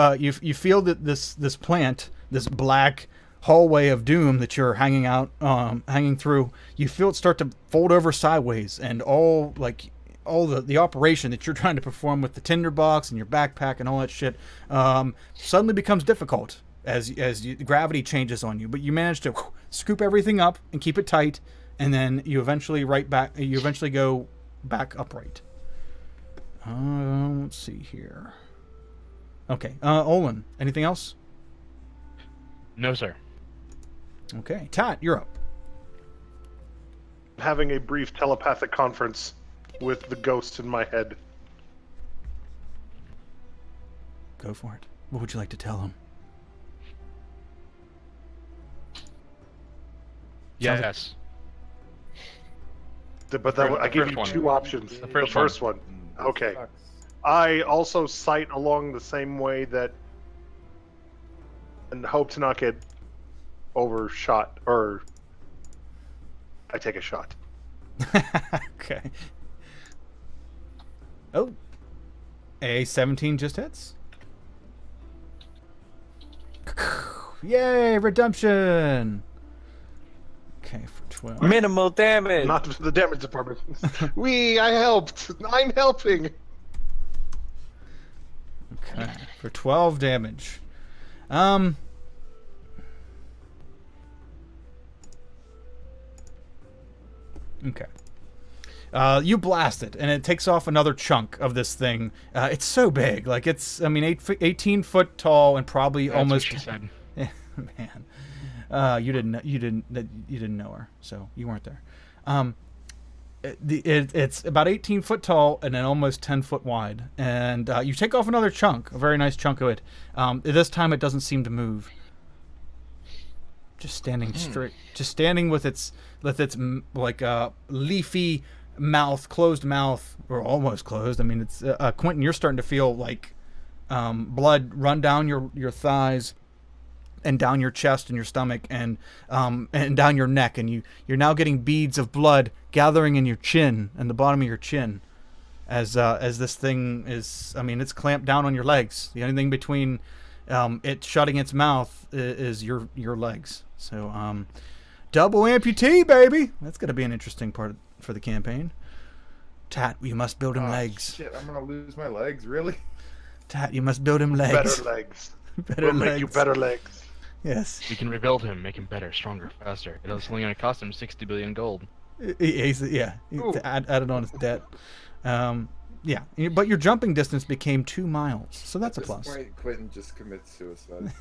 feel that this plant, this black hallway of doom that you're hanging through, you feel it start to fold over sideways, and all the operation that you're trying to perform with the tinderbox and your backpack and all that shit suddenly becomes difficult as gravity changes on you. But you manage to scoop everything up and keep it tight, and then you eventually go back upright. Let's see here. Okay, Olin, anything else? No, sir. Okay, Tat, you're up. Having a brief telepathic conference with the ghost in my head. Go for it. What would you like to tell him? Yes. But I The gave first you one. two options. The first first one. Okay. I also sight along the same way that, and hope to not get overshot, or I take a shot. Okay. Oh. A 17 just hits. Yay, redemption! Okay, for 12. Minimal damage. Not to the damage department. I helped. I'm helping. Okay, for 12 damage. Okay. You blast it, and it takes off another chunk of this thing. It's so big. Like, it's, 18 foot tall and probably That's almost... what she said. Man. You didn't know her, so you weren't there. It's about 18 foot tall and then almost 10 foot wide. And you take off another chunk, a very nice chunk of it. This time it doesn't seem to move. Just standing straight, just standing with its like leafy mouth, closed mouth, or almost closed. I mean, it's Quentin. You're starting to feel like blood run down your thighs, and down your chest and your stomach, and down your neck, and you're now getting beads of blood gathering in your chin and the bottom of your chin, as this thing is. I mean, it's clamped down on your legs. The only thing between it shutting its mouth is your legs. So double amputee, baby. That's gonna be an interesting part for the campaign. Tat, you must build him legs. Shit, I'm gonna lose my legs, really? Tat, you must build him legs. Better legs. Better We'll legs. make you better legs. Yes. We can rebuild him, make him better, stronger, faster. It's only going to cost him 60 billion gold. Yeah. To add it on his debt. Yeah, but your jumping distance became 2 miles, so that's a plus. At this point, Quentin just commits suicide.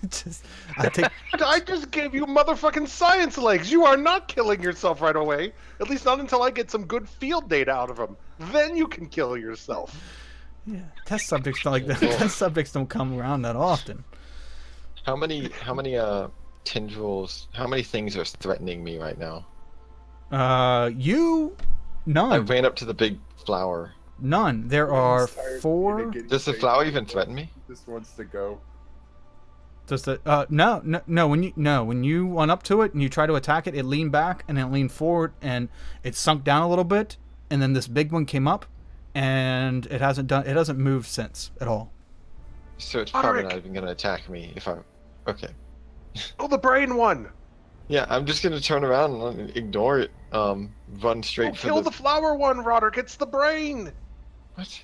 I just gave you motherfucking science legs. You are not killing yourself right away. At least not until I get some good field data out of them. Then you can kill yourself. Yeah, test subjects don't like that. Test subjects don't come around that often. How many tendrils? How many things are threatening me right now? None. I ran up to the big flower. None. There are 4. Does the flower even threaten me? He just wants to go. Does the no? When you went up to it and you try to attack it, it leaned back and then it leaned forward and it sunk down a little bit, and then this big one came up, and it hasn't moved since at all. So it's probably not even gonna attack me if I. Okay. Oh, the brain one. Yeah, I'm just gonna turn around and ignore it. Run straight for kill the flower one, Roderick. It's the brain. What?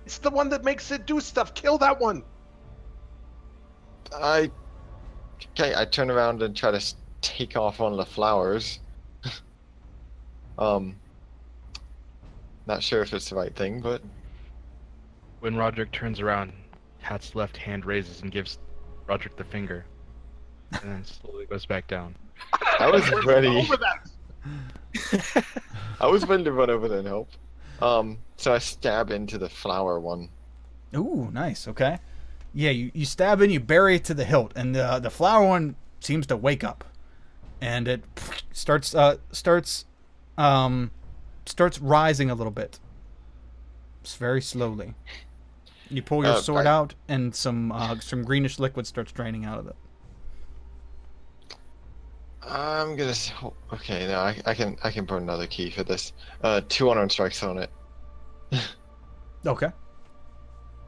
It's the one that makes it do stuff. Kill that one. I turn around and try to take off one of the flowers. Not sure if it's the right thing, but When Roderick turns around, Hat's left hand raises and gives Roderick the finger, and then slowly goes back down. I was ready. Over that. I was ready to run over there and help. So I stab into the flower one. Ooh, nice. Okay. Yeah, you stab in, you bury it to the hilt, and the flower one seems to wake up, and it starts rising a little bit. It's very slowly. You pull your sword out, and some greenish liquid starts draining out of it. I'm gonna. Okay, now I can put another key for this. 2 unarmed strikes on it. Okay.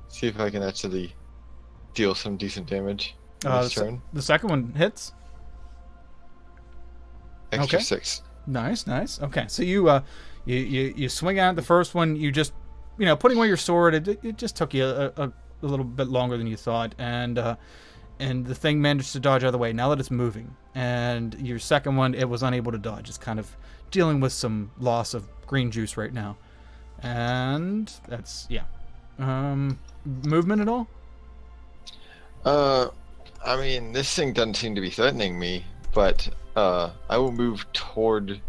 See if I can actually deal some decent damage this turn. The second one hits. Extra Okay. 6. Nice. Okay, so you swing out the first one. You just putting away your sword. It just took you a little bit longer than you thought, and the thing managed to dodge out of the way. Now that it's moving, and your second one, it was unable to dodge. It's kind of dealing with some loss of green juice right now, and that's movement at all. I mean, this thing doesn't seem to be threatening me, but I will move toward.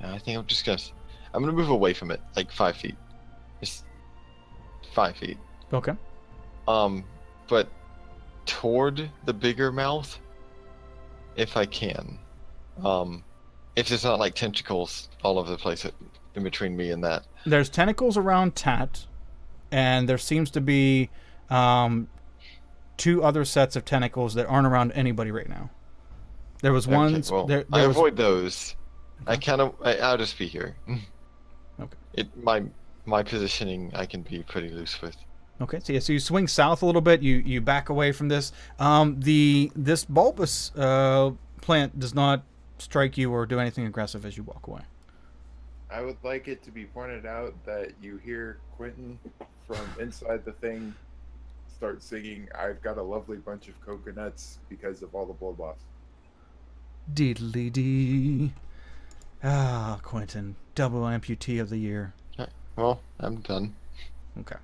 I think I'm gonna move away from it, like 5 feet. Just 5 feet. Okay. But toward the bigger mouth, if I can. If there's not like tentacles all over the place in between me and that. There's tentacles around Tat, and there seems to be 2 other sets of tentacles that aren't around anybody right now. There was one. Okay, well, there I was, avoid those. Okay. I'll just be here. Okay. My positioning I can be pretty loose with. Okay, so you swing south a little bit. You back away from this. This bulbous plant does not strike you or do anything aggressive as you walk away. I would like it to be pointed out that you hear Quentin from inside the thing start singing, "I've got a lovely bunch of coconuts" because of all the blood loss. Diddly dee. Ah, Quentin, double amputee of the year. Well, I'm done. Okay.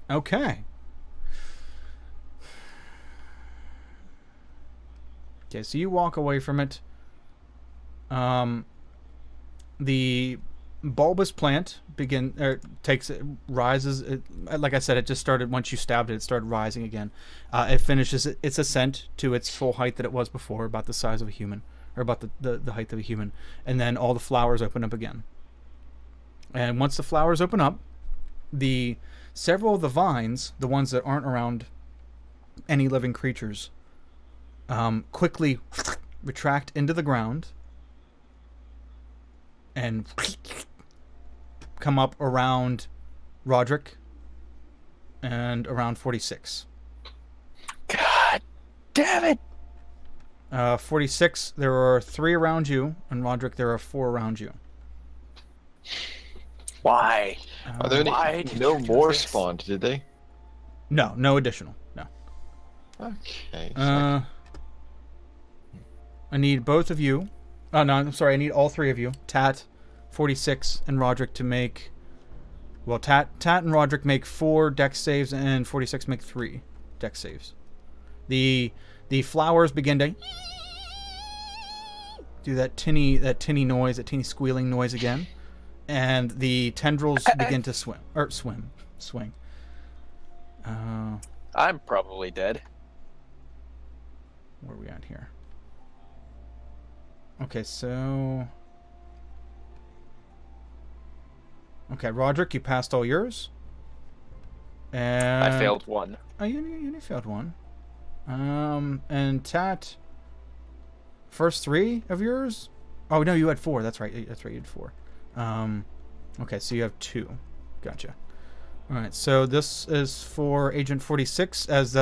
Okay. Okay, so you walk away from it. The bulbous plant rises. Like I said, it just started once you stabbed it. It started rising again. It finishes its ascent to its full height that it was before, about the size of a human, or about the height of a human. And then all the flowers open up again. And once the flowers open up, several of the vines, the ones that aren't around any living creatures, quickly retract into the ground and come up around Roderick and around 46. God damn it! 46, there are 3 around you, and Roderick, there are 4 around you. Why? Are there Why any did no you do more this? spawned? Did they? No additional. No. Okay. I need both of you. Oh, no, I'm sorry. I need all 3 of you. Tat, 46, and Roderick to make... Well, Tat and Roderick make 4 dex saves, and 46 make 3 dex saves. The flowers begin to... do that tinny noise, that tinny squealing noise again. And the tendrils begin to swing. I'm probably dead. Where are we at here? Okay, so... Okay, Roderick, you passed all yours. And... I failed one. Oh, you only failed one. And Tat... First 3 of yours? Oh, no, you had 4. That's right, you had 4. Okay, so you have 2. Gotcha. Alright, so this is for Agent 46, as,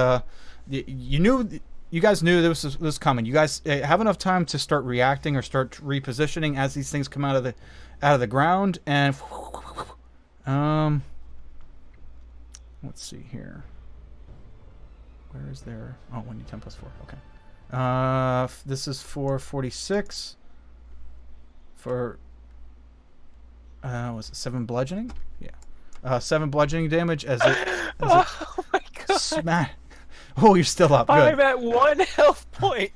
you guys knew this was coming. You guys have enough time to start reacting or start repositioning as these things come out of the ground, and, let's see here. Where is there? Oh, 1d10 plus 4, okay. This is for 46. For... was it 7 bludgeoning? Yeah. 7 bludgeoning damage as it Oh my god! smash. Oh, you're still up. Good. I'm at 1 health point.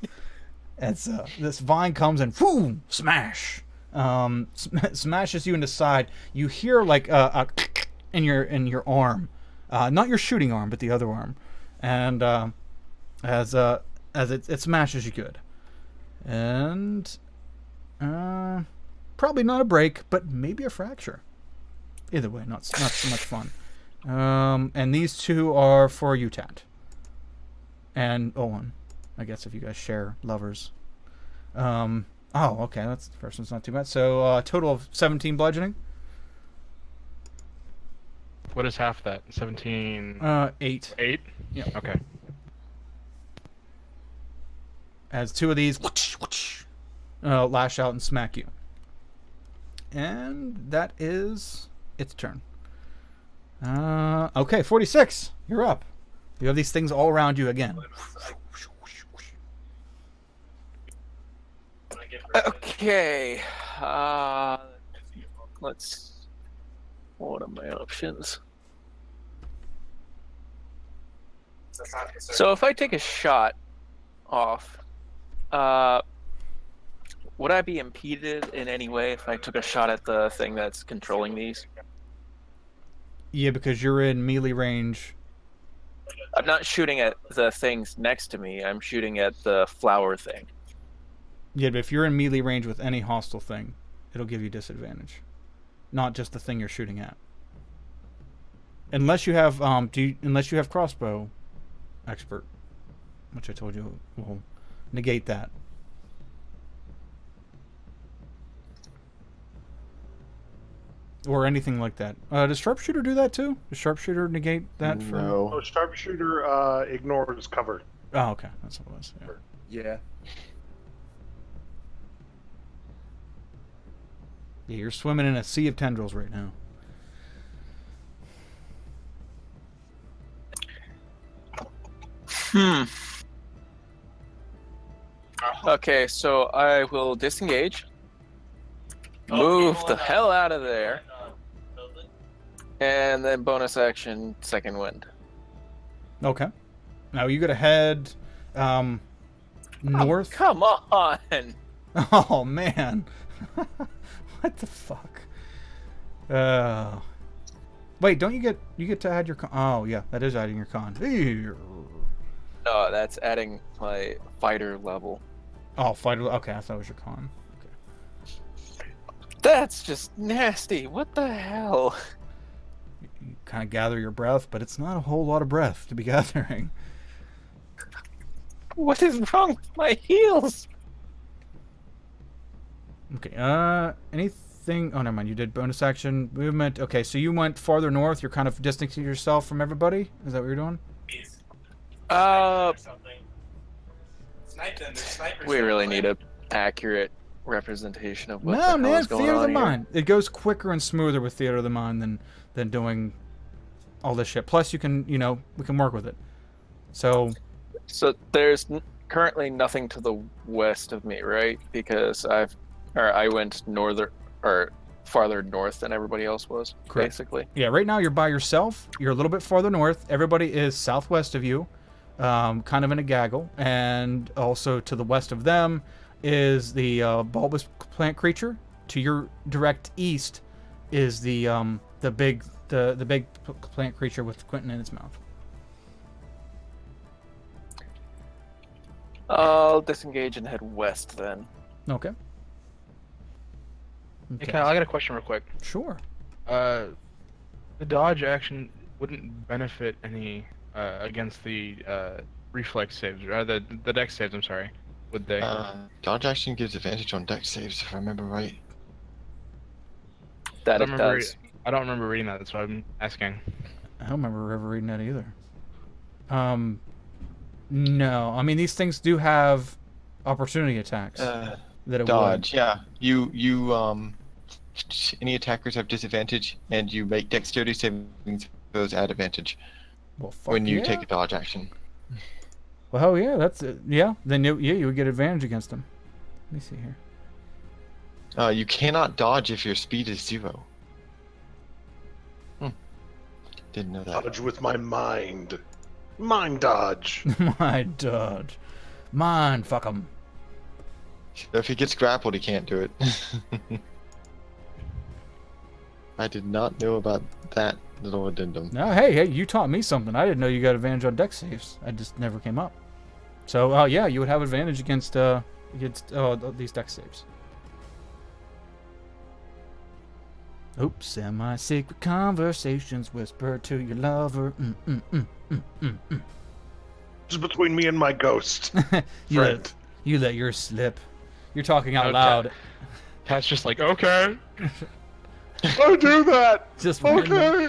It's this vine comes and boom, smash. Smashes you in the side. You hear like a in your arm, not your shooting arm, but the other arm, and as it smashes you good, and probably not a break, but maybe a fracture. Either way, not so much fun. And these 2 are for you, Tat. And Owen, I guess if you guys share lovers. Oh, okay, that's the first one's not too bad. So a total of 17 bludgeoning. What is half that? 17. 8. 8? Yeah. Okay. As 2 of these lash out and smack you. And that is its turn. Okay, 46. You're up. You have these things all around you again. Okay. Let's. What are my options? So if I take a shot off, would I be impeded in any way if I took a shot at the thing that's controlling these? Yeah, because you're in melee range. I'm not shooting at the things next to me. I'm shooting at the flower thing. Yeah, but if you're in melee range with any hostile thing, it'll give you disadvantage. Not just the thing you're shooting at. Unless you have unless you have crossbow expert, which I told you will negate that. Or anything like that. Does sharpshooter do that too? Does sharpshooter negate that for? No. Oh, sharpshooter ignores cover. Oh, okay, that's what it was. Yeah. Yeah. Yeah, you're swimming in a sea of tendrils right now. Okay, so I will disengage. Move the hell out of there. And then bonus action, second wind. Okay. Now you gotta head north. Come on. Oh man, what the fuck? Wait, don't you get to add your con? Oh yeah, that is adding your con. No, that's adding my fighter level. Oh, fighter. Okay, I thought it was your con. That's just nasty. What the hell? You kind of gather your breath, but it's not a whole lot of breath to be gathering. What is wrong with my heels? Okay. Anything? Oh, never mind. You did bonus action movement. Okay, so you went farther north. You're kind of distancing yourself from everybody. Is that what you're doing? We really need a accurate representation of what the No, hell man. is going Theater of the on here. mind. It goes quicker and smoother with theater of the mind than doing all this shit. Plus, you can we can work with it. So So there's currently nothing to the west of me, right? Because I went farther north than everybody else was, Correct. basically. yeah, right now you're by yourself. You're a little bit farther north. Everybody is southwest of you, kind of in a gaggle, and also to the west of them is the bulbous plant creature. To your direct east is the big plant creature with Quentin in its mouth. I'll disengage and head west then. Okay. Hey, Kyle, I got a question real quick. Sure. The dodge action wouldn't benefit any against the reflex saves, or the dex saves. I'm sorry. Would they? Dodge action gives advantage on dex saves, if I remember right. That I it don't remember. does. I don't remember reading that. That's why I'm asking. I don't remember ever reading that either. No. I mean, these things do have opportunity attacks that it Dodge, yeah. You any attackers have disadvantage, and you make dexterity saving throws at advantage would. Well, fuck when you yeah. take a dodge action. Well, hell yeah, that's it. Yeah, then you would get advantage against them. Let me see here. You cannot dodge if your speed is 0. Didn't know that. Dodge with my mind. Mind dodge. My dodge. Mine, fuck 'em. So if he gets grappled, he can't do it. I did not know about that little addendum. No, hey, you taught me something. I didn't know you got advantage on dex saves. I just never came up. So, yeah, you would have advantage against these dex saves. Oops, semi-secret conversations whispered to your lover. Just between me and my ghost. You Friend. let yours slip. You're talking out Okay. loud. Pat's just like, okay. I do that. Just Okay.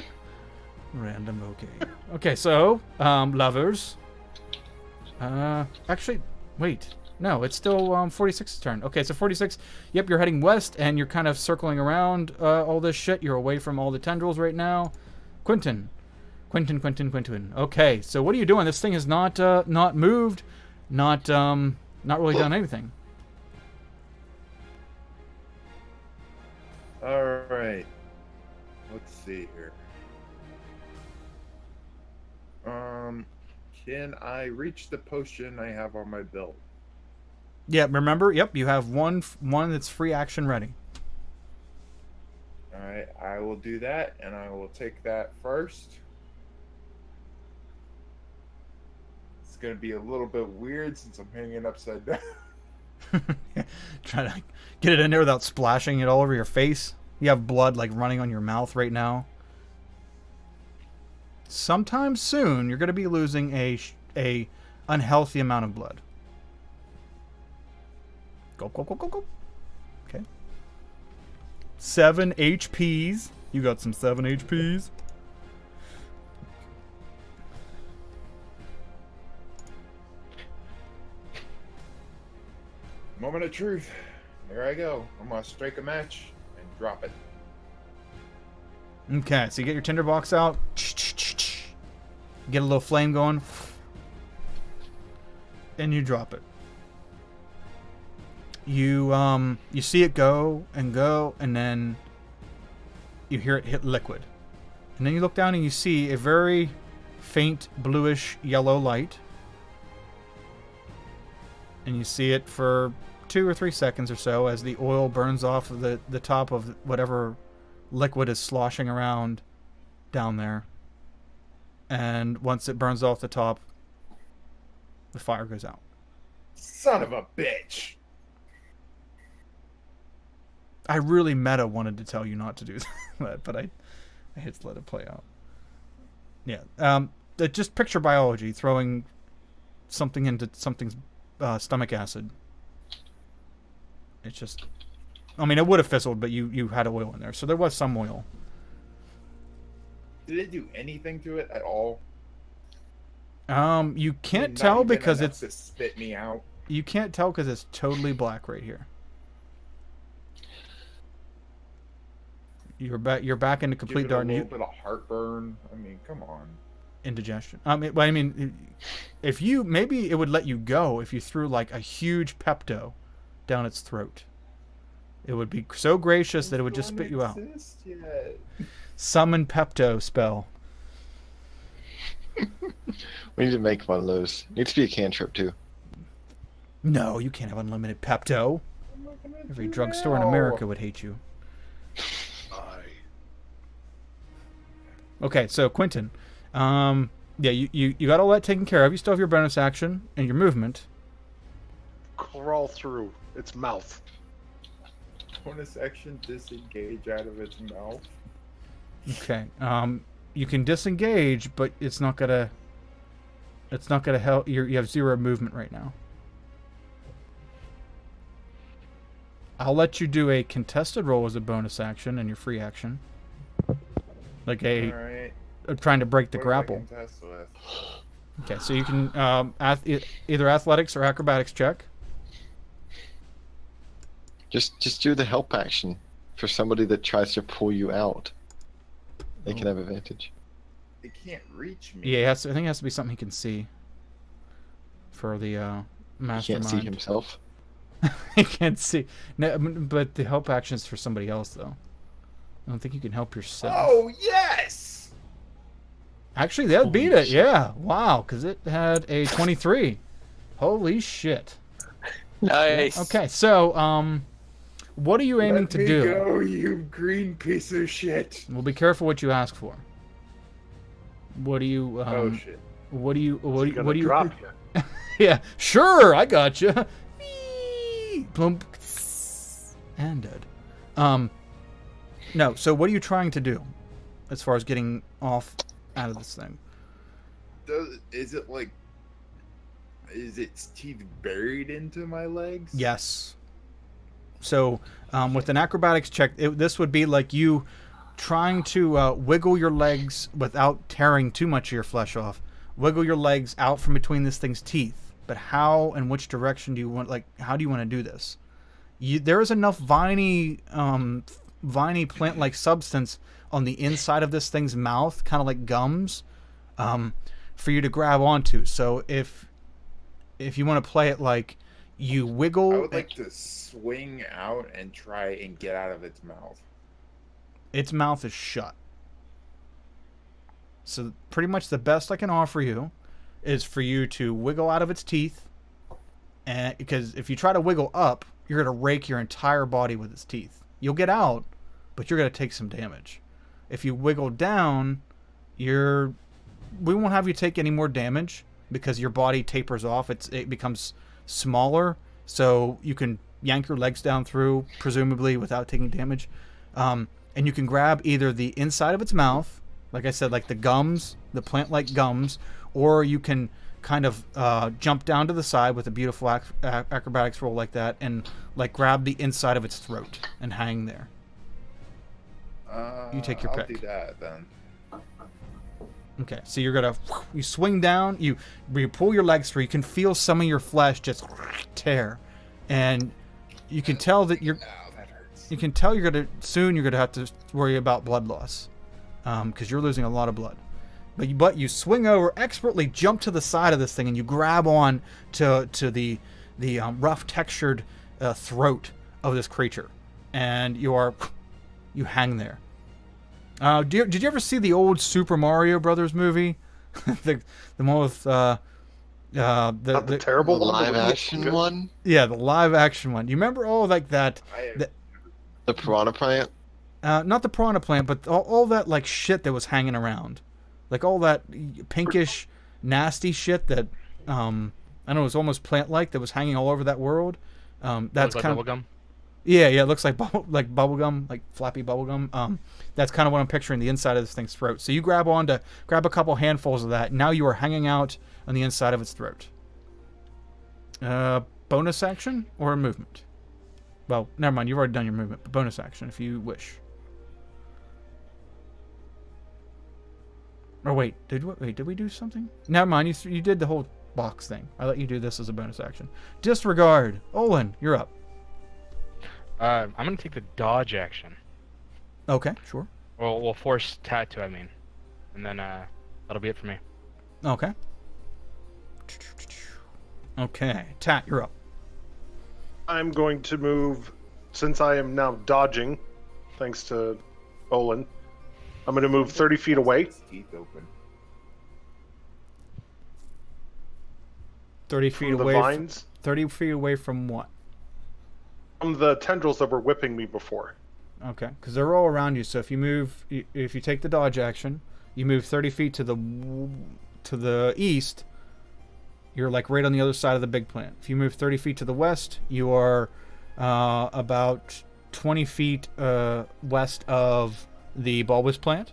random. Okay. Okay, so lovers. Actually, wait. No, it's still 46's turn. Okay, so 46. Yep, you're heading west, and you're kind of circling around all this shit. You're away from all the tendrils right now. Quentin. Okay, so what are you doing? This thing has not moved, not really done anything. All right. Let's see here. Can I reach the potion I have on my belt? Yeah, remember? Yep, you have one that's free action ready. All right, I will do that, and I will take that first. It's gonna be a little bit weird since I'm hanging upside down. Try to get it in there without splashing it all over your face. You have blood like running on your mouth right now. Sometime soon, you're going to be losing a unhealthy amount of blood. Go. Okay. 7 HPs. You got some 7 HPs. Moment of truth. There I go. I'm gonna strike a match and drop it. Okay, so you get your tinderbox out. Get a little flame going. And you drop it. You see it go, and then you hear it hit liquid. And then you look down and you see a very faint bluish yellow light. and you see it for 2 or 3 seconds or so as the oil burns off of the top of whatever liquid is sloshing around down there. And once it burns off the top, the fire goes out. Son of a bitch! I really meta wanted to tell you not to do that, but I had to let it play out. Yeah. Just picture biology, throwing something into something's stomach acid. It's just... I mean, it would have fizzled, but you had oil in there. So there was some oil. Did it do anything to it at all? You can't Not tell even because enough it's... to spit me out. You can't tell because it's totally black right here. You're back into complete Give it a darkness. little bit of heartburn. I mean, come on. Indigestion. I mean, if you... Maybe it would let you go if you threw like a huge Pepto down its throat. It would be so gracious that it would just spit you out. Yet. Summon Pepto spell. We need to make one of those. Needs to be a cantrip too. No, you can't have unlimited Pepto. What am I gonna Every do drugstore in now? America would hate you. I Okay, so Quentin, yeah, you got all that taken care of. You still have your bonus action and your movement. crawl through its mouth. Bonus action, disengage out of its mouth. Okay, you can disengage, but it's not gonna help. You have 0 movement right now. I'll let you do a contested roll as a bonus action and your free action, like a Alright. trying to break the What grapple. if I contest with? Okay, so you can either athletics or acrobatics check. Just do the help action for somebody that tries to pull you out. They can have advantage. It can't reach me. Yeah, I think it has to be something he can see. For the He can't mastermind. see himself. He can't see. No, but the help action is for somebody else, though. I don't think you can help yourself. Oh, yes! Actually, that Holy beat it. shit. Yeah. Wow, because it had a 23. Holy shit. Nice. Okay, so, what are you aiming Let to me do? go, you green piece of shit. Well, be careful what you ask for. What do you, Oh, shit. what do you, what do you, Gonna what do you, drop you. yeah, sure, I got you. Plump. And dead. No, so what are you trying to do as far as getting off out of this thing? Is it like... Is its teeth buried into my legs? Yes. So, with an acrobatics check, this would be like you trying to wiggle your legs without tearing too much of your flesh off. Wiggle your legs out from between this thing's teeth. But how and which direction do you want? Like, how do you want to do this? There is enough viney plant-like substance on the inside of this thing's mouth, kind of like gums, for you to grab onto. So if you want to play it like you wiggle, I would like to swing out and try and get out of its mouth. its mouth is shut. So pretty much the best I can offer you is for you to wiggle out of its teeth, and because if you try to wiggle up, you're going to rake your entire body with its teeth. You'll get out, but you're going to take some damage. If you wiggle down, we won't have you take any more damage because your body tapers off. It becomes smaller, so you can yank your legs down through, presumably without taking damage. And you can grab either the inside of its mouth, like I said, like the gums, the plant-like gums, or you can kind of jump down to the side with a beautiful acrobatics roll like that and like grab the inside of its throat and hang there. You take your I'll pick. do that then. Okay, so you swing down, you pull your legs through, you can feel some of your flesh just tear, and you can tell that Ow, that hurts. you can tell you're gonna have to worry about blood loss, because you're losing a lot of blood. But you swing over, expertly jump to the side of this thing, and you grab on to the rough textured throat of this creature, and you hang there. Did you ever see the old Super Mario Brothers movie? the one with Not the the terrible The one. live with- action one? yeah, the live action one. You remember all like that? I The piranha plant? Not the piranha plant, but all that like shit that was hanging around, like all that pinkish, nasty shit that I don't know, it was almost plant-like that was hanging all over that world. That's like kind of bubblegum. yeah, it looks like bubble gum, like flappy bubble gum. That's kind of what I'm picturing the inside of this thing's throat. So you grab a couple handfuls of that. Now you are hanging out on the inside of its throat. Bonus action or a movement? Well, never mind. You've already done your movement, but bonus action if you wish. Or wait, did we do something? Never mind. You did the whole box thing. I let you do this as a bonus action. Disregard. Olin, you're up. I'm gonna take the dodge action. Okay, sure. Well, we'll force tattoo. I mean, and then that'll be it for me. Okay. Okay, Tat, you're up. I'm going to move, since I am now dodging, thanks to Olin. I'm going to move 30 feet away. His teeth open. 30 feet From the away. vines. 30 feet away from what? From the tendrils that were whipping me before. Okay, because they're all around you. So if you take the dodge action, you move 30 feet to the east. You're like right on the other side of the big plant. If you move 30 feet to the west, you are about 20 feet west of the bulbous plant.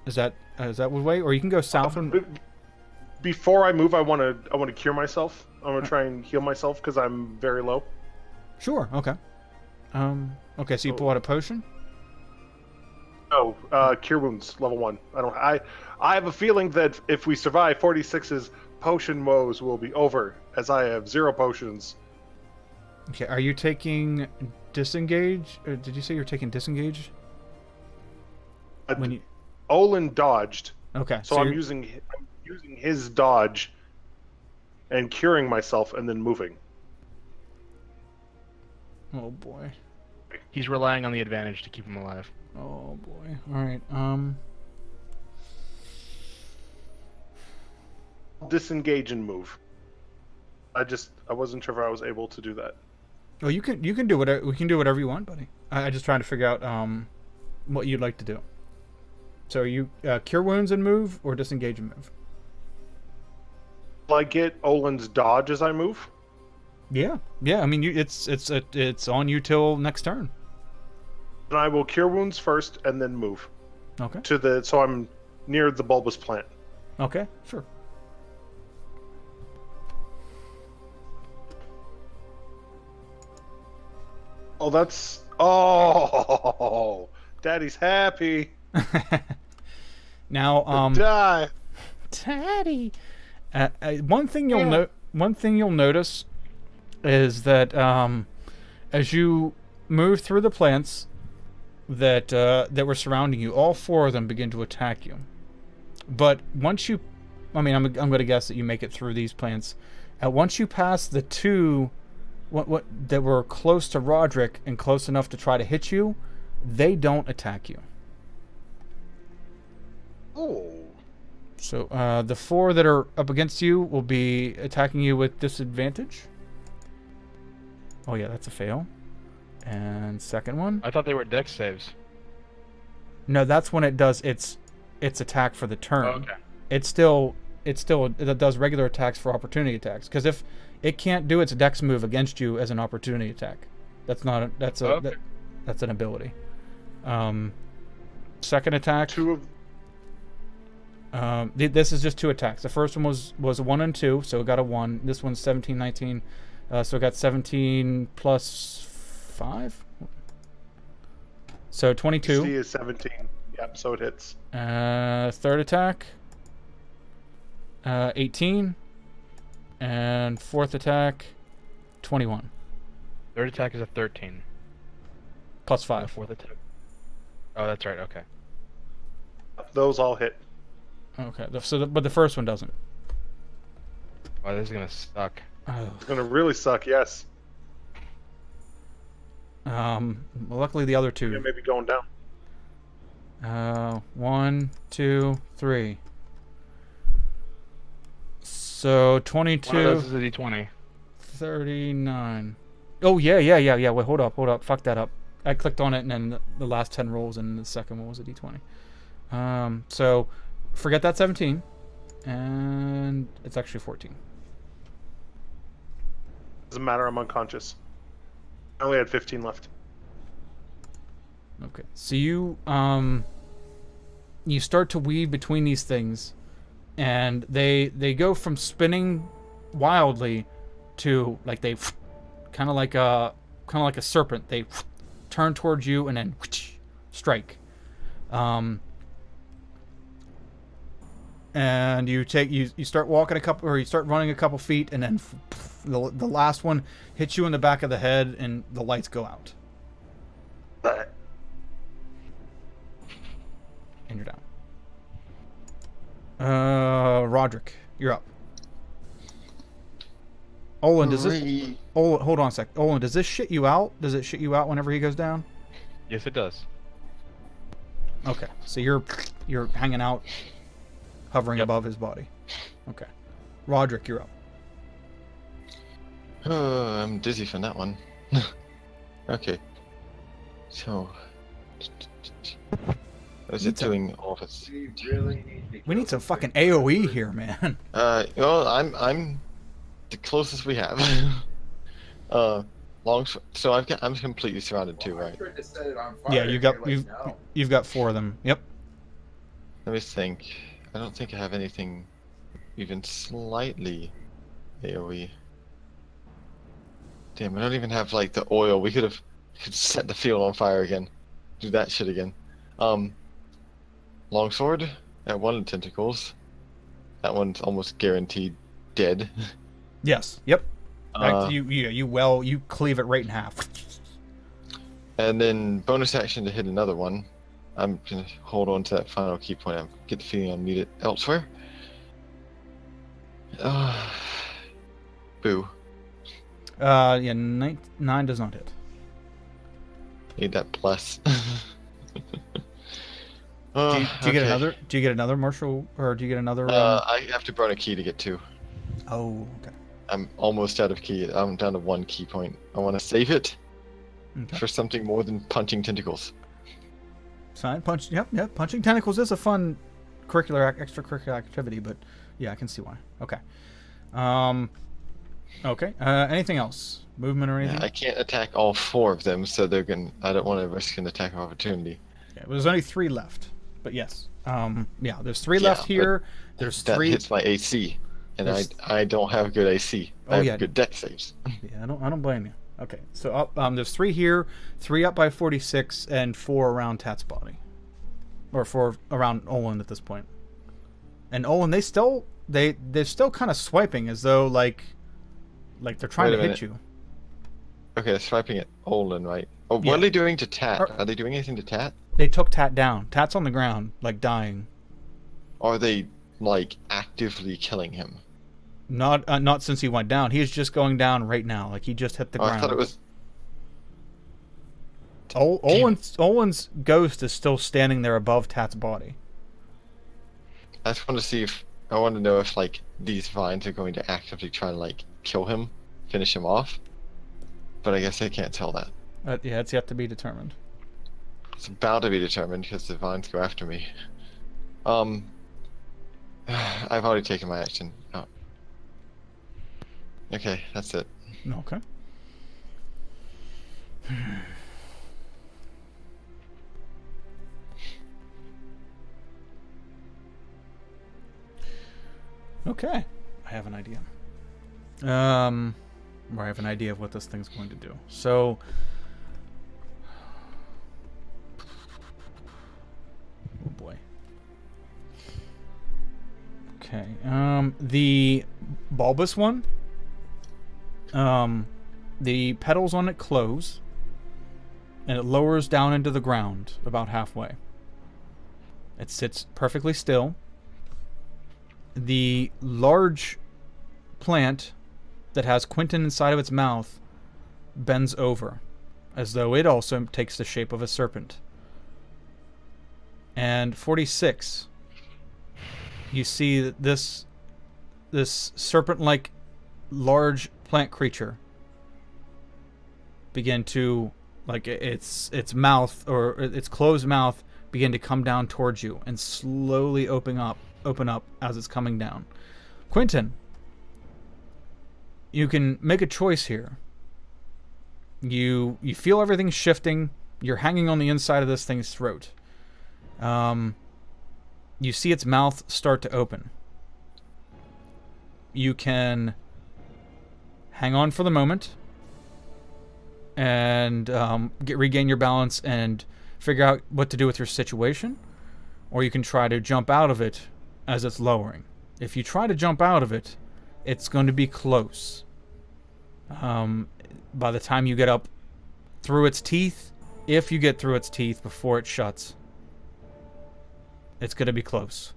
Is that the way? Or you can go south and. Before I move, I want to cure myself. I'm going to try and heal myself because I'm very low. Sure. Okay. Okay. So you pull out a potion. Oh, cure wounds level 1. I have a feeling that if we survive 46's potion woes will be over, as I have 0 potions. Okay. Are you taking disengage? Or did you say you're taking disengage? When you. Olin dodged, Okay. so I'm you're- using his dodge and curing myself and then moving. Oh boy. He's relying on the advantage to keep him alive. Oh boy. All right. Disengage and move. I wasn't sure if I was able to do that. Well, you can do whatever. We can do whatever you want, buddy. I just trying to figure out what you'd like to do. So are you cure wounds and move, or disengage and move? Will I get Olin's dodge as I move? Yeah. I mean, it's on you till next turn. Then I will cure wounds first and then move Okay. so I'm near the bulbous plant. Okay. Sure. Oh, Daddy's happy. Now, Die. Daddy. One thing you'll notice is that as you move through the plants that were surrounding you, all 4 of them begin to attack you. But once you, I'm going to guess that you make it through these plants. Once you pass the 2 what that were close to Roderick and close enough to try to hit you, they don't attack you. Oh. So the 4 that are up against you will be attacking you with disadvantage. Oh yeah, that's a fail. And second one. I thought they were dex saves. No, that's when it does its attack for the turn. Oh, okay. It does regular attacks for opportunity attacks. Because if it can't do its dex move against you as an opportunity attack, that's an ability. Second attack. 2 of This is just 2 attacks. The first one was a 1 and 2, so it got a 1. This one's 17, 19, so it got 17 plus 5. So 22. C is 17. Yep, so it hits. Third attack, 18, and fourth attack, 21 Third attack is a 13. plus The 5. fourth attack. Oh, that's right. Okay. Those all hit. Okay, but the first one doesn't. Wow, this is gonna suck. Oh. It's gonna really suck. Yes. Well, luckily the other 2. Yeah, maybe going down. 1, 2, 3. So One of 22, those is a d20. 39. Oh, yeah. Wait, hold up. Fuck that up. I clicked on it, and then the last 10 rolls, and the second one was a d20. So forget that 17, and it's actually 14. Doesn't matter. I'm unconscious. I only had 15 left. Okay. So you start to weave between these things, and they go from spinning wildly to like they kind of like a serpent. They turn towards you and then strike. And you start walking you start running a couple feet, and then the last one hits you in the back of the head, and the lights go out. And you're down. Roderick, you're up. Olin, hold on a sec. Olin, does this shit you out? Does it shit you out whenever he goes down? Yes, it does. Okay, so you're hanging out, hovering Yep. above his body. Okay, Roderick, you're up. Oh, I'm dizzy from that one. Okay. So. What is it doing all of its? We need some fucking AOE here, man. Well, I'm the closest we have. So I'm completely surrounded too, right? Yeah, you've got 4 of them. Yep. Let me think. I don't think I have anything even slightly AoE. Damn, I don't even have like the oil. We could set the field on fire again. Do that shit again. Longsword at one of the tentacles. That one's almost guaranteed dead. Yes. Yep. You cleave it right in half. And then bonus action to hit another one. I'm gonna hold on to that final key point. I get the feeling I'll need it elsewhere. Boo. Yeah, 9 does not hit. Need that plus. Do you get Okay. another? Do you get another martial, or do you get another? I have to burn a key to get 2. Oh, okay. I'm almost out of key. I'm down to 1 key point. I want to save it Okay. for something more than punching tentacles. Fine. Yep. Punching tentacles is a fun extracurricular activity, but yeah, I can see why. Okay. Okay. Anything else? Movement or anything? I can't attack all 4 of them, so they're gonna. I don't want to risk an attack of opportunity. Yeah, there's only 3 left, but yes. Yeah, there's 3 Yeah, left here. There's That 3. hits my AC, and There's- I don't have good AC. Oh, I have yeah. good deck saves. Yeah, I don't blame you. Okay, so there's 3 here, 3 up by 46, and 4 around Tat's body, or 4 around Olin at this point. And Olin, they're still kind of swiping as though like they're trying Wait to a hit you. Okay, they're swiping at Olin, right? Oh, what Yeah. are they doing to Tat? Are- Are they doing anything to Tat? They took Tat down. Tat's on the ground, like dying. Or are they like actively killing him? Not since he went down. He's just going down right now. Like he just hit the Oh, ground. I thought it was. Olin's ghost is still standing there above Tat's body. I just want to see if I want to know if like these vines are going to actively try to like kill him, finish him off. But I guess I can't tell that. Yeah, it's yet to be determined. It's about to be determined because the vines go after me. I've already taken my action. Oh. Okay, that's it. Okay. Okay, I have an idea. Or I have an idea of what this thing's going to do. So, oh boy. Okay. The bulbous one. The petals on it close, and it lowers down into the ground about halfway. It sits perfectly still. The large plant that has Quentin inside of its mouth bends over, as though it also takes the shape of a serpent. And 46, you see that this serpent-like large plant creature begin to, like, its mouth or its closed mouth begin to come down towards you and slowly open up as it's coming down. Quentin, you can make a choice here. You feel everything shifting. You're hanging on the inside of this thing's throat. You see its mouth start to open. You can hang on for the moment and regain your balance and figure out what to do with your situation, or you can try to jump out of it as it's lowering. If you try to jump out of it, it's going to be close. By the time you get up through its teeth, if you get through its teeth before it shuts, it's going to be close.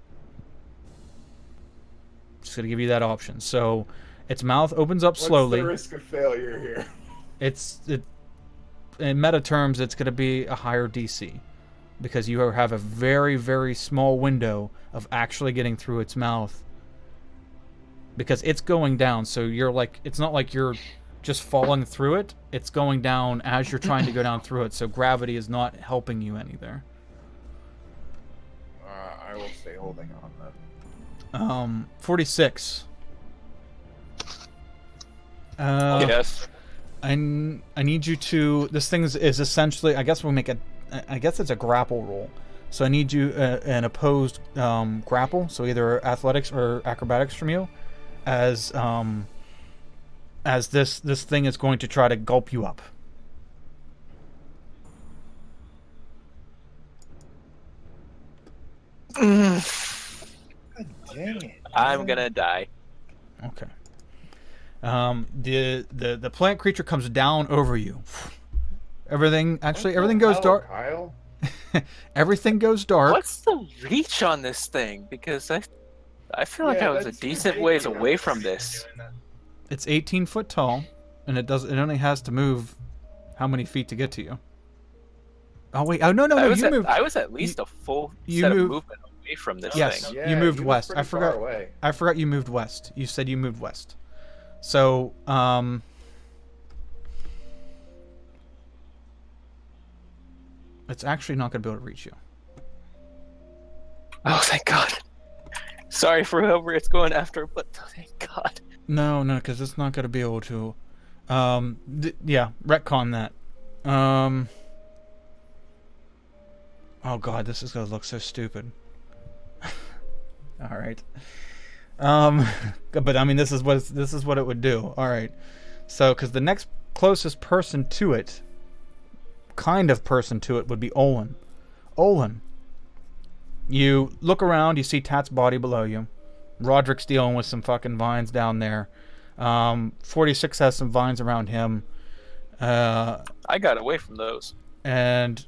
Just going to give you that option. So its mouth opens up slowly. What's the risk of failure here? In meta terms, it's going to be a higher DC because you have a very, very small window of actually getting through its mouth because it's going down. So you're like, it's not like you're just falling through it. It's going down as you're trying to go down through it. So gravity is not helping you any there. I will stay holding on then. 46. Yes. I need you to. This thing is essentially. I guess we'll make it. I guess it's a grapple roll. So I need you an opposed grapple. So either athletics or acrobatics from you, as this thing is going to try to gulp you up. God dang it. I'm gonna die. Okay. The plant creature comes down over you. Everything goes dark. Kyle? Everything goes dark. What's the reach on this thing? Because I feel like I was a that's decent ways ridiculous. away from this. It's 18 foot tall, and it only has to move how many feet to get to you? Oh wait! Oh no! You moved. I was at least a full you set of moved- movement away from this Yes. thing. Yeah, You moved he was west. pretty I forgot- far away. I forgot you moved west. You said you moved west. So it's actually not going to be able to reach you. Oh, thank God. Sorry for whoever it's going after, but thank God. No, because it's not going to be able to. Yeah, retcon that. Oh God, this is going to look so stupid. All right. But I mean, this is what it would do. All right. So, because the next closest person to it, would be Olin. Olin. You look around, you see Tat's body below you. Roderick's dealing with some fucking vines down there. 46 has some vines around him. I got away from those. And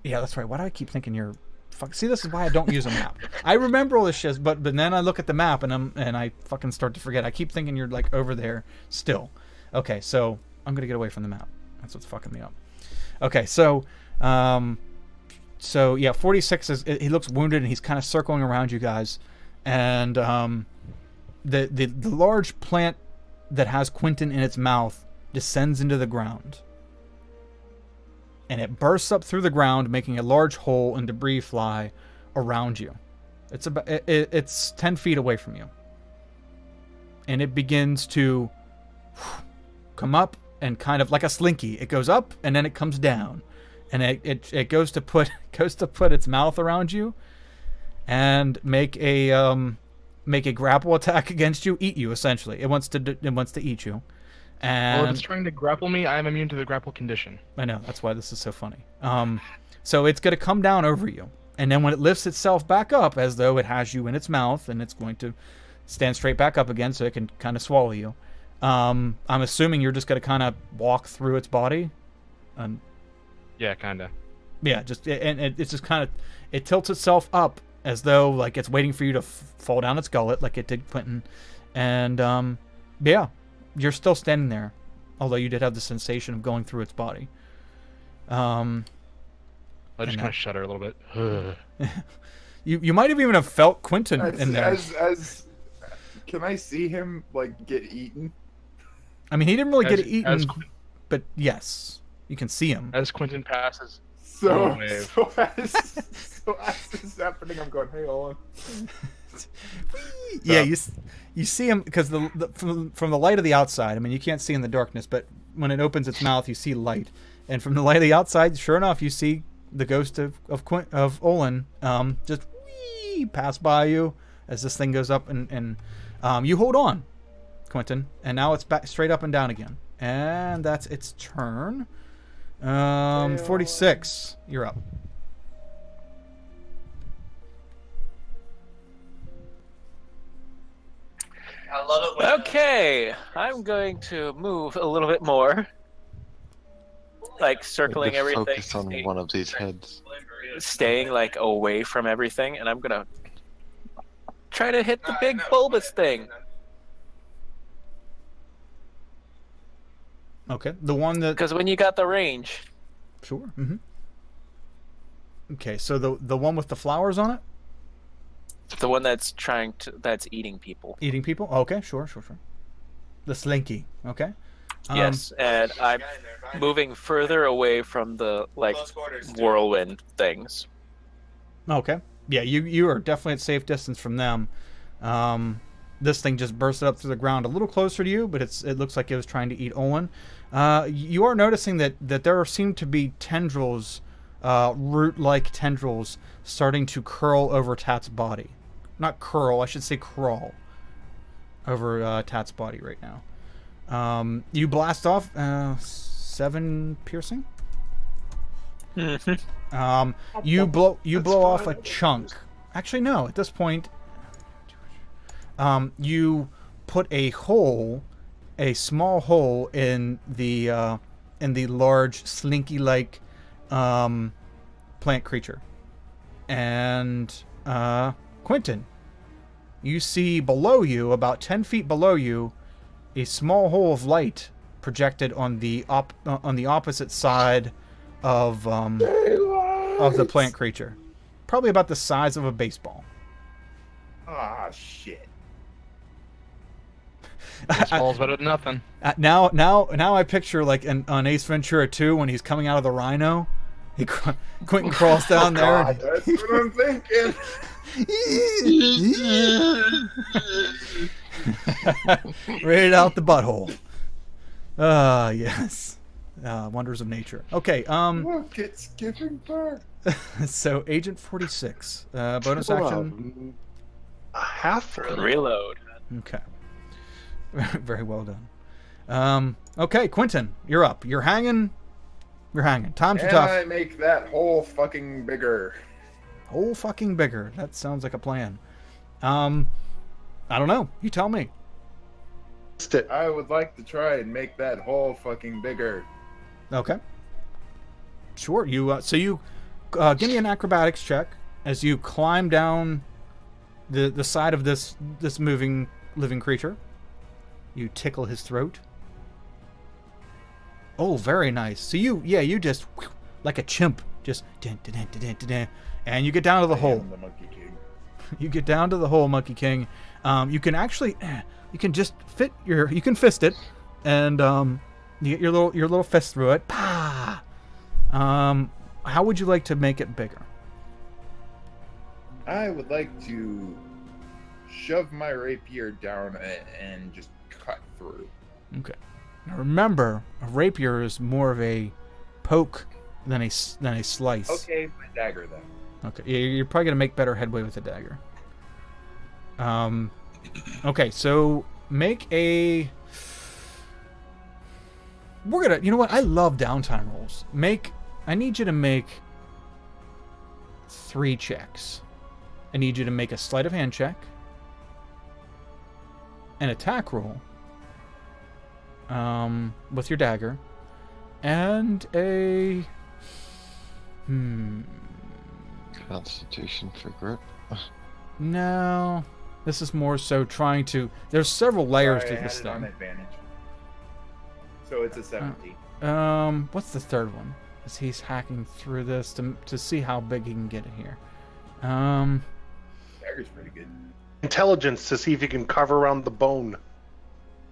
yeah, that's right. Why do I keep thinking you're fuck? See, this is why I don't use a map. I remember all this shit, but then I look at the map and I fucking start to forget. I keep thinking you're like over there still. Okay, so I'm gonna get away from the map. That's what's fucking me up. Okay, so yeah, 46 he looks wounded and he's kind of circling around you guys, and the large plant that has Quentin in its mouth descends into the ground. And it bursts up through the ground, making a large hole and debris fly around you. It's 10 feet away from you. And it begins to come up and kind of like a slinky. It goes up and then it comes down. And it goes to put its mouth around you and make a grapple attack against you, eat you essentially. It wants to eat you. And Well, if it's trying to grapple me, I'm immune to the grapple condition. I know, that's why this is so funny. So it's going to come down over you. And then when it lifts itself back up, as though it has you in its mouth, and it's going to stand straight back up again so it can kind of swallow you. I'm assuming you're just going to kind of walk through its body. Yeah, kinda. Yeah, it's just kind of... It tilts itself up as though like it's waiting for you to fall down its gullet like it did Quentin. And yeah, you're still standing there. Although you did have the sensation of going through its body. I just kind of shudder a little bit. You might have even have felt Quentin As, in there. as Can I see him like get eaten? I mean, he didn't really get As- eaten, as- but yes, you can see him. As Quentin passes, So, wave. so as this is happening, I'm going, hey, Owen. Yeah, you see him because from the light of the outside. I mean, you can't see in the darkness, but when it opens its mouth, you see light, and from the light of the outside, sure enough, you see the ghost of Olin just pass by you as this thing goes up, and you hold on, Quentin, and now it's back straight up and down again, and that's its turn. 46, you're up. I love it when Okay, I'm going to move a little bit more, like circling Just everything, focus on one of these heads. staying like away from everything, and I'm gonna try to hit the big bulbous thing. Okay, the one that Because when you got the range, sure. Mm-hmm. Okay, so the one with the flowers on it, the one that's that's eating people. eating people. Okay, sure. The slinky. Okay. Yes, and I'm moving further away from the like whirlwind things. Okay. Yeah, you are definitely at safe distance from them. This thing just bursted up through the ground a little closer to you, but it looks like it was trying to eat Olin. You are noticing that there seem to be tendrils, root-like tendrils, starting to curl over Tat's body. Not curl, I should say crawl over Tat's body right now. You blast off 7 piercing. You blow off a chunk. Actually, no. At this point, you put a small hole in the large slinky-like plant creature. And Quentin, you see below you, about 10 feet below you, a small hole of light projected on the opposite side of the plant creature, probably about the size of a baseball. Ah, shit. baseball's better than nothing. Now I picture like on Ace Ventura 2 when he's coming out of the rhino. Quentin crawls down there. God, that's what I'm thinking. Right out the butthole. Yes. Wonders of nature. Okay, Look, it's giving birth. so Agent 46. Bonus Triple action. A half. Reload. Okay. Very well done. Okay, Quentin, you're up. You're hanging. Times are And tough. I make that hole fucking bigger. Whole fucking bigger. That sounds like a plan. I don't know. You tell me. I would like to try and make that hole fucking bigger. Okay. Sure. You so you give me an acrobatics check as you climb down the side of this moving living creature. You tickle his throat. Oh, very nice. So you just like a chimp, just and you get down to the I hole. am the Monkey King. You get down to the hole, Monkey King. You can actually, you can just you can fist it, and you get your little fist through it. Pah! How would you like to make it bigger? I would like to shove my rapier down and just cut through. Okay. Now remember, a rapier is more of a poke than a slice. Okay, my dagger then. Okay. You're probably gonna make better headway with a dagger. Okay. So make a. We're gonna. You know what? I love downtime rolls. I need you to make 3 checks. I need you to make a sleight of hand check, an attack roll, with your dagger, and a Constitution for grip. No, this is more so trying to. There's several layers Sorry, to I this had it on thing. advantage. So it's a 70. What's the third one? As he's hacking through this to see how big he can get it here. Dagger's pretty good. intelligence to see if you can carve around the bone.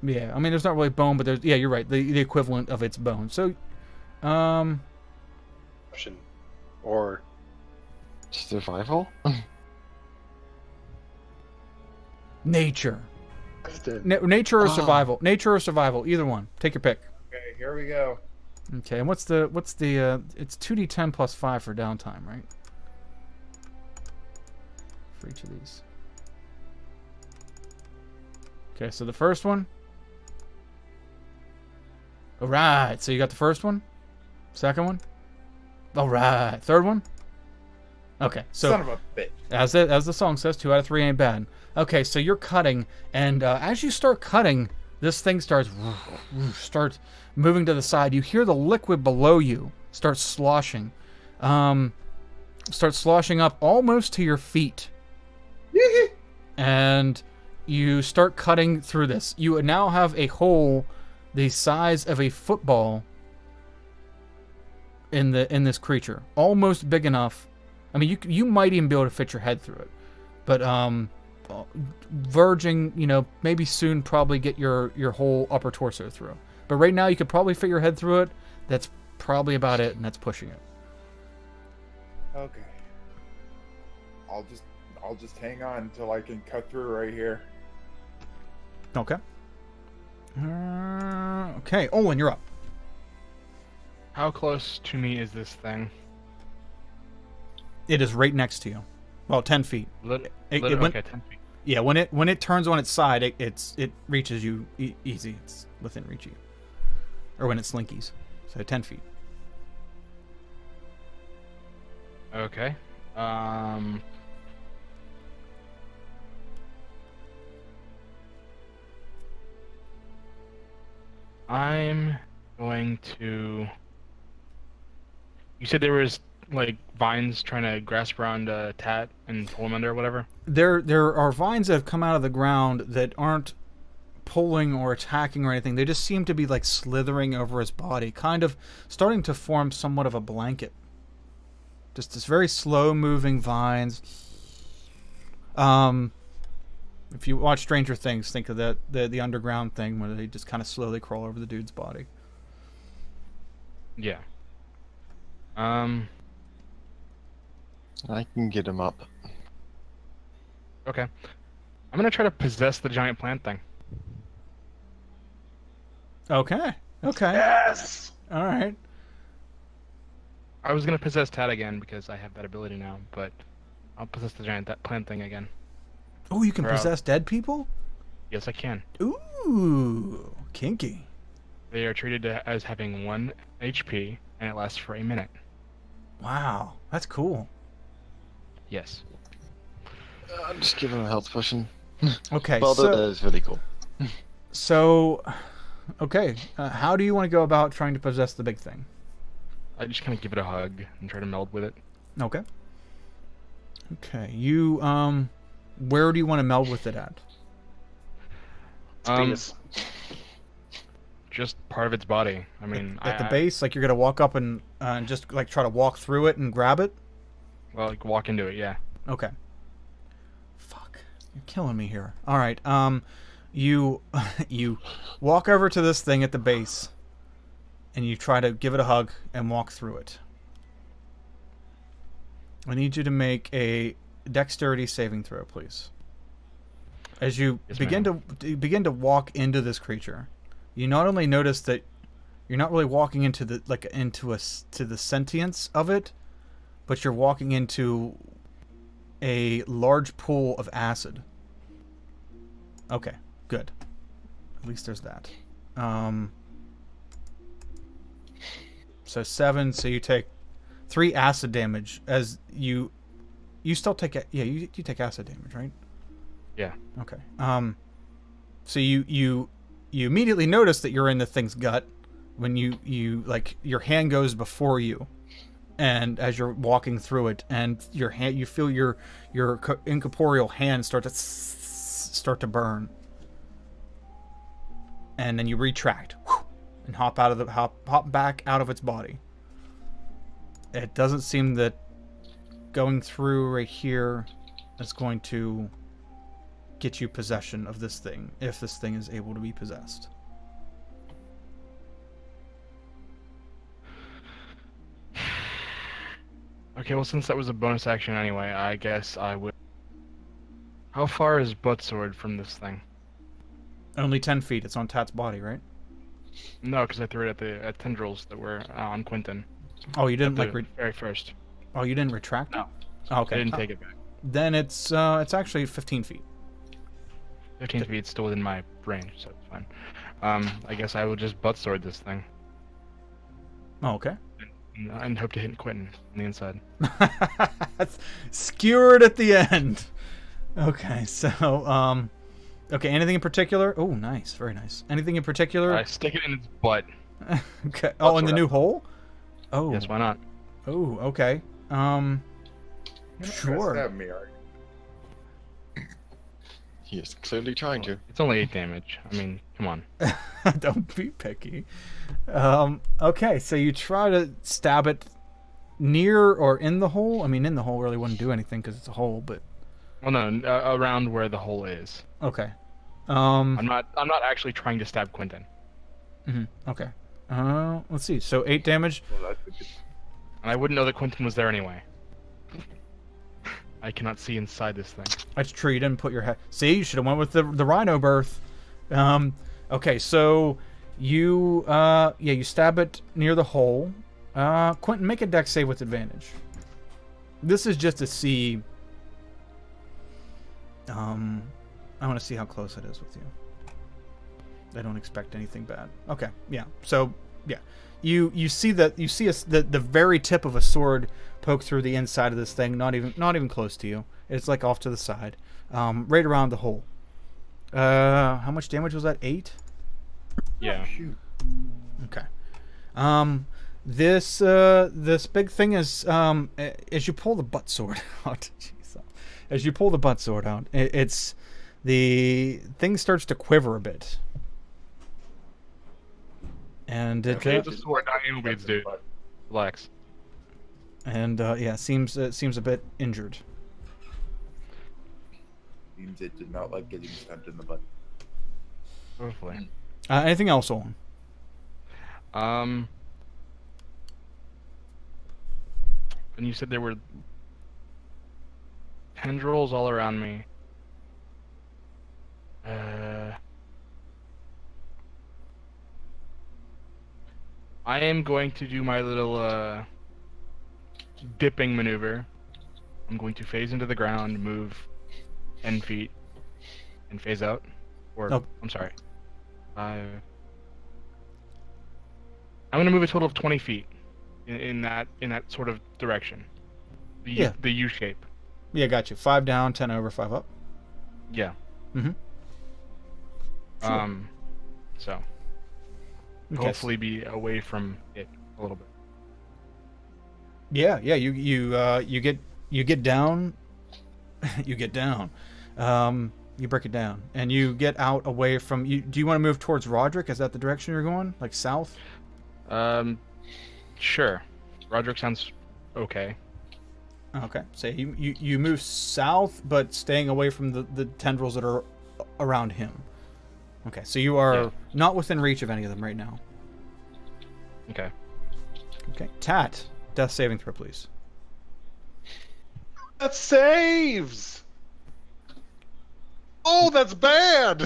Yeah, I mean, there's not really bone, but there's, yeah, you're right, the equivalent of its bone. So, Or Survival? nature. Nature or survival. Nature or survival, either one. Take your pick. Okay, here we go. Okay, and what's the it's 2d10 plus 5 for downtime, right? For each of these. Okay, so the first one. All right, so you got the first one, second one. All right, third one. Okay, so Son of a bitch. as the song says, 2 out of 3 ain't bad. Okay, so you're cutting, and as you start cutting, this thing starts moving to the side. You hear the liquid below you start sloshing, up almost to your feet, and you start cutting through this. You now have a hole the size of a football in this creature, almost big enough. I mean, you might even be able to fit your head through it, but verging, maybe soon probably get your whole upper torso through. But right now you could probably fit your head through it. That's probably about it, and that's pushing it. Okay. I'll just hang on until I can cut through right here. Okay. Okay, Olin, you're up. How close to me is this thing? It is right next to you. Well, 10 feet. Okay, 10 feet. Yeah, when it turns on its side, it reaches you easy. It's within reach of you. Or when it slinkies. So 10 feet. Okay. I'm going to... You said there was, like, vines trying to grasp around Tat and pull him under or whatever? There are vines that have come out of the ground that aren't pulling or attacking or anything. They just seem to be, like, slithering over his body, kind of starting to form somewhat of a blanket. Just this very slow-moving vines. If you watch Stranger Things, think of the underground thing where they just kind of slowly crawl over the dude's body. Yeah. I can get him up. Okay. I'm gonna try to possess the giant plant thing. Okay. yes. All right. I was gonna possess Tat again because I have that ability now, but I'll possess the giant plant thing again. Oh, you can We're out. possess dead people? Yes, I can. Ooh, kinky. They are treated as having 1 HP, and it lasts for a minute. Wow, that's cool. Yes. I'm just giving him a health potion. Okay, Well, that so is really cool. okay, how do you want to go about trying to possess the big thing? I just kind of give it a hug and try to meld with it. Okay. Okay, you where do you want to meld with it at? Penis. Just part of its body. I mean, At the base, like you're gonna walk up and just like try to walk through it and grab it. Well, like walk into it, yeah. Okay. Fuck, you're killing me here. All right, you you walk over to this thing at the base, and you try to give it a hug and walk through it. I need you to make a dexterity saving throw, please. As you Yes, begin to walk into this creature, you not only notice that you're not really walking into the to the sentience of it, but you're walking into a large pool of acid. Okay, good. At least there's that. So 7, so you take 3 acid damage as you still take you take acid damage, right? Yeah. Okay. So you immediately notice that you're in the thing's gut when you like your hand goes before you, and as you're walking through it, and your hand, you feel your incorporeal hand start to burn, and then you retract and hop back out of its body. It doesn't seem that going through right here is going to get you possession of this thing if this thing is able to be possessed. Okay, well, since that was a bonus action anyway, I guess I would. How far is Butt Sword from this thing? Only 10 feet. It's on Tat's body, right? No, because I threw it at tendrils that were on Quentin. Oh, you didn't At like the very first. Oh, you didn't retract it? No. Oh, okay. I didn't take it back. Then it's actually 15 feet. 15 feet still within my range, so it's fine. I guess I will just Butt Sword this thing Oh, okay. and hope to hit Quentin on the inside. Skewered at the end. Okay, so okay, anything in particular? Oh, nice, very nice. Anything in particular? I stick it in its butt. Okay. Oh, in the new hole? Oh. Yes, why not? Oh, okay. Sure. Stab me, are you? He is clearly trying to. It's only 8 damage. I mean, come on. Don't be picky. Okay, so you try to stab it near or in the hole. I mean, in the hole really wouldn't do anything because it's a hole, but Well, no, around where the hole is. okay. I'm not actually trying to stab Quentin. Okay. Let's see. So 8 damage. Well, that's a good... And I wouldn't know that Quentin was there anyway. I cannot see inside this thing. That's true. You didn't put your head. See, you should have went with the rhino birth. Okay, so you you stab it near the hole. Quentin, make a dex save with advantage. This is just to see. I want to see how close it is with you. I don't expect anything bad. Okay, yeah. So yeah, you see that the very tip of a sword poke through the inside of this thing. Not even close to you. It's like off to the side, right around the hole. How much damage was that? 8. Yeah. Okay. This big thing is as you pull the butt sword out. Jeez. As you pull the butt sword out, it's the thing starts to quiver a bit. And it Okay, it's a sword, not anal beads, dude. Relax. and yeah, seems a bit injured. Means it did not like getting stabbed in the butt. Hopefully. Anything else, Olin? And you said there were tendrils all around me. I am going to do my little dipping maneuver. I'm going to phase into the ground, move 10 feet, and phase out. Or, Oh. I'm sorry. I'm going to move a total of 20 feet in that sort of direction. Yeah. The U shape. Yeah, got you. 5 down, 10 over, 5 up. Yeah. Mhm. Sure. So Okay. hopefully be away from it a little bit. Yeah. You get down. You get down. You break it down, and you get out away from. Do you want to move towards Roderick? Is that the direction you're going? Like south? Sure. Roderick sounds okay. Okay. So you move south, but staying away from the tendrils that are around him. Okay. So you are not within reach of any of them right now. Okay. Okay. Tat, death saving throw, please. That saves. Oh, that's bad.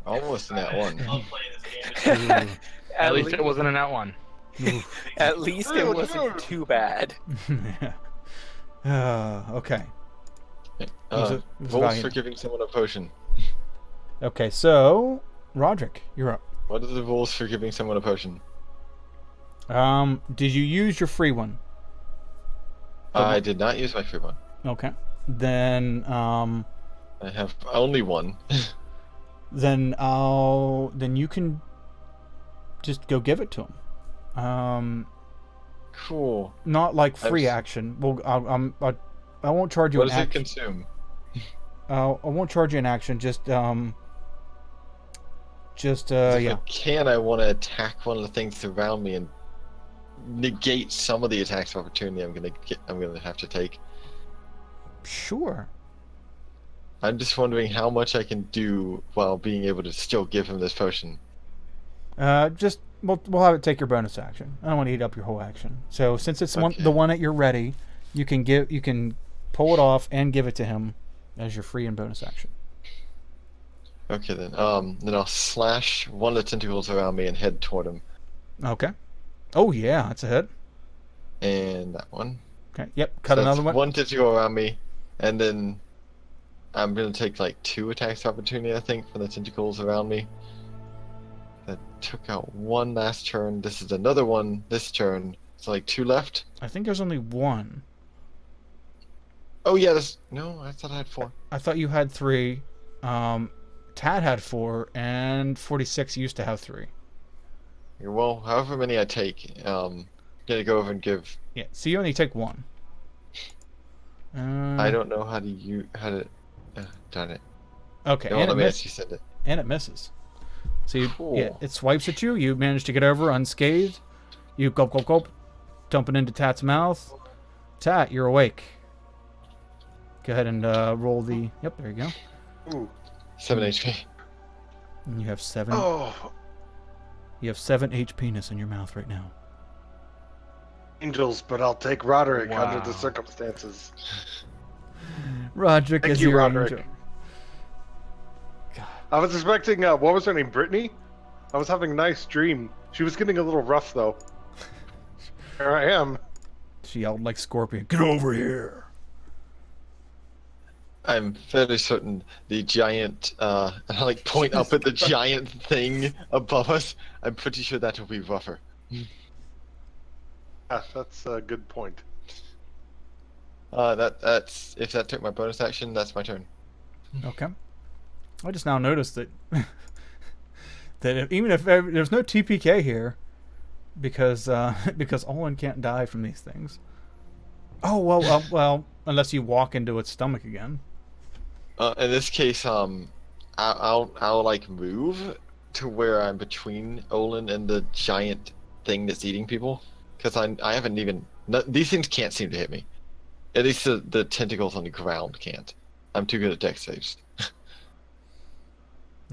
Almost in that one. Love playing this game. At least it wasn't an out one. At least it wasn't too bad. Yeah. Okay. Was it Voles valiant? for giving someone a potion. Okay. So Roderick, you're up. What are the rules for giving someone a potion? Did you use your free one? I did not use my free one. Okay. Then I have only one. then you can just go give it to him. Cool. Not like free I've- action. Well, I won't charge you What an does it action. consume? I won't charge you an action. Just If yeah. I can, I want to attack one of the things around me and negate some of the attacks of opportunity I'm gonna have to take. Sure. I'm just wondering how much I can do while being able to still give him this potion. Just we'll have it take your bonus action. I don't want to eat up your whole action. So since it's Okay. the one that you're ready, you can pull it off and give it to him as your free and bonus action. Okay then. Then I'll slash one of the tentacles around me and head toward him. Okay. Oh yeah, that's a hit. And that one. Okay. Yep. Cut So another that's one. one tentacle around me, and then I'm gonna take like 2 attacks of opportunity, I think, from the tentacles around me. That took out one last turn. This is another one this turn. So like 2 left. I think there's only one. Oh yeah, no, I thought I had 4. I thought you had 3. Tad had 4, and 46 used to have 3. Well, however many I take, gonna go over and give. Yeah. So you only take 1. I don't know how to. Darn it. Okay. No, And let it me misses. actually send it. And it misses. So you, Cool. yeah, it swipes at you. You manage to get over unscathed. You gulp, gulp, gulp, dumping into Tat's mouth. Tat, you're awake. Go ahead and roll the. Yep, there you go. Ooh. 7 HP. And you have 7. Oh, You have 7 HP-ness in your mouth right now. angels, but I'll take Roderick under Wow. the circumstances. Roderick Thank is you, your Roderick. angel. I was expecting, what was her name, Brittany? I was having a nice dream. She was getting a little rough, though. Here I am. She yelled like Scorpion. Get over here. I'm fairly certain the giant, and I like point up at the giant thing above us. I'm pretty sure that will be rougher. Yeah, that's a good point. That's if that took my bonus action, that's my turn. Okay. I just now noticed that even if there's no TPK here, because Olin can't die from these things. Oh well, unless you walk into its stomach again. In this case, I'll like move to where I'm between Olin and the giant thing that's eating people, because I haven't even these things can't seem to hit me. At least the tentacles on the ground can't. I'm too good at dex saves.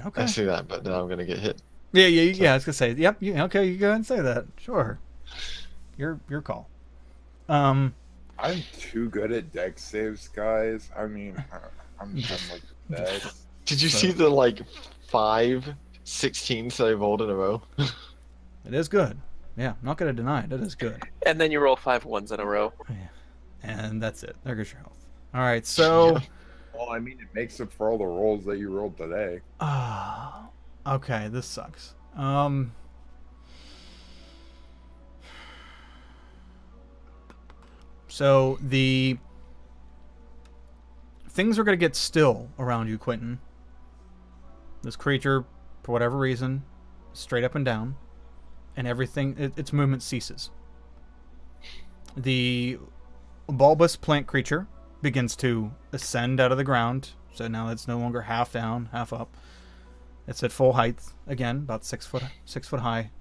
Okay. I see that, but then I'm gonna get hit. Yeah. I was gonna say, yep. Okay, you go ahead and say that. Sure. Your call. I'm too good at deck saves, guys. I mean, I'm like the best. Did you see the like 5 16s that I rolled in a row? It is good. Yeah, I'm not gonna deny it. It is good. And then you roll 5 ones in a row. And that's it. There goes your health. All right. So. Well, I mean, it makes up for all the rolls that you rolled today. Okay. This sucks. So the things are going to get still around you, Quentin. This creature, for whatever reason, straight up and down, and everything, its movement ceases. The bulbous plant creature begins to ascend out of the ground, so now it's no longer half down, half up. It's at full height again, about 6 foot high,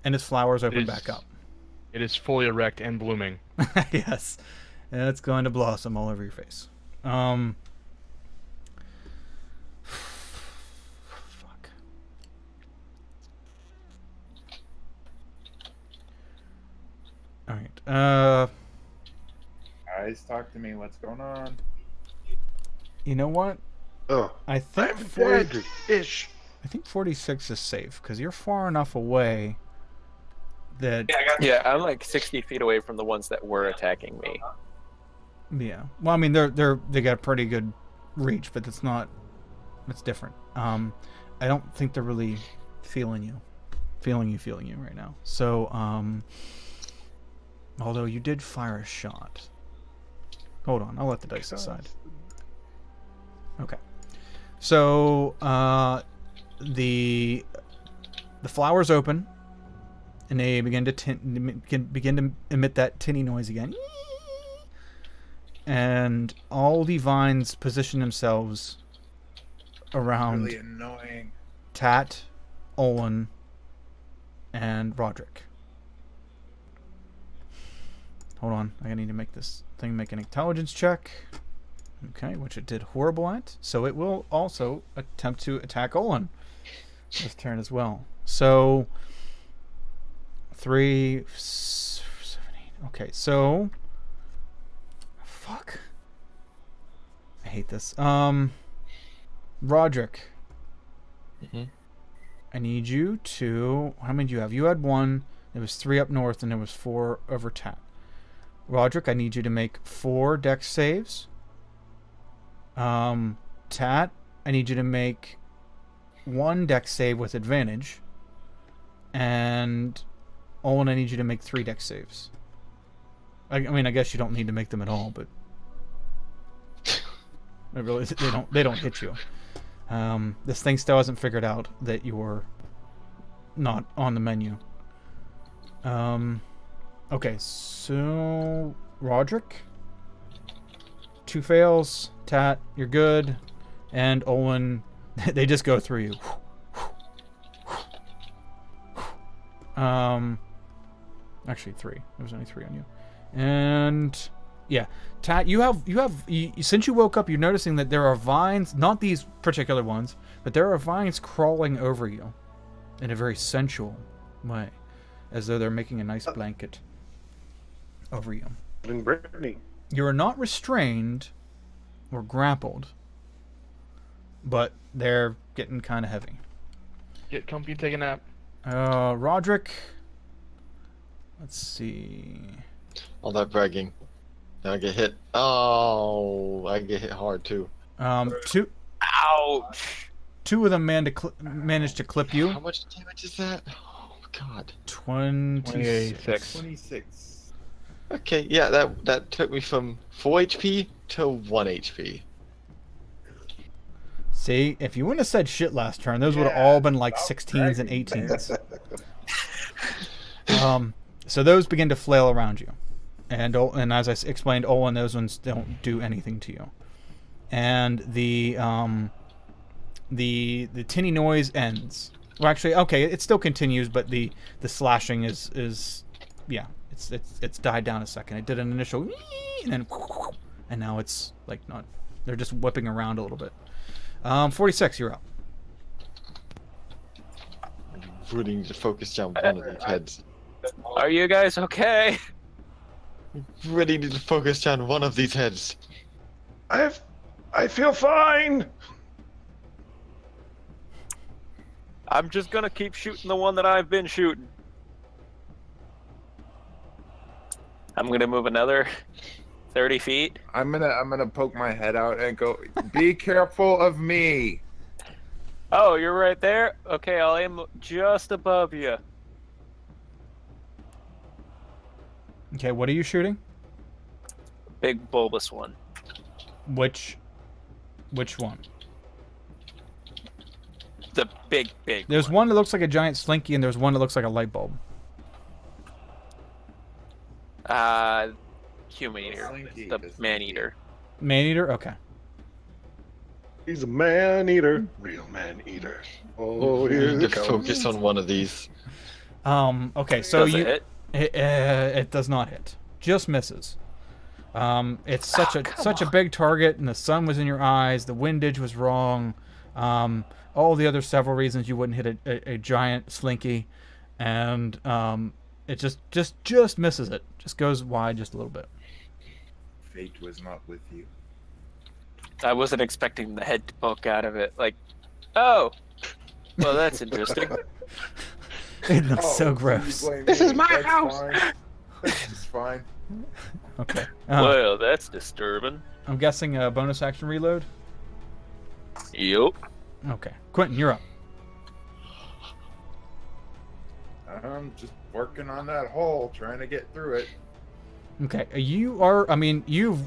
and its flowers open back up. It is fully erect and blooming. Yes, and it's going to blossom all over your face. Fuck. All right. Guys, talk to me. What's going on? You know what? Oh, I think I'm 40, dead. Ish. I think 46 is safe because you're far enough away that Yeah, I'm like 60 feet away from the ones that were attacking me. yeah. Well, I mean they got pretty good reach, but it's not. It's different. I don't think they're really feeling you right now. So although you did fire a shot. Hold on, I'll let the dice decide. Okay. So the flowers open, and they begin to emit that tinny noise again. And all the vines position themselves around Really annoying. Tat, Olin, and Roderick. Hold on, I need to make this thing make an intelligence check. Okay, which it did horrible at. So it will also attempt to attack Olin this turn as well. So 3, 7, 8. Okay, so fuck. I hate this. Roderick. Mhm. I need you to. How many do you have? You had 1. There was 3 up north, and there was 4 over Tat. Roderick, I need you to make 4 dex saves. Tat, I need you to make 1 dex save with advantage. And Olin, I need you to make 3 dex saves. I mean, I guess you don't need to make them at all, but they don't hit you. This thing still hasn't figured out that you're not on the menu. Okay, so Roderick, 2 fails. Tat, you're good. And Olin, they just go through you. Actually 3. There was only 3 on you. And yeah, Tat, since you woke up, you're noticing that there are vines, not these particular ones, but there are vines crawling over you in a very sensual way, as though they're making a nice blanket over you. And Brittany. You are not restrained or grappled, but they're getting kind of heavy. Get comfy and take a nap. Roderick, let's see. All that bragging. Now I get hit. Oh, I get hit hard too. 2 Ouch! 2 of them managed to clip you. How much damage is that? Oh God. 26. 26. Okay, yeah, that took me from 4 HP to 1 HP. See, if you wouldn't have said shit last turn, those would have all been like 16s and 18s. So those begin to flail around you. And as I explained, Olin, those ones don't do anything to you. And the tinny noise ends. Well, actually, okay, it still continues, but the slashing is yeah, it's died down a second. It did an initial and now it's like not. They're just whipping around a little bit. 46, you're up. Really need to focus down one of these heads. Are you guys okay? Really need to focus down one of these heads. I feel fine. I'm just gonna keep shooting the one that I've been shooting. I'm gonna move another 30 feet. I'm gonna poke my head out and go, be careful of me. Oh, you're right there? Okay, I'll aim just above you. Okay, what are you shooting? Big bulbous one. Which one? The big There's one. one that looks like a giant slinky, and there's one that looks like a light bulb. Human eater. Slinky, The the man eater. Man eater? Okay. He's a man eater, real man eater. Oh, We here need it to comes. focus on one of these. Okay, so Does you it hit? it does not hit. Just misses. It's such a big target, and the sun was in your eyes. The windage was wrong. All the other several reasons you wouldn't hit a giant slinky, and it just misses it. Just goes wide just a little bit. Fate was not with you. I wasn't expecting the head to poke out of it. Like, oh, well, that's interesting. It looks so so you gross. blame This me. is my That's house. Fine. That's just fine. Okay. Well, that's disturbing. I'm guessing a bonus action reload. Yup. Okay, Quentin, you're up. I'm just working on that hole, trying to get through it. Okay, you are. I mean, you've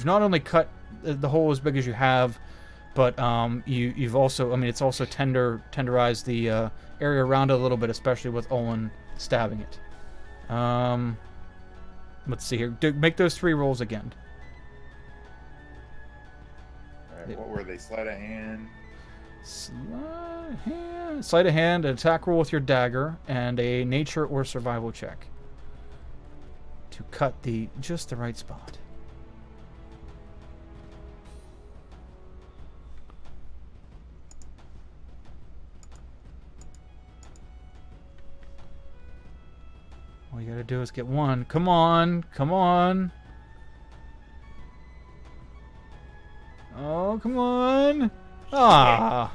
not only cut the hole as big as you have, but you've also. I mean, it's also tenderized the area around it a little bit, especially with Olin stabbing it. Let's see here. Make those 3 rolls again. Alright, what were they? Sleight of hand. Sleight of hand, an attack roll with your dagger, and a nature or survival check to cut just the right spot. All you gotta do is get one. Come on. Come on. Oh, come on. Ah.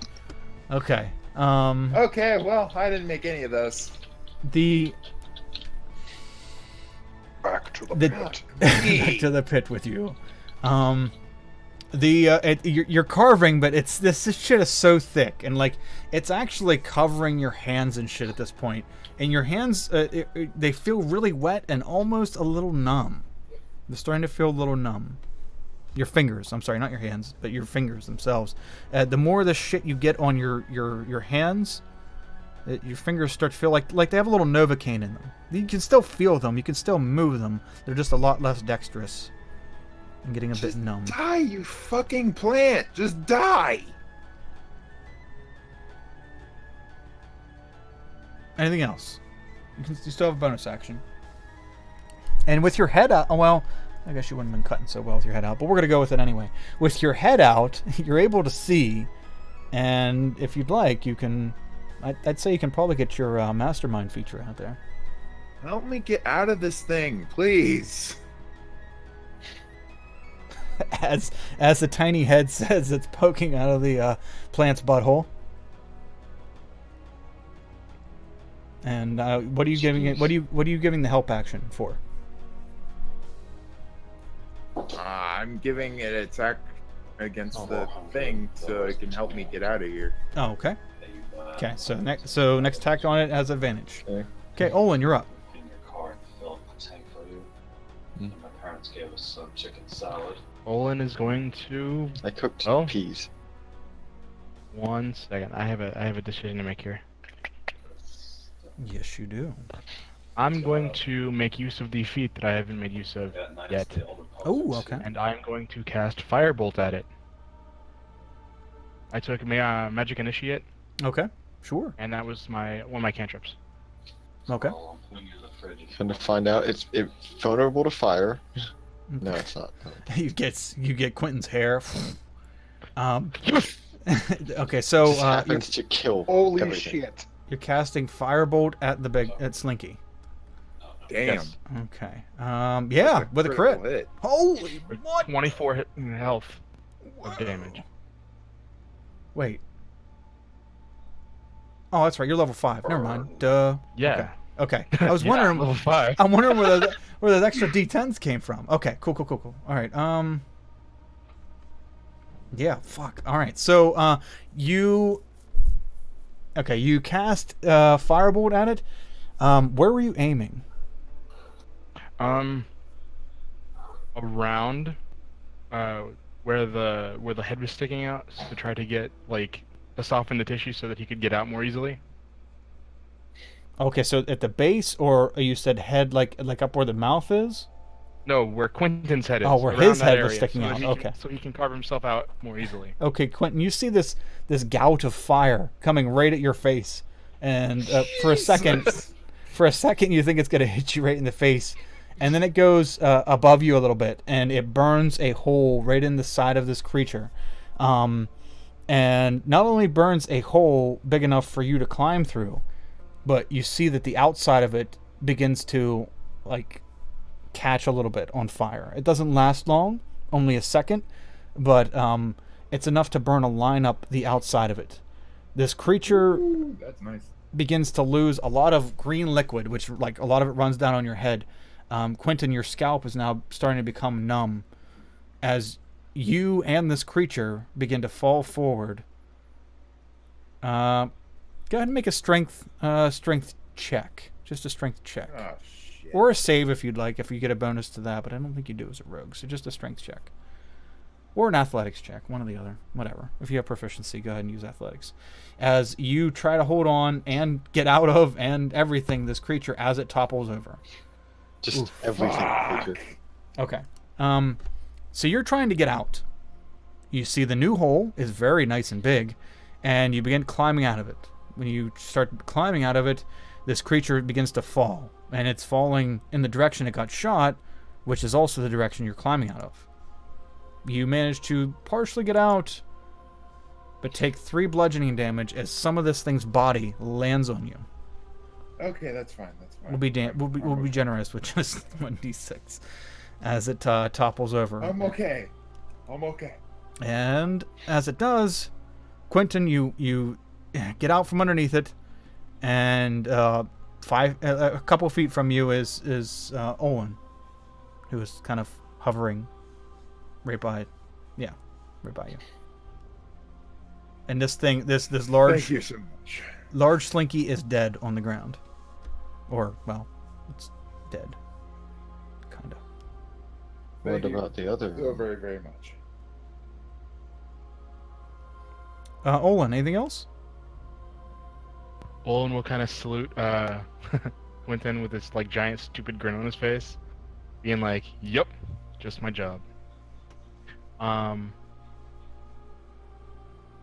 Okay. Okay, well, I didn't make any of those. The Back to the pit. back to the pit with you. You're carving, but this shit is so thick, and like it's actually covering your hands and shit at this point. And your hands, they feel really wet and almost a little numb. They're starting to feel a little numb. Your fingers, I'm sorry, not your hands, but your fingers themselves. The more of the shit you get on your hands, your fingers start to feel like they have a little Novocaine in them. You can still feel them, you can still move them. They're just a lot less dexterous and getting a bit numb. Die, you fucking plant! Just die! Anything else? You still have a bonus action. And with your head out, well, I guess you wouldn't have been cutting so well with your head out, but we're going to go with it anyway. With your head out, you're able to see, and if you'd like, you can... I'd say you can probably get your mastermind feature out there. Help me get out of this thing, please. As the tiny head says, it's poking out of the plant's butthole. And what are you giving it? What are you giving the help action for? I'm giving it an attack against the thing so it can help me get out of here. Oh, okay. Okay, so next attack on it has advantage. Okay. Okay, Olin, you're up. In your car and fill up a tank for you. And my parents gave us some chicken salad. Olin is going to. I cooked Oh. peas. 1 second. I have a decision to make here. Yes, you do. I'm going to make use of the feat that I haven't made use of yet, Oh, okay. and I'm going to cast Firebolt at it. I took Magic Initiate, Okay, sure. and that was one of my cantrips. Okay. Trying to find out it's vulnerable to fire. No, it's not. You get Quentin's hair. Okay, so This you're, happens to kill Holy everything. shit. you're casting Firebolt at Slinky. Damn. Yes. Okay. Yeah, with a crit. Hit. Holy what? 24 health of damage. Wait. Oh, that's right. You're level 5. Never mind. Duh. Yeah. Okay. I was Yeah, wondering. level 5. I'm wondering where those extra D10s came from. Okay. Cool. All right. Yeah. Fuck. All right. So you. Okay. You cast Firebolt at it. Where were you aiming? Around where the head was sticking out, to try to get to soften the tissue so that he could get out more easily. Okay. So at the base, or you said head, like up where the mouth is? No, where Quentin's head is. Oh, where around his that head was area, sticking so that out, he okay. can, so he can carve himself out more easily. Okay, Quentin, you see this gout of fire coming right at your face, and for a second, you think it's gonna hit you right in the face, and then it goes above you a little bit, and it burns a hole right in the side of this creature, and not only burns a hole big enough for you to climb through, but you see that the outside of it begins to catch a little bit on fire. It doesn't last long, only a second, but it's enough to burn a line up the outside of it. This creature Ooh, that's nice. begins to lose a lot of green liquid, which a lot of it runs down on your head. Quentin, your scalp is now starting to become numb as you and this creature begin to fall forward. Go ahead and make a strength check. Just a strength check. Oh, shit. Or a save if you'd like, if you get a bonus to that, but I don't think you do as a rogue, so just a strength check. Or an athletics check, one or the other, whatever. If you have proficiency, go ahead and use athletics. As you try to hold on and get out of and everything this creature as it topples over. Just everything. Creature. Okay. So you're trying to get out. You see the new hole is very nice and big, and you begin climbing out of it. When you start climbing out of it, this creature begins to fall, and it's falling in the direction it got shot, which is also the direction you're climbing out of. You manage to partially get out, but take 3 bludgeoning damage as some of this thing's body lands on you. Okay, that's fine. That's fine. We'll be generous with just 1d6 as it topples over. I'm okay. I'm okay. And as it does, Quentin, you get out from underneath it, and a couple feet from you is Olin, who is kind of hovering right by you. And this thing, this large, Thank you so much. large slinky is dead on the ground, or well, it's dead, kind of. What Thank you about the other? so very, very much. Olin, anything else? Olin will kind of salute Quentin with this like giant stupid grin on his face, being like, "Yup, just my job."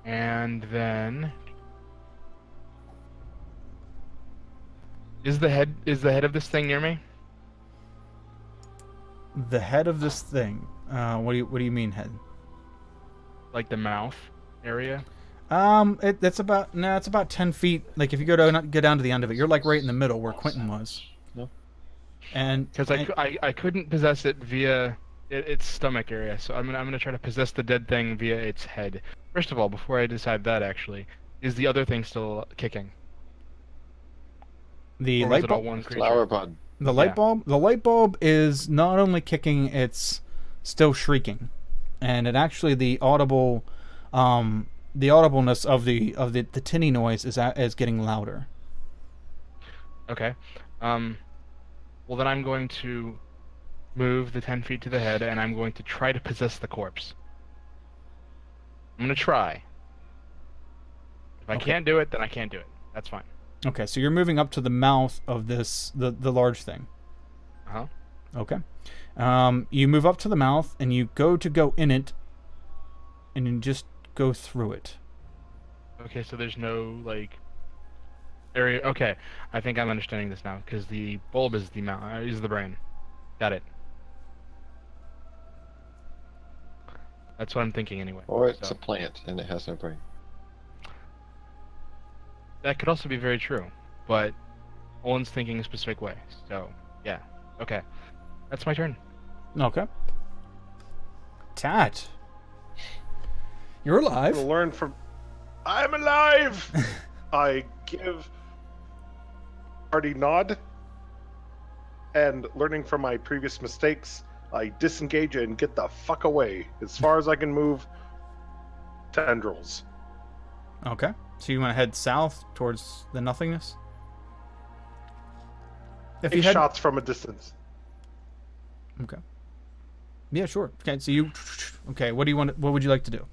And then is the head of this thing near me? The head of this thing. What do you mean head? Like the mouth area? It's about 10 feet. Like if you go down to the end of it, you're like right in the middle where Quentin was. No. And Because I couldn't possess it via its stomach area, so I'm gonna try to possess the dead thing via its head. First of all, before I decide that, actually, is the other thing still kicking? the Or is light it all bulb. one creature? Flower pod. The light Yeah. bulb. The light bulb is not only kicking; it's still shrieking, and it actually the audibleness of the tinny noise is getting louder. Okay. Well, then I'm going to move the 10 feet to the head, and I'm going to try to possess the corpse. I'm going to try. If I Okay. can't do it, then I can't do it. That's fine. Okay, so you're moving up to the mouth of the large thing. Uh-huh. Okay. You move up to the mouth and you go in it, and you just go through it. Okay, so there's no, like, area... Okay, I think I'm understanding this now, because the bulb is the brain. Got it. That's what I'm thinking anyway. Or it's So, a plant and it has no brain. that could also be very true, but Olin's thinking a specific way, so, yeah. Okay. That's my turn. Okay. Tat. You're I'm alive. gonna learn from. I'm alive. I give hearty nod, and learning from my previous mistakes, I disengage and get the fuck away as far as I can move. Tendrils. Okay. So you want to head south towards the nothingness? If you Take head... shots from a distance. Okay. Yeah, sure. Okay, so you... Okay, what would you like to do?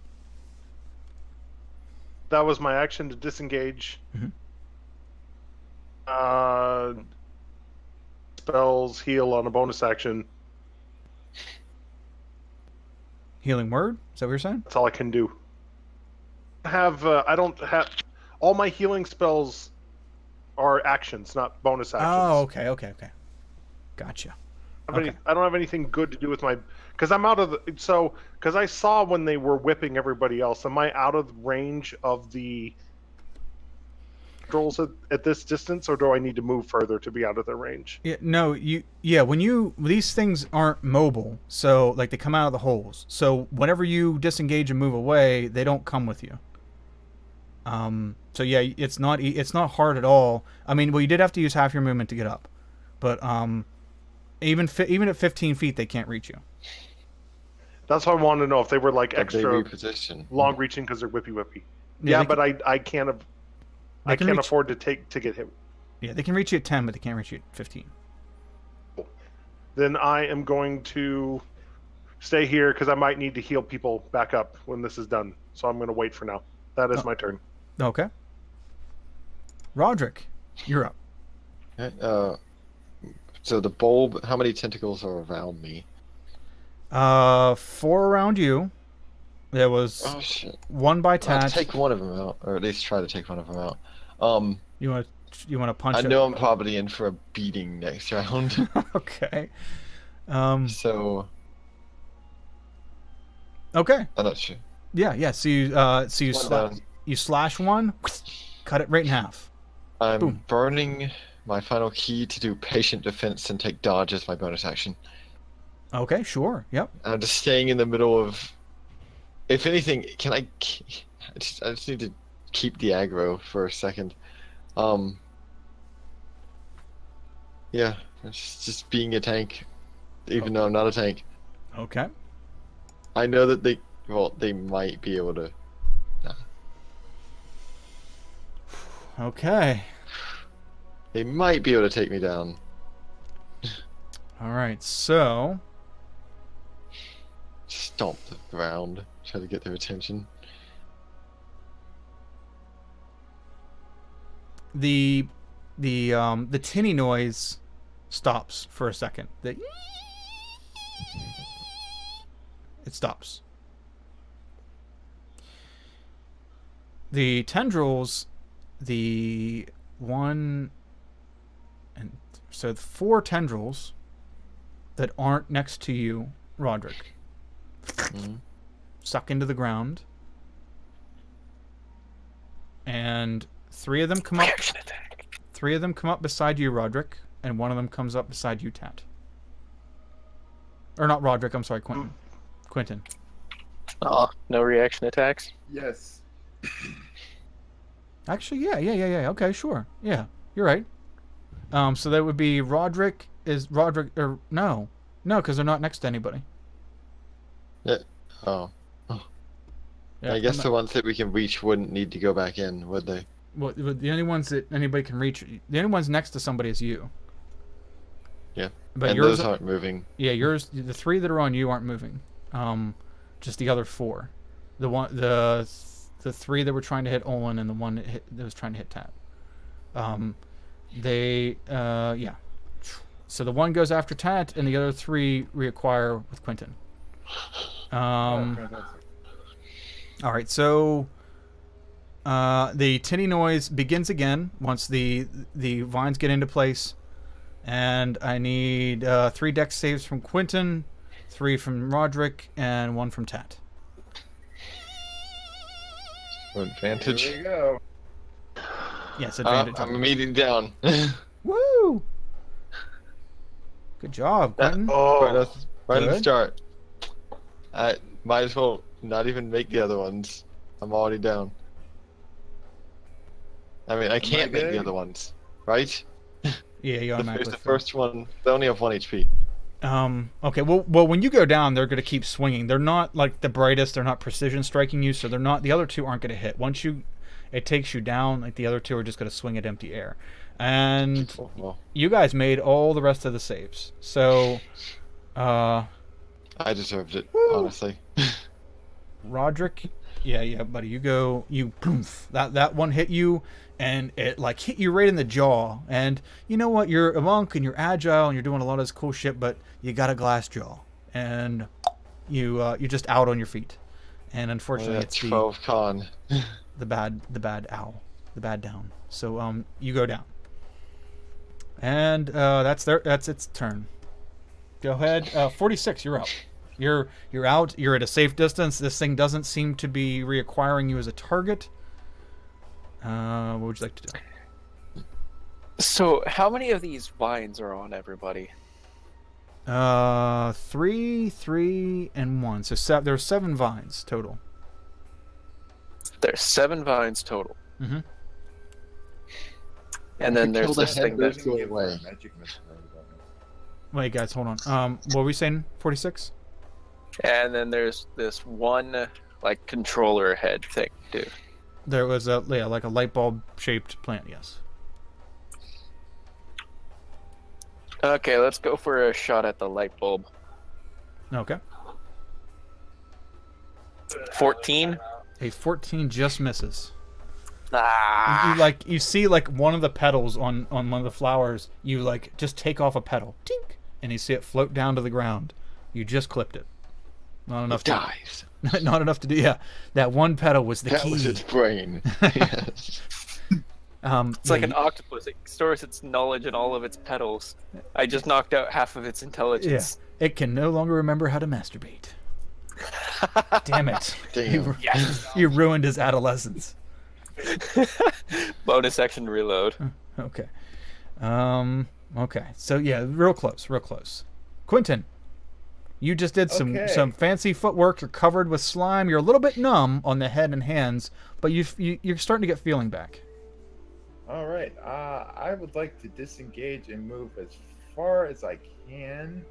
That was my action to disengage. Mhm. Spells heal on a bonus action. Healing word? Is that what you're saying? That's all I can do. I don't have all my healing spells are actions, not bonus actions. Oh, okay. Gotcha. Okay. I don't have anything good to do with my because I'm out of the because I saw when they were whipping everybody else. Am I out of range of the trolls at this distance, or do I need to move further to be out of their range? Yeah, no, these things aren't mobile, so like they come out of the holes. So whenever you disengage and move away, they don't come with you. So yeah, it's not hard at all. I mean, well, you did have to use half your movement to get up, but even at 15 feet, they can't reach you. That's what I wanted to know if they were like But they extra reposition. long reaching because they're whippy. Yeah, Yeah, they but I can't They can reach- afford to get hit. Yeah, they can reach you at 10, but they can't reach you at 15. Then I am going to stay here because I might need to heal people back up when this is done. So I'm going to wait for now. That is Oh. my turn. Okay. Roderick, you're up. Okay, so the bulb, how many tentacles are around me? 4 around you. There was Oh shit. one by I'll Tat. take one of them out, or at least try to take one of them out. You want to punch I it? know I'm probably in for a beating next round. Okay. So Okay. I'm not sure. Yeah. So One down. you slash one, cut it right in half. I'm Boom. burning my final key to do patient defense and take dodge as my bonus action. Okay, sure. Yep. I'm just staying in the middle of. If anything, can I just need to keep the aggro for a second. Yeah, it's just being a tank, even though I'm not a tank. Okay. I know that they might be able to. Okay. They might be able to take me down. All right. So Stomp the ground, try to get their attention. the tinny noise stops for a second. It stops. The tendrils, the one and so the 4 tendrils that aren't next to you, Roderick, suck into the ground, and 3 of them come up. 3 of them come up beside you, Roderick, and 1 of them comes up beside you, Tat. Or not Roderick. I'm sorry, Quentin. Quentin. Oh, no reaction attacks. Yes. Actually, yeah. Okay, sure. Yeah, you're right. So that would be Roderick. Is Roderick or no, because they're not next to anybody. Yeah. Oh. Yeah, I guess the ones that we can reach wouldn't need to go back in, would they? Well, the only ones that anybody can reach, the only ones next to somebody is you. Yeah. But and yours those aren't moving. Yeah, yours. The 3 that are on you aren't moving. Just the other 4. The 3 that were trying to hit Olin and the one that was trying to hit Tat. Yeah. So the one goes after Tat, and the other 3 reacquire with Quentin. All right, so the tinny noise begins again once the vines get into place, and I need 3 dex saves from Quentin, 3 from Roderick, and 1 from Tat. Advantage. Here we go. Yes, advantage. I'm immediately down. Woo! Good job, Quentin. right at the Good. start. I might as well not even make the other ones. I'm already down. I mean, I can't make the good? other ones, right? Yeah, you automatically. The first one, they only have 1 HP. Okay. Well, when you go down, they're going to keep swinging. They're not like the brightest. They're not precision striking you, so they're not. The other 2 aren't going to hit. Once it takes you down. Like the other 2 are just going to swing at empty air. And Well, you guys made all the rest of the saves. So, I deserved it, honestly. Roderick, yeah, buddy, you poof. That one hit you, and it like hit you right in the jaw. And you know what? You're a monk and you're agile and you're doing a lot of this cool shit, but you got a glass jaw, and you're just out on your feet. And unfortunately, it's 12 con. the bad owl, the bad down. So you go down, and that's its turn. Go ahead, 46. You're up. You're out. You're at a safe distance. This thing doesn't seem to be reacquiring you as a target. What would you like to do? So, how many of these vines are on everybody? 3, 3, and 1. So there's 7 vines total. There's 7 vines total. Mm-hmm. And then there's Kill the this thing head that's go away. Magic missile right about now. Wait, guys, hold on. What were we saying? 46. And then there's this one like controller head thing too. There was like a light bulb shaped plant. Yes. Okay, let's go for a shot at the light bulb. Okay. 14. A 14 just misses. Ah. You see like one of the petals on one of the flowers. You like just take off a petal, tink, and you see it float down to the ground. You just clipped it. Not enough. Dies. Not enough to do. Yeah, that one petal was the That key. was its brain. Yes. It's like an octopus. It stores its knowledge in all of its petals. I just knocked out half of its intelligence. Yeah. It can no longer remember how to masturbate. Damn it! Damn. You ruined his adolescence. Bonus action reload. Okay. Okay. So yeah, real close, real close. Quentin, you just did Okay. some fancy footwork. You're covered with slime. You're a little bit numb on the head and hands, but you're starting to get feeling back. All right. I would like to disengage and move as far as I can,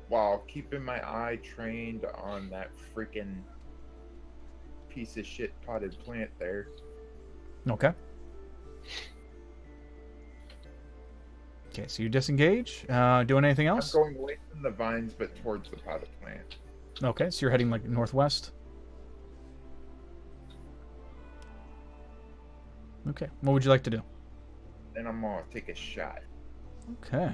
while keeping my eye trained on that freaking piece of shit potted plant there. Okay. Okay, so you disengage. Doing anything I'm else? going away from the vines, but towards the potted plant. Okay, so you're heading like northwest. Okay, what would you like to do? Then I'm gonna take a shot. Okay.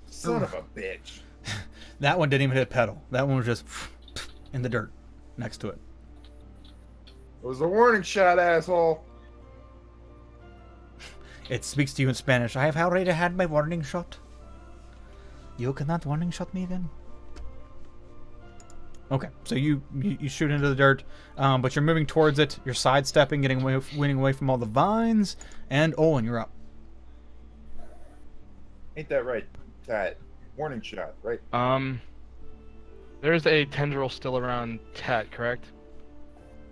Son of a bitch. That one didn't even hit pedal. That one was just in the dirt next to it. It was a warning shot, asshole. It speaks to you in Spanish. I have already had my warning shot. You cannot warning shot me then? Okay, so you shoot into the dirt, but you're moving towards it. You're sidestepping, winning away from all the vines, and Olin, you're up. Ain't that right? That warning shot, right? There's a tendril still around Tat, correct?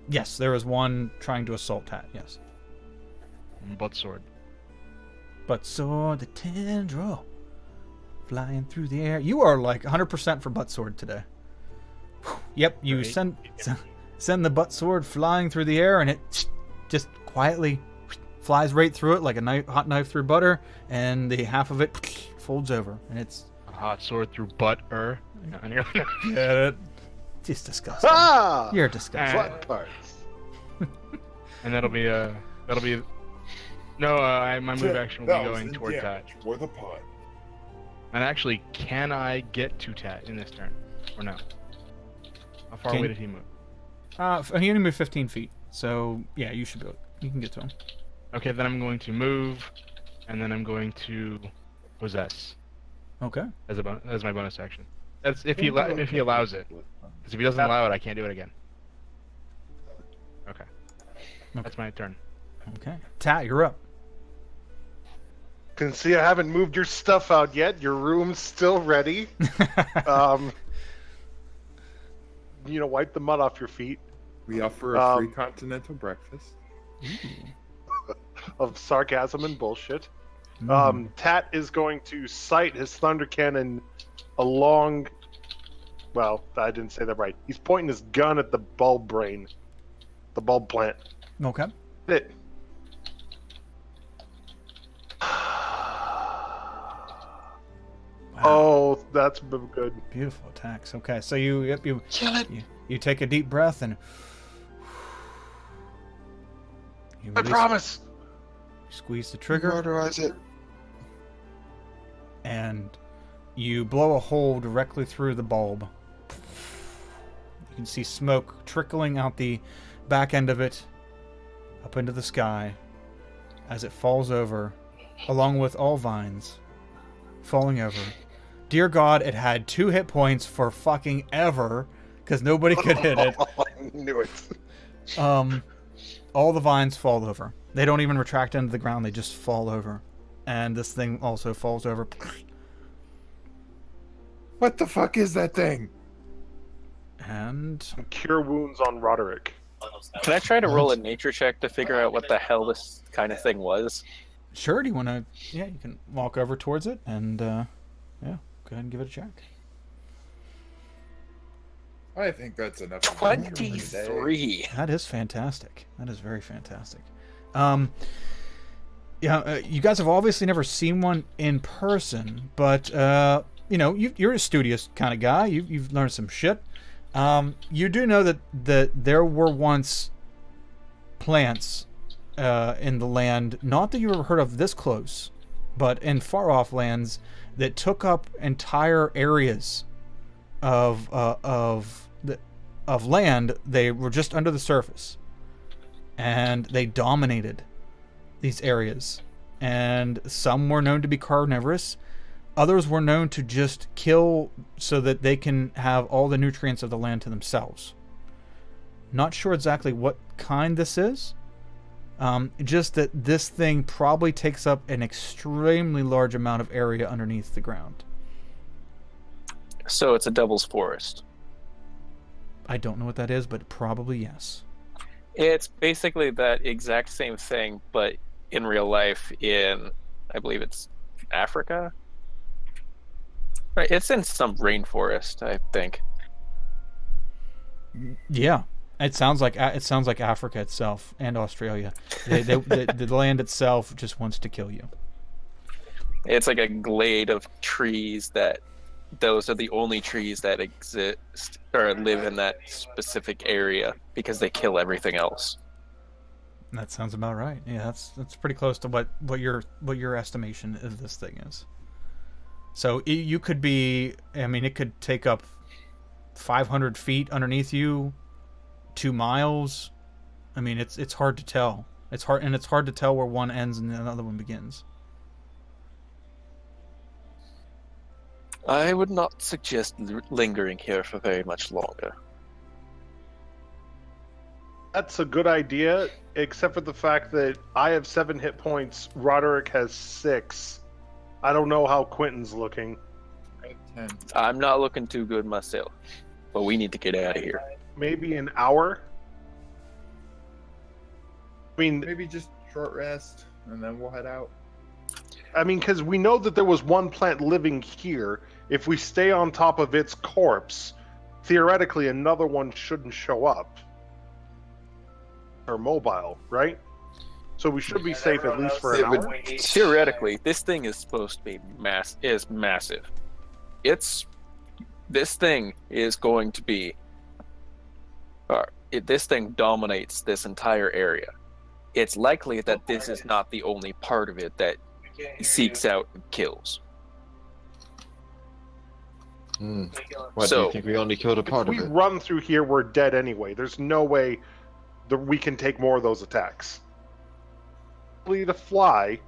Yes, there is one trying to assault Tat. Yes, Butt sword. but sword the tendril flying through the air. You are like 100% for butt sword today. Yep, you Right. send the butt sword flying through the air, and it just quietly flies right through it like a hot knife through butter, and the half of it folds over, and it's A hot sword through butt-er. And you're like, get it. Just disgusting. Ah! You're disgusting. Flat parts. and that'll be no, my move action will be going toward Tat. For the pot. And actually, can I get to Tat in this turn? Or no? How far Can- away did he move? He only moved 15 feet, so yeah, you should be able, you can get to him. Okay, then I'm going to move, and then I'm going to possess Okay. as my bonus action. That's if he allows it. Because if he doesn't allow it, I can't do it again. Okay. That's my turn. Okay. Tat, you're up. Can see I haven't moved your stuff out yet. Your room's still ready. Wipe the mud off your feet. We offer a free continental breakfast. Of sarcasm and bullshit. Tat is going to sight his thunder cannon along. Well, I didn't say that right. He's pointing his gun at the bulb brain, the bulb plant. Okay. Hit it. Oh, that's good. Beautiful attacks. Okay, so you Kill it. you take a deep breath and you I release- promise. squeeze the trigger Murderize it. and you blow a hole directly through the bulb. You can see smoke trickling out the back end of it up into the sky as it falls over, along with all vines falling over. Dear God, it had 2 hit points for fucking ever because nobody could hit it. I knew it. All the vines fall over. They don't even retract into the ground, they just fall over. And this thing also falls over. What the fuck is that thing? And Cure wounds on Roderick. Can I try to roll a nature check to figure out what the hell this kind of thing was? sure, do you want to? Yeah, you can walk over towards it and yeah, go ahead and give it a check. I think that's enough. for me today. 23. That is fantastic. That is very fantastic. You guys have obviously never seen one in person, but you're a studious kind of guy. You've learned some shit. You do know that there were once plants in the land, not that you ever heard of this close, but in far off lands that took up entire areas of land. They were just under the surface, and they dominated these areas. And some were known to be carnivorous. Others were known to just kill so that they can have all the nutrients of the land to themselves. Not sure exactly what kind this is, Just that this thing probably takes up an extremely large amount of area underneath the ground. So it's a devil's forest. I don't know what that is, but probably yes. It's basically that exact same thing, but in real life in, I believe it's Africa? Right, it's in some rainforest, I think. Yeah. It sounds like Africa itself and Australia. The land itself just wants to kill you. It's like a glade of trees that those are the only trees that exist or live in that specific area because they kill everything else. That sounds about right. Yeah, that's pretty close to what your estimation of this thing is. So you could be, I mean, it could take up 500 feet underneath you, 2 miles. I mean, it's hard to tell. It's hard to tell where one ends and another one begins. I would not suggest lingering here for very much longer. That's a good idea, except for the fact that I have 7 hit points, Roderick has 6. I don't know how Quentin's looking. I have 10. I'm not looking too good myself, but we need to get out of here. Maybe an hour? I mean, Maybe just short rest, and then we'll head out. because we know that there was one plant living here. If we stay on top of its corpse, theoretically another one shouldn't show up. Or mobile, right? So we should be safe at least for an hour. Theoretically, this thing is supposed to be massive. This thing is going to be. This thing dominates this entire area. It's likely that this is not the only part of it that seeks out and kills. Why do So- you think we only killed a part If of we it? run through here, we're dead anyway. There's no way that we can take more of those attacks. Probably to fly,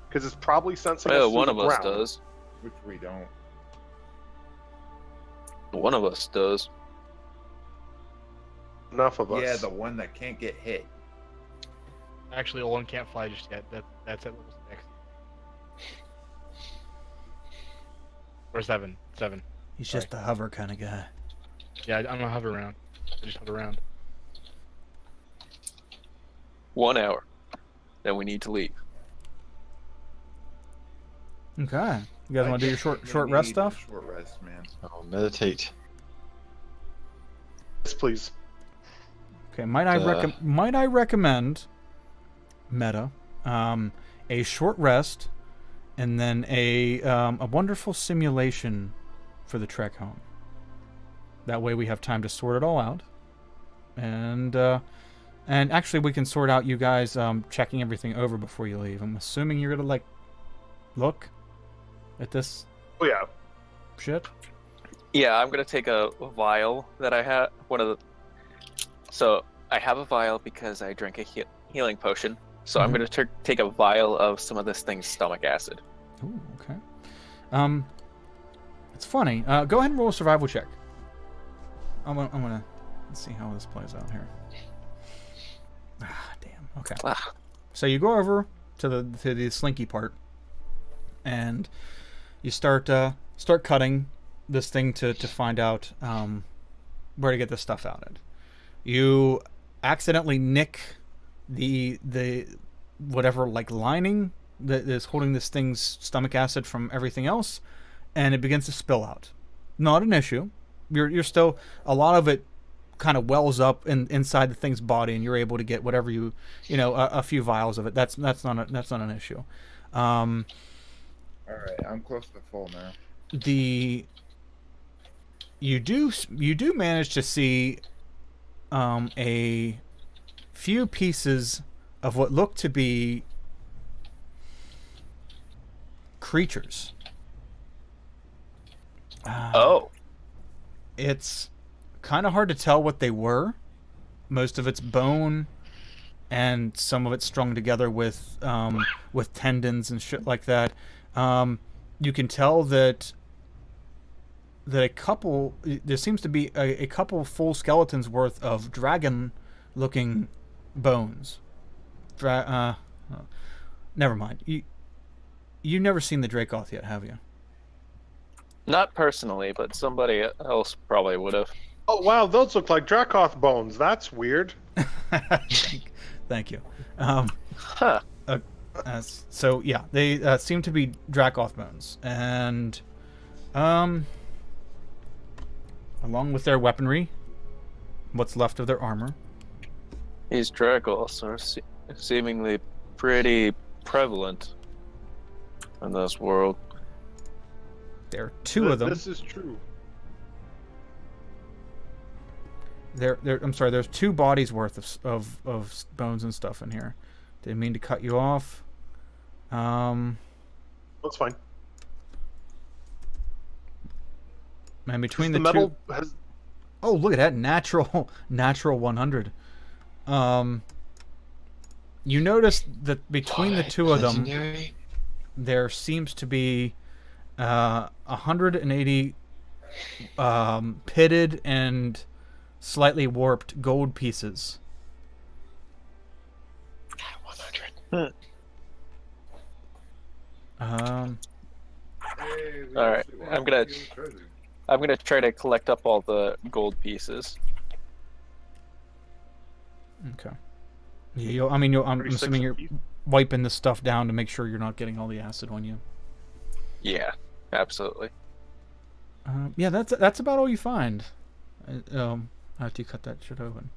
because it's probably sensing us Well, through one the of us ground. does. Which we don't. One of us does. Enough of us. Yeah, the one that can't get hit. Actually, Olin can't fly just yet. That's at level 6. Or 7. 7. He's just a hover kind of guy. Yeah, I'm gonna hover around. I just hover around. 1 hour. Then we need to leave. Okay. You guys want to do your short rest Need stuff? Short rest, man. Oh, meditate. Yes, please. Okay. Might I recommend meta a short rest and then a wonderful simulation for the trek home. That way we have time to sort it all out, and actually we can sort out you guys checking everything over before you leave. I'm assuming you're gonna look at this Oh yeah. shit. Yeah, I'm gonna take a vial that I had. So I have a vial because I drank a healing potion. So I'm gonna take a vial of some of this thing's stomach acid. Ooh, okay. It's funny. Go ahead and roll a survival check. I'm gonna let's see how this plays out here. Ah, damn. Okay. Ah, So you go over to the slinky part, and you start cutting this thing to find out where to get this stuff out at. You accidentally nick the whatever lining that is holding this thing's stomach acid from everything else, and it begins to spill out. Not an issue. You're still, a lot of it kind of wells up inside the thing's body, and you're able to get whatever a few vials of it. That's not an issue. All right, I'm close to full now. You do manage to see a few pieces of what look to be creatures. oh, It's kind of hard to tell what they were. Most of it's bone, and some of it's strung together with tendons and shit like that. You can tell that there seems to be a couple full skeletons worth of dragon-looking bones Never mind. You've never seen the Dracoth yet, have you? Not personally, but somebody else probably would have. Oh wow, those look like Dracoth bones. That's weird. Thank you. Huh. So yeah, they seem to be Dracoth bones, and along with their weaponry, what's left of their armor. These Dragoths are seemingly pretty prevalent in this world. There are two of them. This is true. I'm sorry. There's 2 bodies worth of bones and stuff in here. Didn't mean to cut you off. That's fine. And between The the metal two, has. oh look at that natural 100. You notice that between the two of them, Legendary? there seems to be 180 pitted and slightly warped gold pieces. 100. All right, I'm gonna try to collect up all the gold pieces. Okay. Yeah, I'm 36 assuming you're apiece. wiping this stuff down to make sure you're not getting all the acid on you. Yeah, absolutely. Yeah, that's about all you find. After you cut that shit open.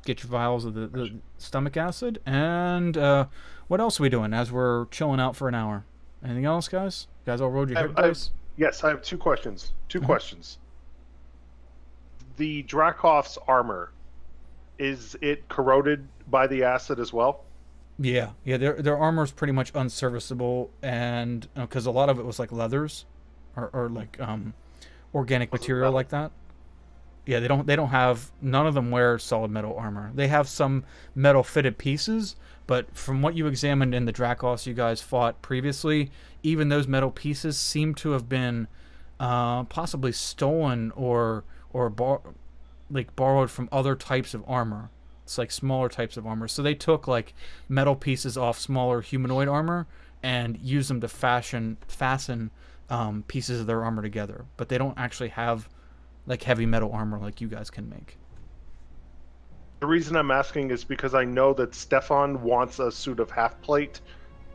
Get your vials of the stomach acid, and what else are we doing as we're chilling out for an hour? Anything else, guys? You guys all rolled your hit dice? Yes, I have 2 questions. 2 Mhm. questions. The Dracoth's armor, is it corroded by the acid as well? Yeah. Their armor is pretty much unserviceable, and because a lot of it was like leathers, or like organic Was it material metal? like that. Yeah, they don't have, none of them wear solid metal armor. They have some metal fitted pieces, but from what you examined in the Dracoths you guys fought previously, even those metal pieces seem to have been possibly stolen or borrowed from other types of armor. It's like smaller types of armor. So they took like metal pieces off smaller humanoid armor and used them to fasten pieces of their armor together. But they don't actually have like heavy metal armor like you guys can make. The reason I'm asking is because I know that Stefan wants a suit of half plate,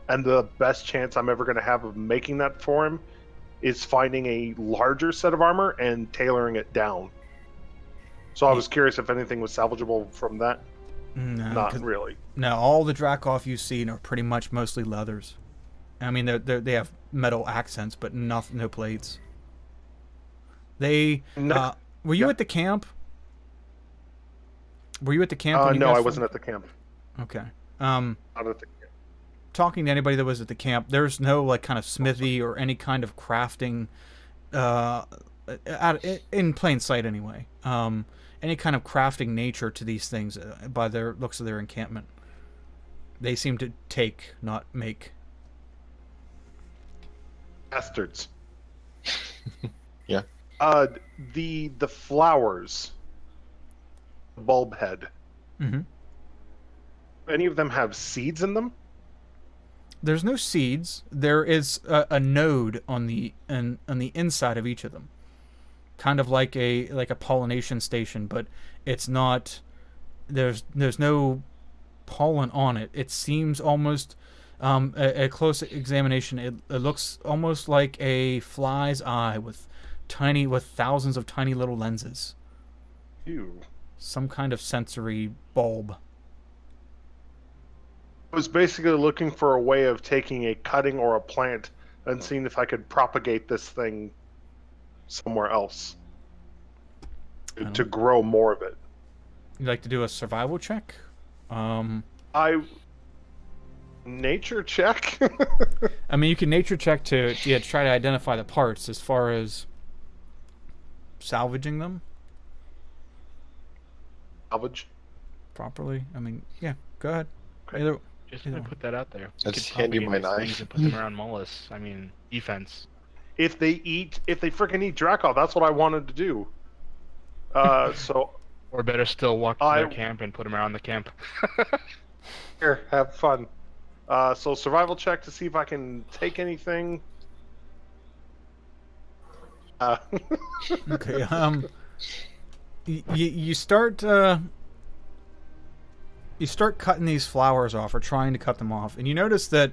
and the best chance I'm ever going to have of making that for him is finding a larger set of armor and tailoring it down. So I was curious if anything was salvageable from that. No, Not really. No, all the Dracoth you've seen are pretty much mostly leathers. I mean, they have metal accents, but no plates. They were you at the camp? Were you at the camp? When you No, guys I wasn't at the camp. Okay. Not at the camp. Talking to anybody that was at the camp, there's no like kind of smithy or any kind of crafting in plain sight anyway. Any kind of crafting nature to these things by their looks of their encampment. They seem to take, not make. Bastards. Yeah. The flowers, the bulb head. Mm-hmm. Any of them have seeds in them? There's no seeds. There is a node on the inside of each of them, kind of like a pollination station, but it's not. There's no pollen on it. It seems almost a close examination. It looks almost like a fly's eye with thousands of tiny little lenses. Ew. Some kind of sensory bulb. I was basically looking for a way of taking a cutting or a plant and seeing if I could propagate this thing somewhere else to grow more of it. You'd like to do a survival check? Nature check? I mean, you can nature check to try to identify the parts as far as salvaging them Salvage. properly. I mean, yeah, go ahead. Okay. Either, Just to put that out there. Let's We could hand you propagate my these things knife. and put them around Mullis. I mean, defense. If they freaking eat Draco, that's what I wanted to do. So Or Or better still, walk to I- their camp and put them around the camp. Here, have fun. So survival check to see if I can take anything. Okay. You start cutting these flowers off, or trying to cut them off, and you notice that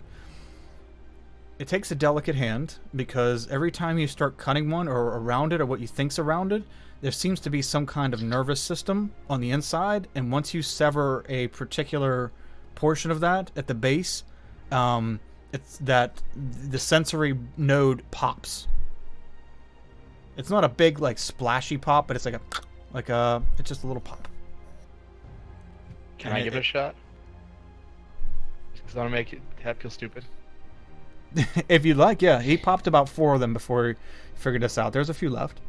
it takes a delicate hand, because every time you start cutting one or around it, or what you think's around it, there seems to be some kind of nervous system on the inside, and once you sever a particular portion of that at the base, it's that the sensory node pops. It's not a big, like, splashy pop, but it's it's just a little pop. Can And I give it a shot? Because I want to make Tat feel stupid. If you'd like, yeah. He popped about 4 of them before he figured this out. There's a few left.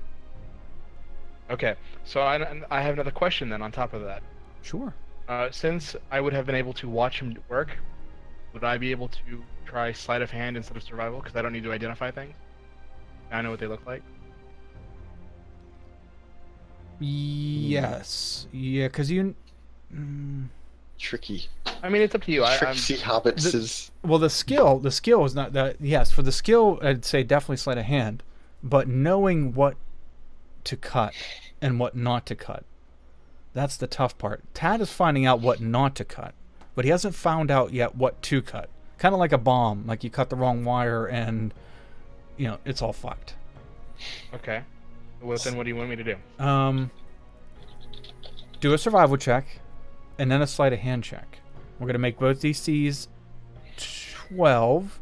Okay, so I have another question then on top of that. Sure. Since I would have been able to watch him work, would I be able to try sleight of hand instead of survival? Because I don't need to identify things. I know what they look like. Yes. Yeah, because you... Tricky. I mean, it's up to you. I'm Tricksy hobbits is. Well, the skill is not that. Yes, for the skill, I'd say definitely sleight of hand, but knowing what to cut and what not to cut, that's the tough part. Tad is finding out what not to cut, but he hasn't found out yet what to cut. Kind of like a bomb, like you cut the wrong wire and, it's all fucked. Okay. Well, then what do you want me to do? Do a survival check, and then a sleight of hand check. We're gonna make both DCs 12.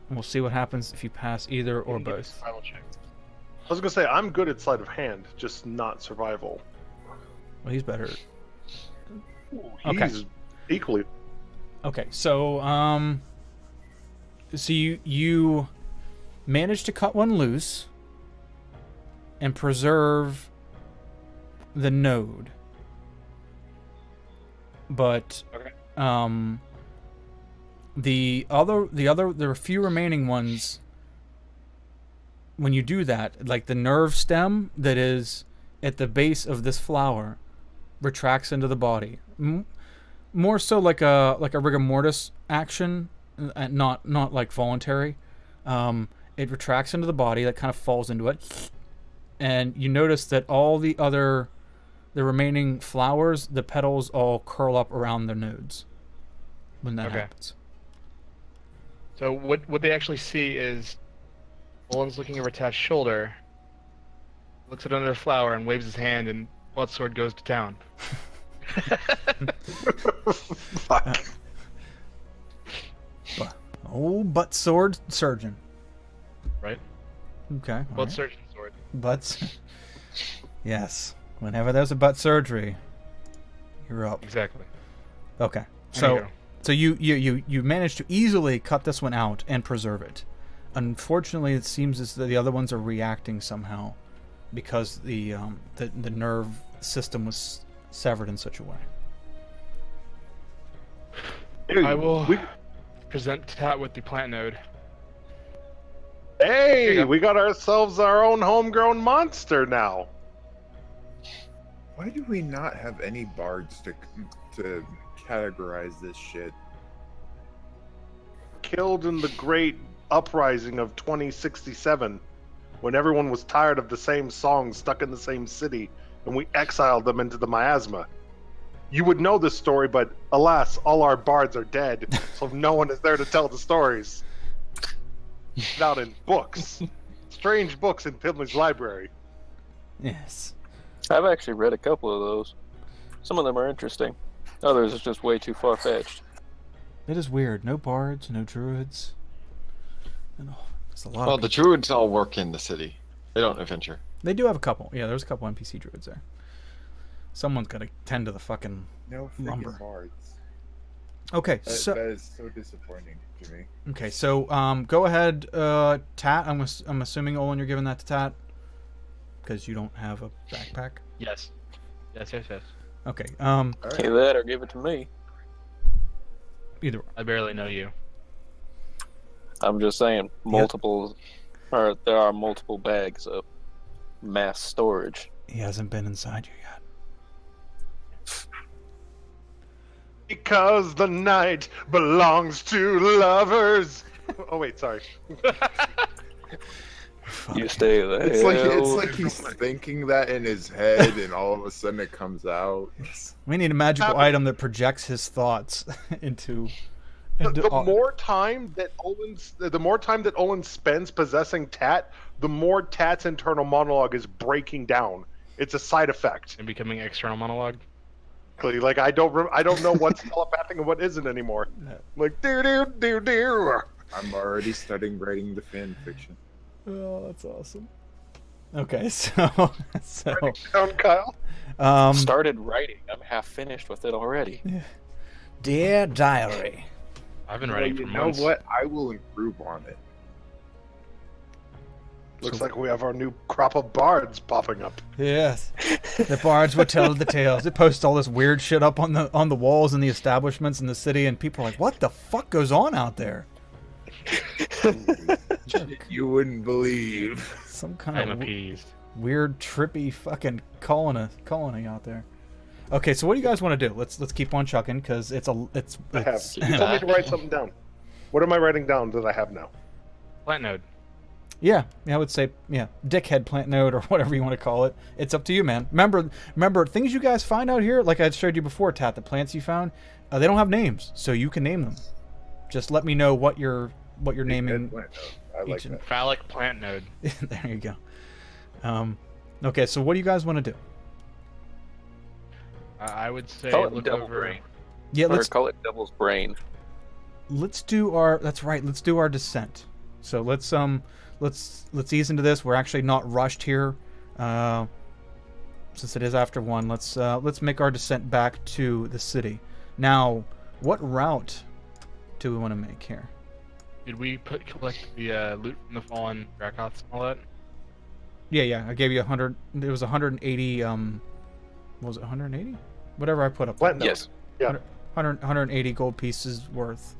And we'll see what happens if you pass either or both. Survival check. I was gonna say I'm good at sleight of hand, just not survival. Well, he's better. He's Okay. equally. Okay, so you managed to cut one loose and preserve the node, but Okay. there are a few remaining ones. When you do that, like the nerve stem that is at the base of this flower retracts into the body, more so like a rigor mortis action, not like voluntary. It retracts into the body, that kind of falls into it, and you notice that all the remaining flowers, the petals all curl up around their nodes when that happens. So what they actually see is Olin's looking over Tat's shoulder, looks at another flower and waves his hand, and Buttsword goes to town. Fuck. Old butt sword surgeon. Right? Okay. all Butt right. surgeon sword. Butts. Yes. Whenever there's a butt surgery, you're up. Exactly. Okay. There you go. So you managed to easily cut this one out and preserve it. Unfortunately, it seems as though the other ones are reacting somehow because the nerve system was severed in such a way. I will present Tat with the plant node. Hey, we got ourselves our own homegrown monster now. Why do we not have any bards to categorize this shit? Killed in the Great Uprising of 2067, when everyone was tired of the same songs stuck in the same city, and we exiled them into the miasma. You would know this story, but alas, all our bards are dead, so no one is there to tell the stories. Out in books. Strange books in Pimley's library. Yes. I've actually read a couple of those. Some of them are interesting. Others are just way too far-fetched. It is weird. No bards, no druids. There's a lot. Well, of the druids all work in the city. They don't adventure. They do have a couple. Yeah, there's a couple NPC druids there. Someone's got to tend to the fucking No lumber. freaking bards. Okay, That so is so disappointing to me. okay, so go ahead, Tat. I'm assuming Olin, you're giving that to Tat because you don't have a backpack. Yes. Yes. Okay. All right. Either that or give it to me. Either way. I barely know you. I'm just saying, there are multiple bags of. mass storage. He hasn't been inside you yet. Because the night belongs to lovers. Oh wait, sorry. You stay there. It's like he's thinking that in his head, and all of a sudden it comes out. We need a magical item that projects his thoughts into. The more time that Olin spends possessing Tat, the more Tat's internal monologue is breaking down. It's a side effect. And becoming external monologue. Like I don't know what's telepathic and what isn't anymore. Like do. I'm already studying writing the fan fiction. Oh, that's awesome. Okay, so Down, Kyle. Started writing. I'm half finished with it already. Dear Diary. I've been writing for You know months. what? I will improve on it. Looks like we have our new crop of bards popping up. Yes, the bards would tell the tales. It posts all this weird shit up on the walls in the establishments in the city, and people are like, "What the fuck goes on out there?" You wouldn't believe. Some kind I'm of appeased. weird, trippy fucking colony out there. Okay, so what do you guys want to do? Let's keep on chucking because it's. I have. You told me to write something down. What am I writing down that I have now? Plant node. Yeah, I would say, dickhead plant node or whatever you want to call it. It's up to you, man. Remember, things you guys find out here, like I showed you before, Tat, the plants you found, they don't have names, so you can name them. Just let me know what you're naming. I like that. Phallic plant node. There you go. Okay, so what do you guys want to do? I would say Call it look Devil over. Brain. Yeah, Or call it Devil's Brain. let's do our descent. So let's ease into this. We're actually not rushed here, since it is after 1. Let's make our descent back to the city. Now, what route do we want to make here? Did we collect the loot from the fallen Dracoths and all that? Yeah. I gave you 100. It was 180. What was it 180? Whatever I put up. What? No. Yes. Yeah. 180 gold pieces worth.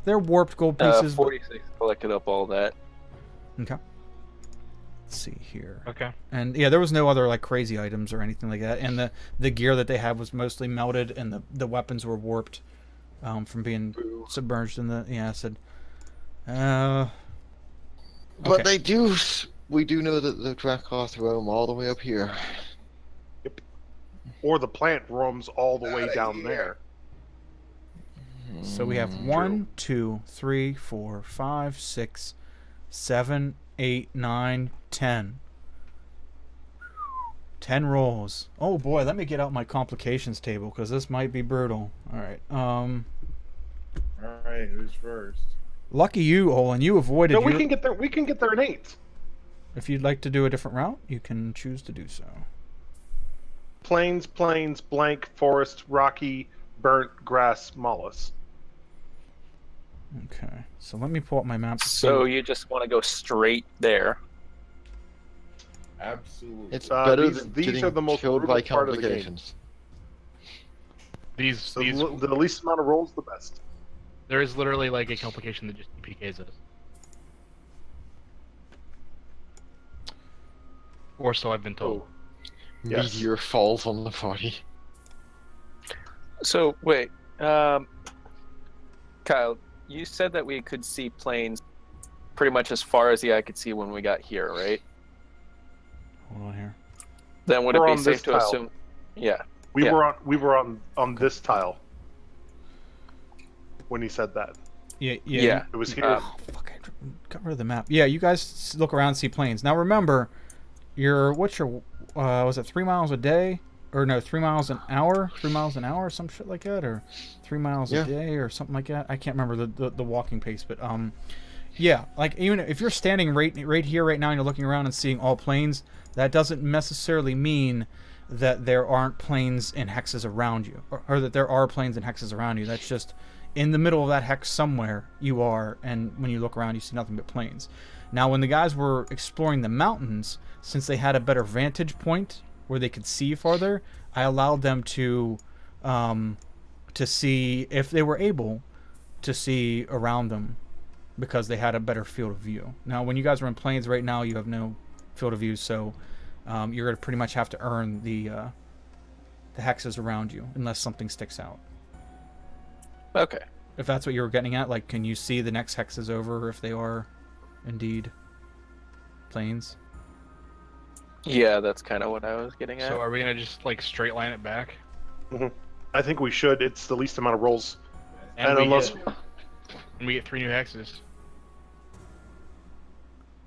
They're warped gold pieces. 46 collected up all that. Okay. Let's see here. Okay. And yeah, there was no other like crazy items or anything like that. And the gear that they had was mostly melted, and the weapons were warped from being submerged in the acid. But Okay. we do know that the Dracoth roam all the way up here. Or the plant roams all the way down there. So we have 1, 2, 3, 4, 5, 6, 7, 8, 9, 10. 10 rolls. Oh boy, let me get out my complications table because this might be brutal. All right. All right, who's first? Lucky you, Olin. You avoided. No, we can get there. We can get there in 8. If you'd like to do a different route, you can choose to do so. Plains, blank, forest, rocky, burnt, grass, mollusk. Okay. So let me pull up my map. So you just want to go straight there. Absolutely. It's better these than are getting the most killed by brutal part of the game. complications. These The least amount of rolls, the best. there is literally like a complication that just PKs us. Or so I've been told. Oh. Yes. Meteor falls on the party. So wait, Kyle, you said that we could see planes pretty much as far as the eye could see when we got here, right? Hold on here. Then would We're it be on safe this to tile. assume? Yeah. We Yeah. were on this tile when he said that. Yeah. Yeah. It was here. Oh, fuck, I got rid of the map. Yeah, you guys look around and see planes. Now remember, was it 3 miles a day? Or no, 3 miles an hour? 3 miles an hour, some shit like that? Or 3 miles a day or something like that? I can't remember the walking pace, but yeah, like even if you're standing right here right now and you're looking around and seeing all planes, that doesn't necessarily mean that there aren't planes and hexes around you, or that there are planes and hexes around you. That's just in the middle of that hex somewhere you are, and when you look around you see nothing but planes. Now when the guys were exploring the mountains, since they had a better vantage point where they could see farther, I allowed them to see if they were able to see around them because they had a better field of view. Now when you guys are in planes right now, you have no field of view, so you're going to pretty much have to earn the hexes around you, unless something sticks out. Okay. If that's what you were getting at, like, can you see the next hexes over if they are indeed planes? Yeah, that's kind of what I was getting at. So are we gonna just like straight line it back? I think we should. It's the least amount of rolls. And we unless get 3 new hexes.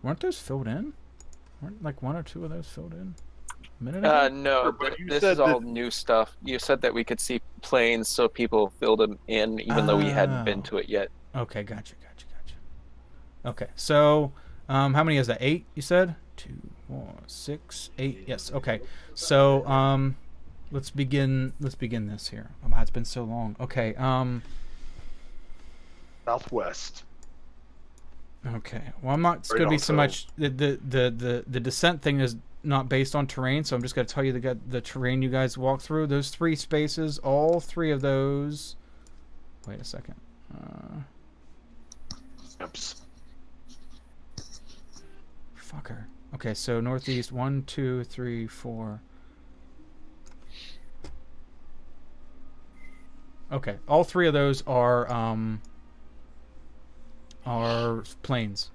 Weren't those filled in? Weren't like 1 or 2 of those filled in? A minute ago? No, But you this said is all that- new stuff. You said that we could see planes, so people filled them in, even though we hadn't been to it yet. Okay, gotcha. Okay, so how many is that? 8, you said? 2, 4, 6, 8. Yes. Okay. So let's begin this here. Oh, wow, it's been so long. Okay. southwest. Okay. Well, I'm not going to be so much the descent thing is not based on terrain, so I'm just going to tell you the terrain you guys walk through. Those 3 spaces, all 3 of those. Wait a second. Steps. Fucker. Okay, so northeast 1, 2, 3, 4. Okay, all 3 of those are planes.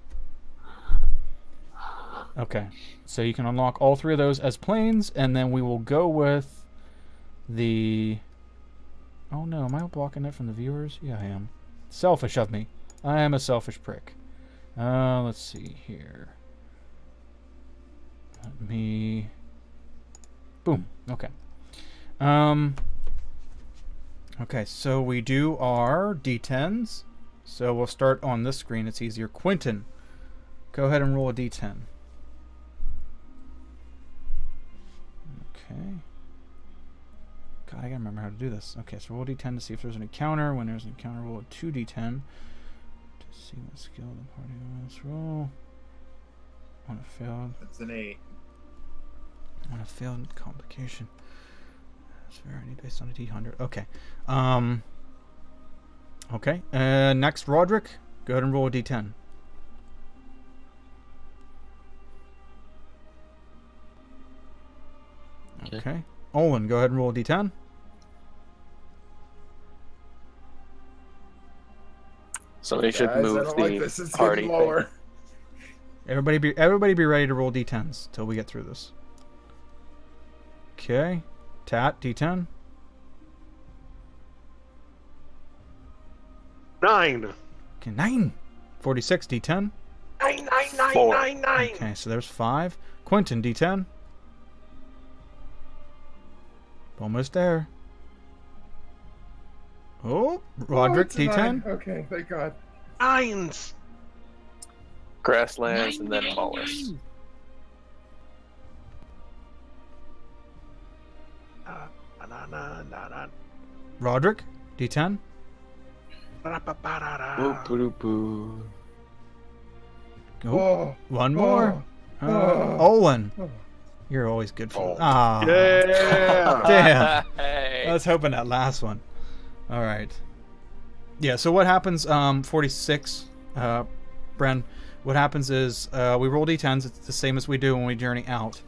Okay, so you can unlock all 3 of those as planes, and then we will go with the. Oh no, am I blocking it from the viewers? Yeah, I am. Selfish of me. I am a selfish prick. Let's see here. Let me. Boom. Okay. Okay, so we do our D10s. So we'll start on this screen. It's easier. Quentin, go ahead and roll a D10. Okay. God, I gotta remember how to do this. Okay, so roll a D10 to see if there's an encounter. When there's an encounter, roll a 2D10 to see what skill the party wants. Roll. On a failed. That's an 8. On a failed complication. Severity based on a D100. Okay. Okay. Next, Roderick. Go ahead and roll a D10. Okay. Olin, go ahead and roll a D10. Somebody should Guys, I move don't the like this. It's party getting thing. lower. Everybody be ready to roll D10s till we get through this. Okay. Tat, D10. 9. Okay, 9. 46, D10. 9. Four. Okay, so there's 5. Quentin, D10. Almost there. Oh, Roderick, it's a 9. D10. Okay, thank God. 9s. Grasslands and then Mollis. Roderick, D10. Boo. Oh, one more. Olin. You're always good for Ah, Yeah. damn. Hey. I was hoping that last one. All right. Yeah, so what happens, 46, Bren, what happens is we roll D10s. It's the same as we do when we journey out.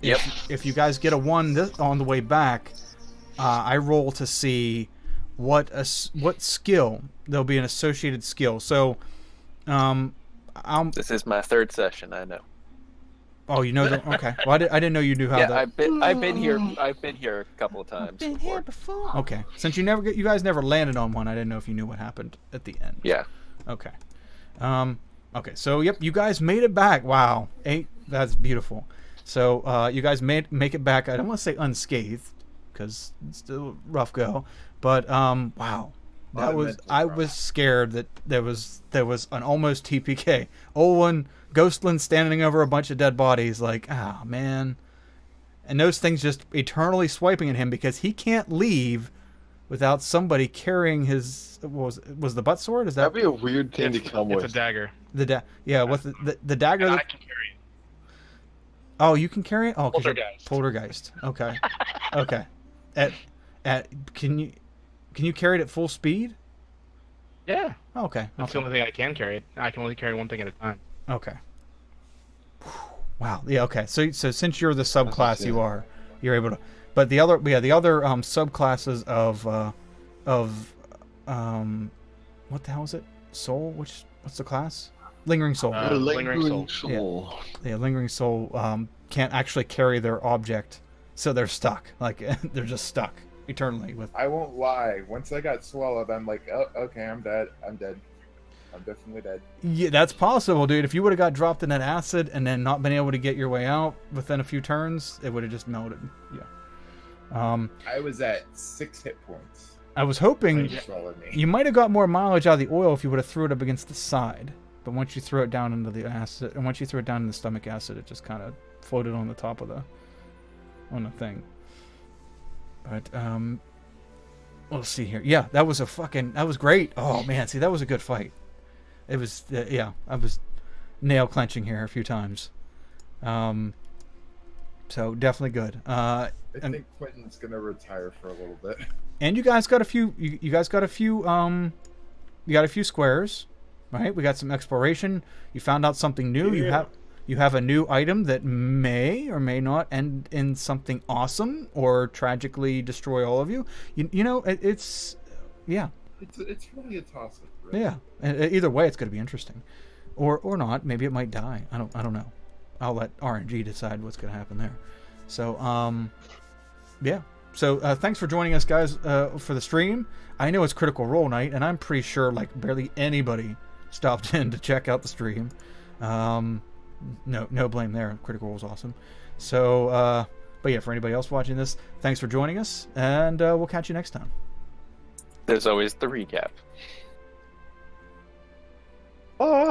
If you guys get a 1 on the way back, I roll to see what skill. There'll be an associated skill. So, This is my 3rd session. I know. oh, you know that? Okay. Well, I didn't know you knew how Yeah, that. I've been here. I've been here a couple of times before. Okay. Since you guys never landed on one, I didn't know if you knew what happened at the end. Yeah. Okay. Okay. So yep, you guys made it back. Wow. 8. That's beautiful. So you guys make it back. I don't want to say unscathed because it's still a rough go, but wow. I was scared that there was an almost TPK. Olin, Ghostland standing over a bunch of dead bodies, like, ah, man. And those things just eternally swiping at him because he can't leave without somebody carrying his was the butt sword? Is that That'd be a weird thing to come It's with. a dagger. with the dagger? And That, I can carry it. oh, you can carry it? Oh, 'cause you're Poltergeist. Poltergeist. Okay. Okay. Can you carry it at full speed? Yeah. Okay. That's the only thing I can carry. I can only carry one thing at a time. Okay. Wow. Yeah. Okay. So since you're the subclass, you're able to. But the other subclasses of what the hell is it? Soul? What's the class? Lingering soul. Lingering soul. Yeah, lingering soul can't actually carry their object, so they're stuck. Like they're just stuck eternally with. I won't lie. Once I got swallowed, I'm like, oh, okay, I'm dead. I'm dead. I'm definitely dead. Yeah, that's possible, dude. If you would have got dropped in that acid and then not been able to get your way out within a few turns, it would have just melted. Yeah. I was at 6 hit points. I was hoping You swallowed me. you might have got more mileage out of the oil if you would have threw it up against the side. But once you threw it down into the acid, and once you threw it down in the stomach acid, it just kind of floated on the top of the thing. But we'll see here. Yeah, that was great. Oh man, see, that was a good fight. It was yeah, I was nail clenching here a few times. So definitely good. I think Quentin's gonna retire for a little bit. And you guys got a few. You guys got a few. You got a few squares, right? We got some exploration. You found out something new. Yeah. You have a new item that may or may not end in something awesome or tragically destroy all of you. You know it's yeah. It's really a toss-up. Really. Yeah. Either way, it's going to be interesting, or not. Maybe it might die. I don't know. I'll let RNG decide what's going to happen there. So yeah. So thanks for joining us, guys, for the stream. I know it's Critical Role night, and I'm pretty sure like barely anybody stopped in to check out the stream. No blame there. Critical Role is awesome. So, but yeah, for anybody else watching this, thanks for joining us, and we'll catch you next time. There's always the recap. Bye.